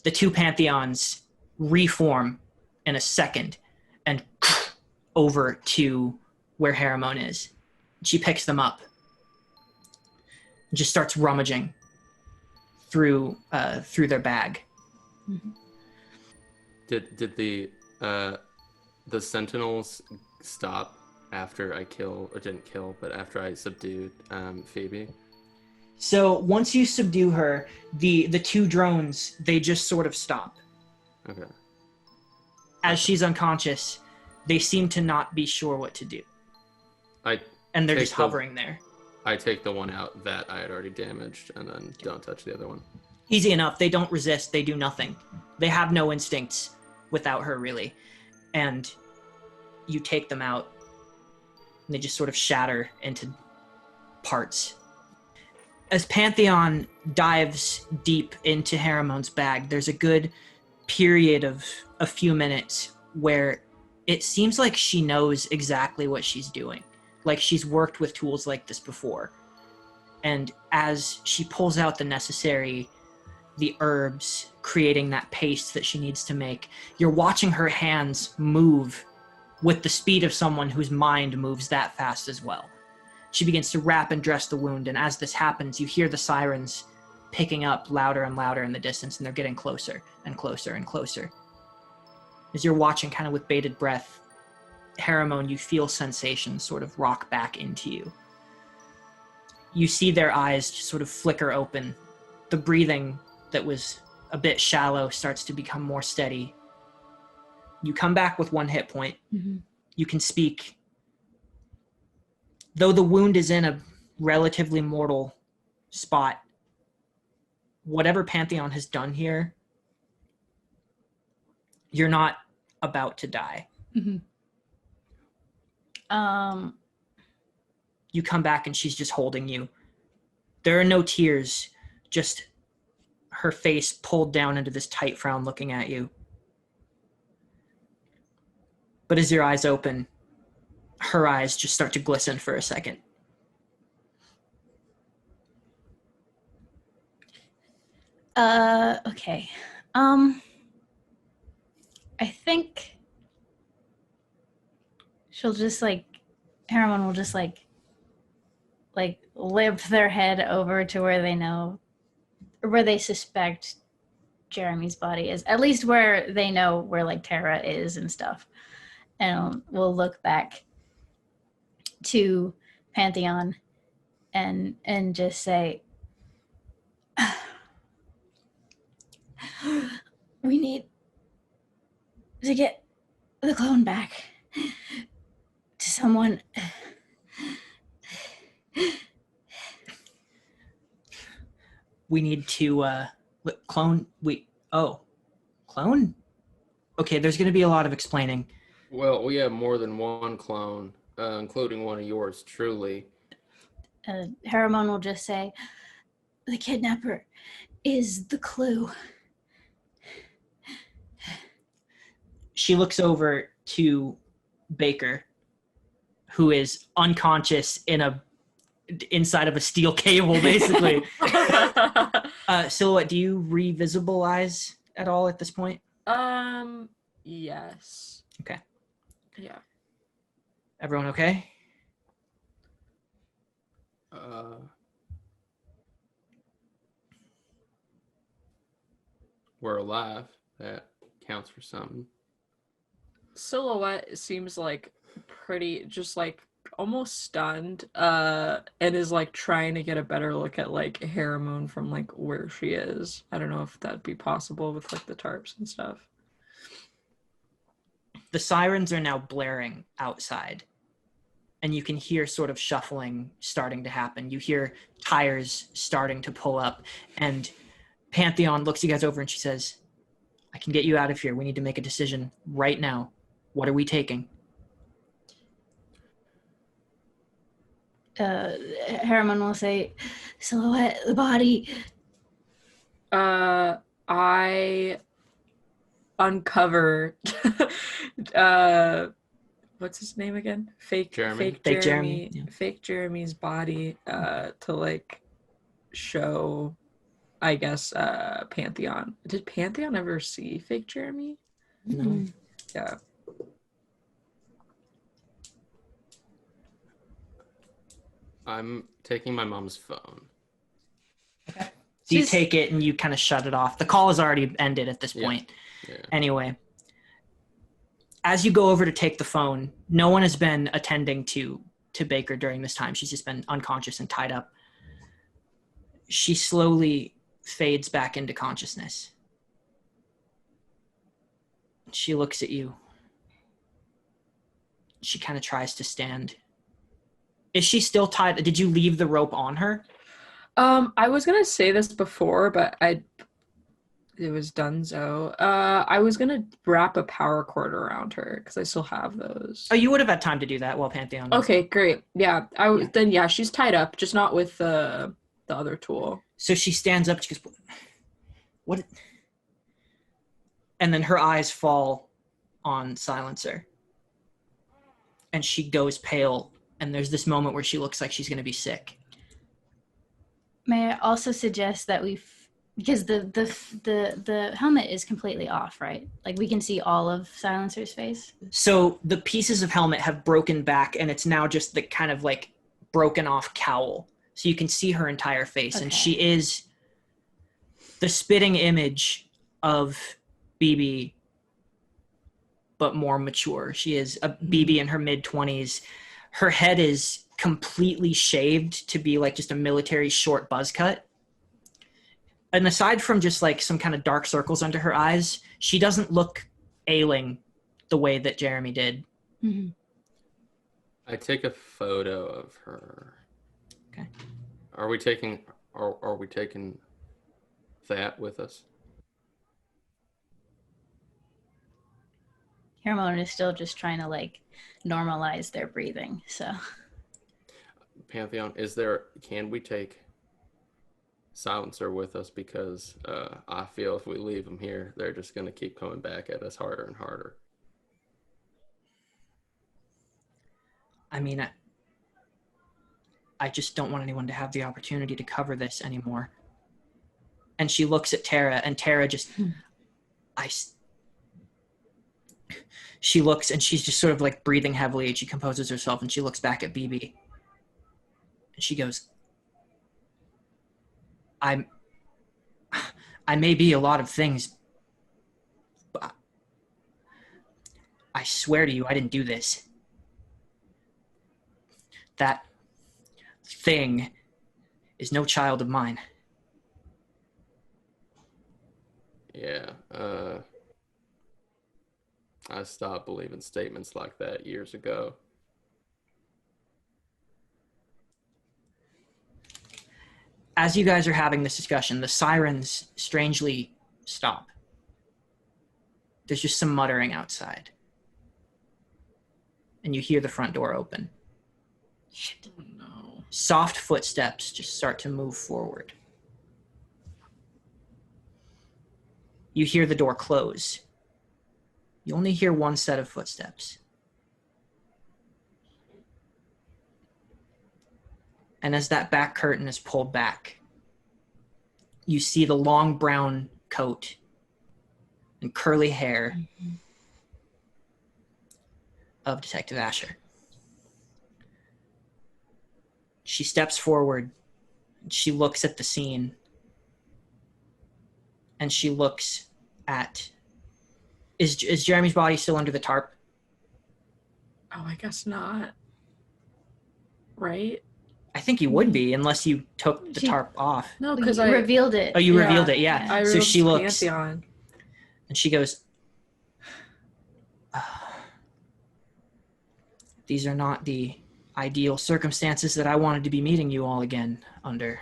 The two Pantheons reform in a second and over to where Haramon is. She picks them up and just starts rummaging through their bag. Mm-hmm. Did the Sentinels stop after I after I subdued Phoebe? So once you subdue her, the two drones, they just sort of stop. Okay. As she's unconscious, they seem to not be sure what to do. And they're just hovering there. I take the one out that I had already damaged and then don't touch the other one. Easy enough. They don't resist. They do nothing. They have no instincts without her, really. And you take them out, and they just sort of shatter into parts. As Pantheon dives deep into Haramon's bag, there's a good period of a few minutes where it seems like she knows exactly what she's doing. Like she's worked with tools like this before. And as she pulls out the herbs, creating that paste that she needs to make, you're watching her hands move with the speed of someone whose mind moves that fast as well. She begins to wrap and dress the wound, and as this happens, you hear the sirens picking up louder and louder in the distance, and they're getting closer and closer and closer. As you're watching kind of with bated breath, Haramon, you feel sensations sort of rock back into you. You see their eyes just sort of flicker open. The breathing that was a bit shallow starts to become more steady. You come back with 1 hit point. Mm-hmm. You can speak. Though the wound is in a relatively mortal spot, whatever Pantheon has done here, you're not about to die. Mm-hmm. You come back and she's just holding you. There are no tears, just her face pulled down into this tight frown looking at you. But as your eyes open, her eyes just start to glisten for a second. Okay. I think she'll just Haramon will just lift their head over to where they know, or where they suspect Jeremy's body is, at least where they know where Tara is and stuff. And we'll look back to Pantheon and just say, we need to get the clone back to someone. We need to clone. Clone? Okay, there's going to be a lot of explaining. Well, we have more than one clone, including one of yours, truly. Haramon will just say, the kidnapper is the clue. She looks over to Baker, who is unconscious inside of a steel cable, basically. Silhouette, do you revisibilize at all at this point? Yes. Okay. Yeah. Everyone okay? We're alive. That counts for something. Silhouette seems pretty just almost stunned, and is trying to get a better look at Haramon from where she is. I don't know if that'd be possible with the tarps and stuff. The sirens are now blaring outside, and you can hear sort of shuffling starting to happen. You hear tires starting to pull up, and Pantheon looks you guys over and she says, I can get you out of here. We need to make a decision right now. What are we taking? Haramon will say, Silhouette, the body. I uncover what's his name again? Fake Jeremy. Yeah. Fake Jeremy's body to show, I guess, Pantheon. Did Pantheon ever see fake Jeremy? No. Yeah. I'm taking my mom's phone. Okay. So you take it and you kind of shut it off. The call has already ended at this point. Yeah. Anyway, as you go over to take the phone, no one has been attending to Baker during this time. She's just been unconscious and tied up. She slowly fades back into consciousness. She looks at you. She kind of tries to stand. Is she still tied? Did you leave the rope on her? I was gonna say this before, but it was donezo. I was gonna wrap a power cord around her because I still have those. Oh, you would have had time to do that while Pantheon was... Okay, great. Yeah, then yeah, she's tied up, just not with the other tool. So she stands up, she goes, what? And then her eyes fall on Silencer. And she goes pale, and there's this moment where she looks like she's going to be sick. May I also suggest that because the helmet is completely off, right? Like we can see all of Silencer's face. So the pieces of helmet have broken back, and it's now just the kind of like broken off cowl. So you can see her entire face, and she is the spitting image of BB, but more mature. She is a BB in her mid-20s. Her head is completely shaved to be like just a military short buzz cut. And aside from just like some kind of dark circles under her eyes, she doesn't look ailing the way that Jeremy did. Mm-hmm. I take a photo of her. Okay. Are we taking that with us? Hermione is still just trying to like normalize their breathing. So Pantheon, can we take Silencer with us, because I feel if we leave them here, they're just going to keep coming back at us harder and harder. I mean, I just don't want anyone to have the opportunity to cover this anymore. And she looks at Tara, and Tara just, she looks, and she's just sort of like breathing heavily, and she composes herself, and she looks back at BB. And she goes, I may be a lot of things, but I swear to you, I didn't do this. That thing is no child of mine. Yeah, I stopped believing statements like that years ago. As you guys are having this discussion, the sirens strangely stop. There's just some muttering outside. And you hear the front door open. Oh, no. Soft footsteps just start to move forward. You hear the door close. You only hear one set of footsteps. And as that back curtain is pulled back, you see the long brown coat and curly hair of Detective Asher. She steps forward. She looks at the scene. And she looks at... Is Jeremy's body still under the tarp? Oh, I guess not. Right? I think you would be, unless you took the tarp off. No, because I revealed it. Oh, you revealed it, yeah. I So she looks, Pantheon. and she goes, these are not the ideal circumstances that I wanted to be meeting you all again under.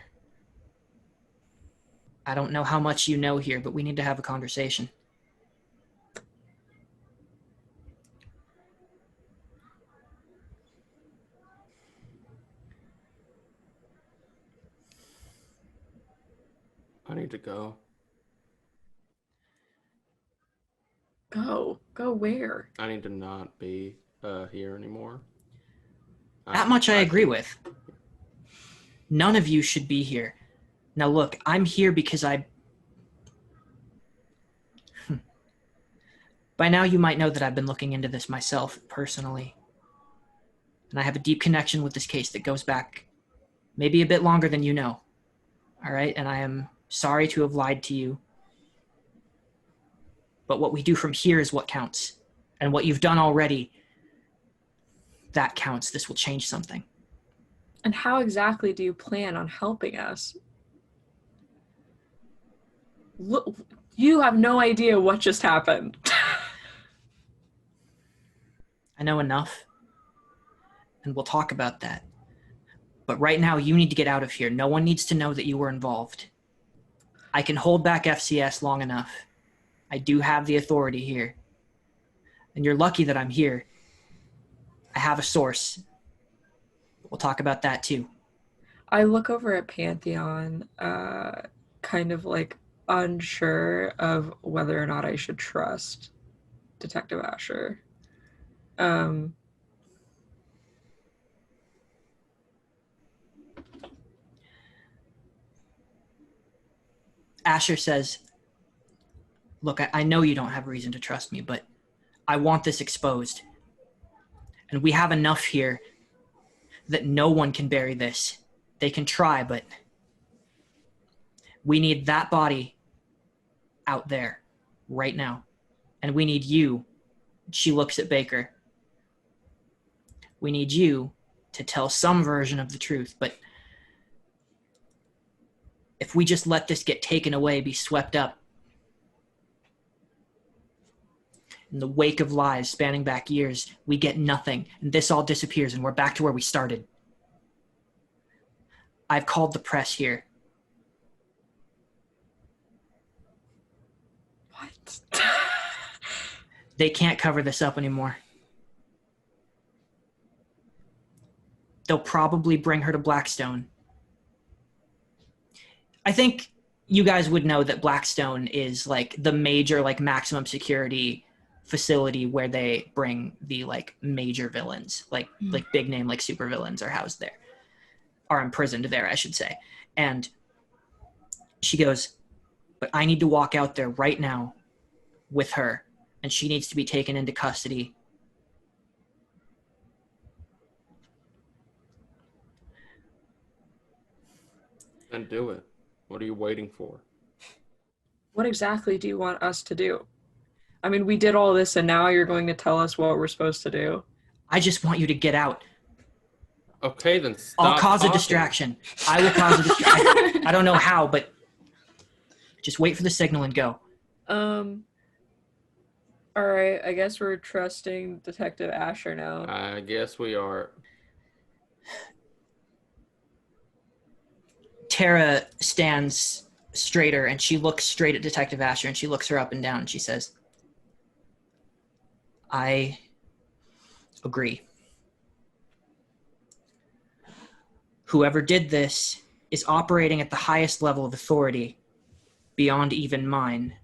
I don't know how much you know here, but we need to have a conversation. I need to go. Go where? I need to not be here anymore. That much I agree with. None of you should be here. Now look, I'm here because By now you might know that I've been looking into this myself, personally. And I have a deep connection with this case that goes back maybe a bit longer than you know. All right? And I am sorry to have lied to you. But what we do from here is what counts. And what you've done already, that counts. This will change something. And how exactly do you plan on helping us? Look, you have no idea what just happened. I know enough. And we'll talk about that. But right now, you need to get out of here. No one needs to know that you were involved. I can hold back FCS long enough. I do have the authority here. And you're lucky that I'm here. I have a source. We'll talk about that too. I look over at Pantheon, kind of like unsure of whether or not I should trust Detective Asher. Asher says, look, I know you don't have reason to trust me, but I want this exposed. And we have enough here that no one can bury this. They can try, but we need that body out there right now. And we need you. She looks at Baker. We need you to tell some version of the truth, but if we just let this get taken away, be swept up, in the wake of lies spanning back years, we get nothing, and this all disappears, and we're back to where we started. I've called the press here. What? They can't cover this up anymore. They'll probably bring her to Blackstone. I think you guys would know that Blackstone is like the major like maximum security facility where they bring the like major villains, like big name like super villains are housed there, are imprisoned there, I should say. And she goes, but I need to walk out there right now with her, and she needs to be taken into custody. Then do it. What are you waiting for? What exactly do you want us to do? I mean, we did all this and now you're going to tell us what we're supposed to do. I just want you to get out. Okay, then stop I'll cause talking. a distraction. I will cause a distraction. I don't know how, but just wait for the signal and go. All right, I guess we're trusting Detective Asher now. I guess we are. Tara stands straighter and she looks straight at Detective Asher and she looks her up and down and she says, I agree. Whoever did this is operating at the highest level of authority beyond even mine.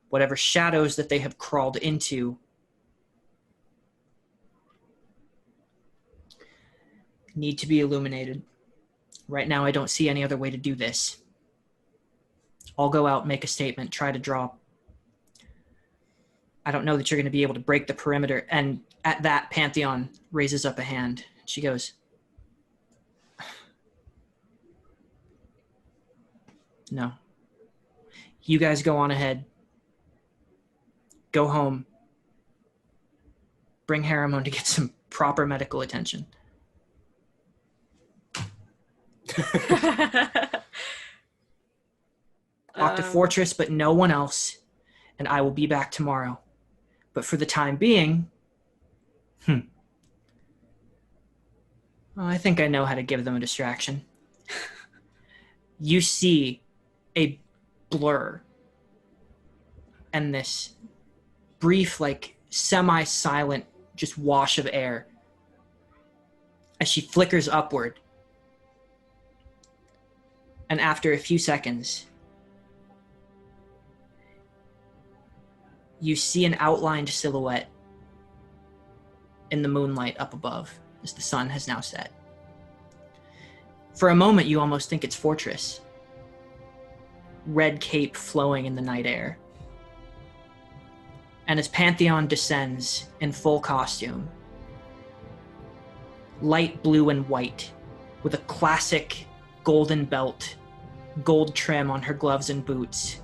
Whatever shadows that they have crawled into need to be illuminated. Right now, I don't see any other way to do this. I'll go out, make a statement, try to draw. I don't know that you're going to be able to break the perimeter. And at that, Pantheon raises up a hand. She goes, no. You guys go on ahead. Go home. Bring Harriman to get some proper medical attention. Talk to Fortress, but no one else, and I will be back tomorrow. But for the time being, I think I know how to give them a distraction. You see a blur and this brief, like, semi-silent just wash of air as she flickers upward. And after a few seconds, you see an outlined silhouette in the moonlight up above as the sun has now set. For a moment, you almost think it's Fortress. Red cape flowing in the night air. And as Pantheon descends in full costume, light blue and white, with a classic golden belt, gold trim on her gloves and boots,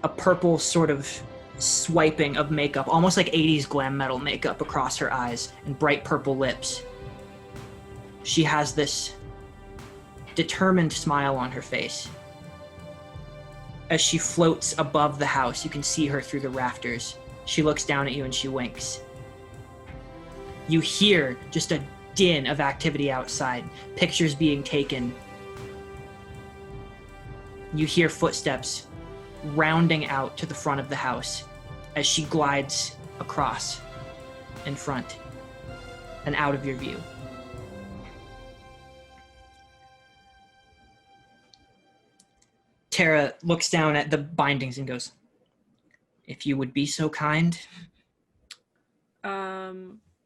a purple sort of swiping of makeup, almost like 80s glam metal makeup across her eyes, and bright purple lips. She has this determined smile on her face. As she floats above the house, you can see her through the rafters. She looks down at you and she winks. You hear just a din of activity outside, pictures being taken. You hear footsteps rounding out to the front of the house as she glides across in front and out of your view. Tara looks down at the bindings and goes, "If you would be so kind."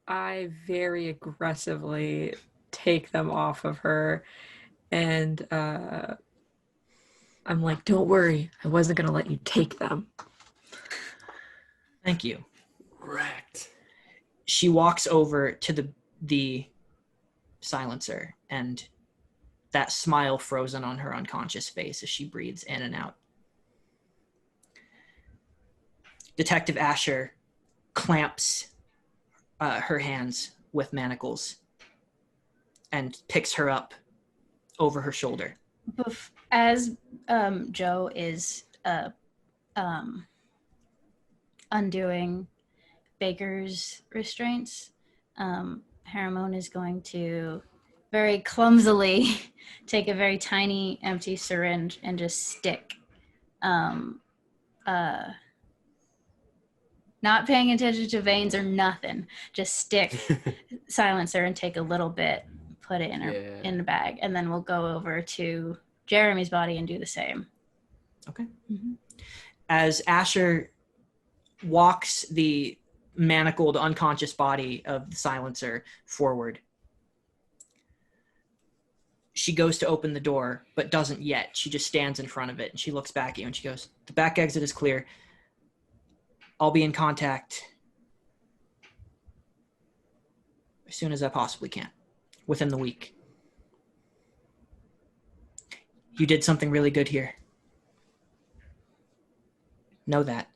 I very aggressively take them off of her, and I'm like, "Don't worry, I wasn't gonna let you take them." Thank you. Wrecked. She walks over to the silencer, and that smile frozen on her unconscious face as she breathes in and out. Detective Asher clamps her hands with manacles and picks her up over her shoulder. As Joe is undoing Baker's restraints, Haramon is going to very clumsily take a very tiny empty syringe and just stick not paying attention to veins or nothing, just stick silencer and take a little bit, put it in her in the bag, and then we'll go over to Jeremy's body and do the same. Okay. Mm-hmm. As Asher walks the manacled unconscious body of the silencer forward, she goes to open the door, but doesn't yet. She just stands in front of it, and she looks back at you, and she goes, "The back exit is clear. I'll be in contact as soon as I possibly can, within the week. You did something really good here. Know that."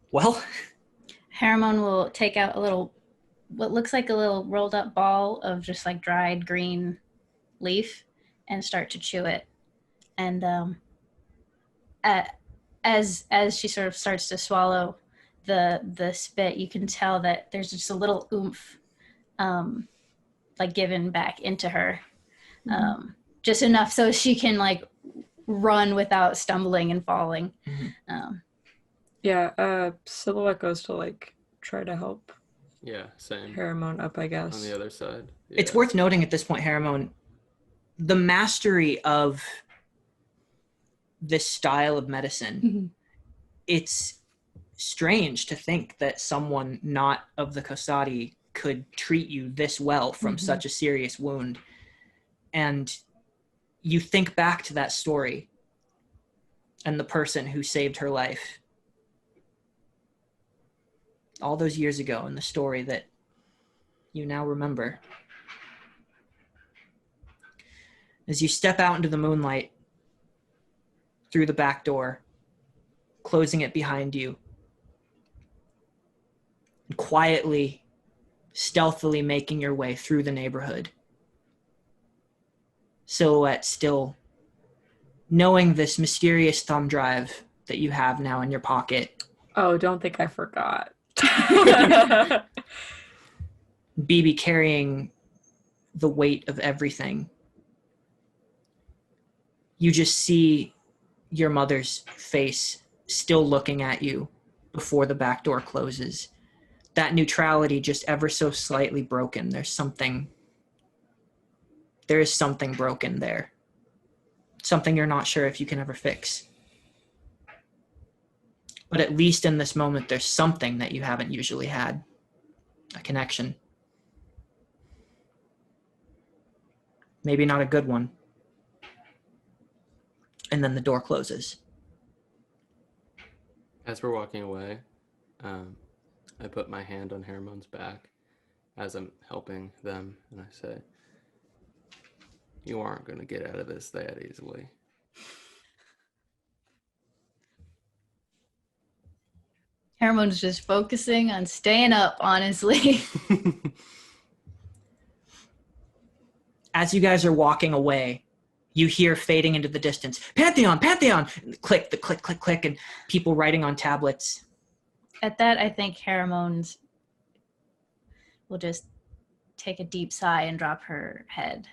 Well, Haramon will take out what looks like a little rolled up ball of just like dried green leaf and start to chew it. And as she sort of starts to swallow the spit, you can tell that there's just a little oomph like given back into her. Just enough so she can like run without stumbling and falling. Silhouette goes to like try to help. Yeah, same. Haramon up, I guess. On the other side. Yeah. It's worth noting at this point, Haramon, the mastery of this style of medicine, it's strange to think that someone not of the Kosadi could treat you this well from such a serious wound. And you think back to that story and the person who saved her life all those years ago, and the story that you now remember. As you step out into the moonlight through the back door, closing it behind you, and quietly, stealthily making your way through the neighborhood, Silhouette still knowing this mysterious thumb drive that you have now in your pocket. Oh, don't think I forgot. BB carrying the weight of everything. You just see your mother's face still looking at you before the back door closes. That neutrality just ever so slightly broken. There is something broken there. Something you're not sure if you can ever fix. But at least in this moment, there's something that you haven't usually had. A connection. Maybe not a good one. And then the door closes. As we're walking away, I put my hand on Haramon's back as I'm helping them, and I say, "You aren't going to get out of this that easily." Haramon's just focusing on staying up, honestly. As you guys are walking away, you hear fading into the distance, "Pantheon, Pantheon!" Click, the click, click, click, and people writing on tablets. At that, I think Haramon's will just take a deep sigh and drop her head.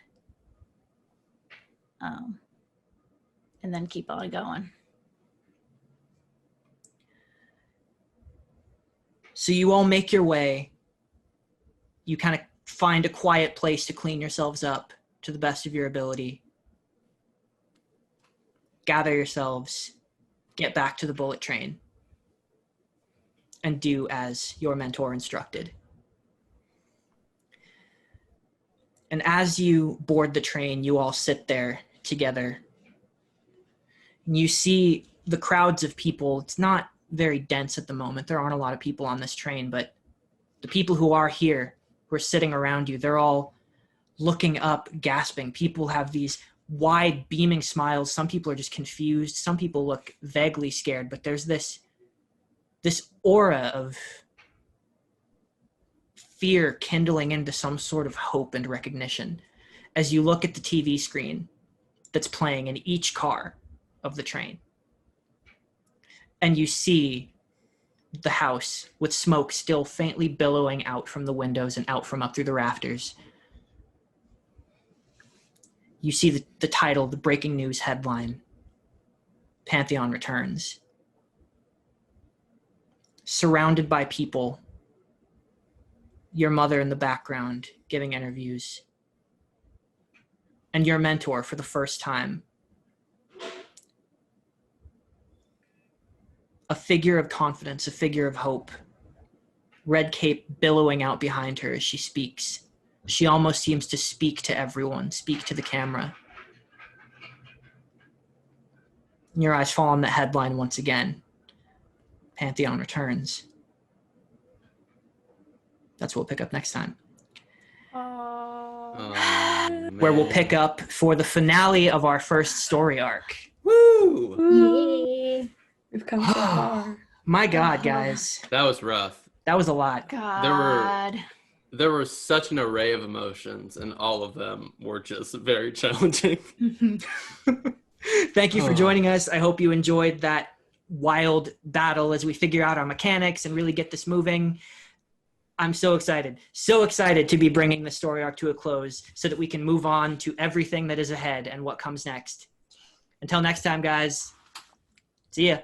And then keep on going. So you all make your way. You kind of find a quiet place to clean yourselves up to the best of your ability. Gather yourselves, get back to the bullet train, and do as your mentor instructed. And as you board the train, you all sit there together. And you see the crowds of people. It's not very dense at the moment. There aren't a lot of people on this train, but the people who are here, who are sitting around you, they're all looking up, gasping. People have these wide, beaming smiles. Some people are just confused. Some people look vaguely scared, but there's this aura of fear kindling into some sort of hope and recognition as you look at the TV screen that's playing in each car of the train. And you see the house with smoke still faintly billowing out from the windows and out from up through the rafters. You see the title, the breaking news headline, Pantheon returns. Surrounded by people, your mother in the background giving interviews, and your mentor for the first time. A figure of confidence, a figure of hope. Red cape billowing out behind her as she speaks. She almost seems to speak to everyone, speak to the camera. And your eyes fall on the headline once again. Pantheon returns. That's what we'll pick up next time. Where we'll pick up for the finale of our first story arc. Woo! Yay. We've come so far. My God, guys. That was rough. That was a lot. God. There were such an array of emotions, and all of them were just very challenging. Thank you for joining us. I hope you enjoyed that wild battle as we figure out our mechanics and really get this moving. I'm so excited to be bringing the story arc to a close so that we can move on to everything that is ahead and what comes next. Until next time, guys. See ya.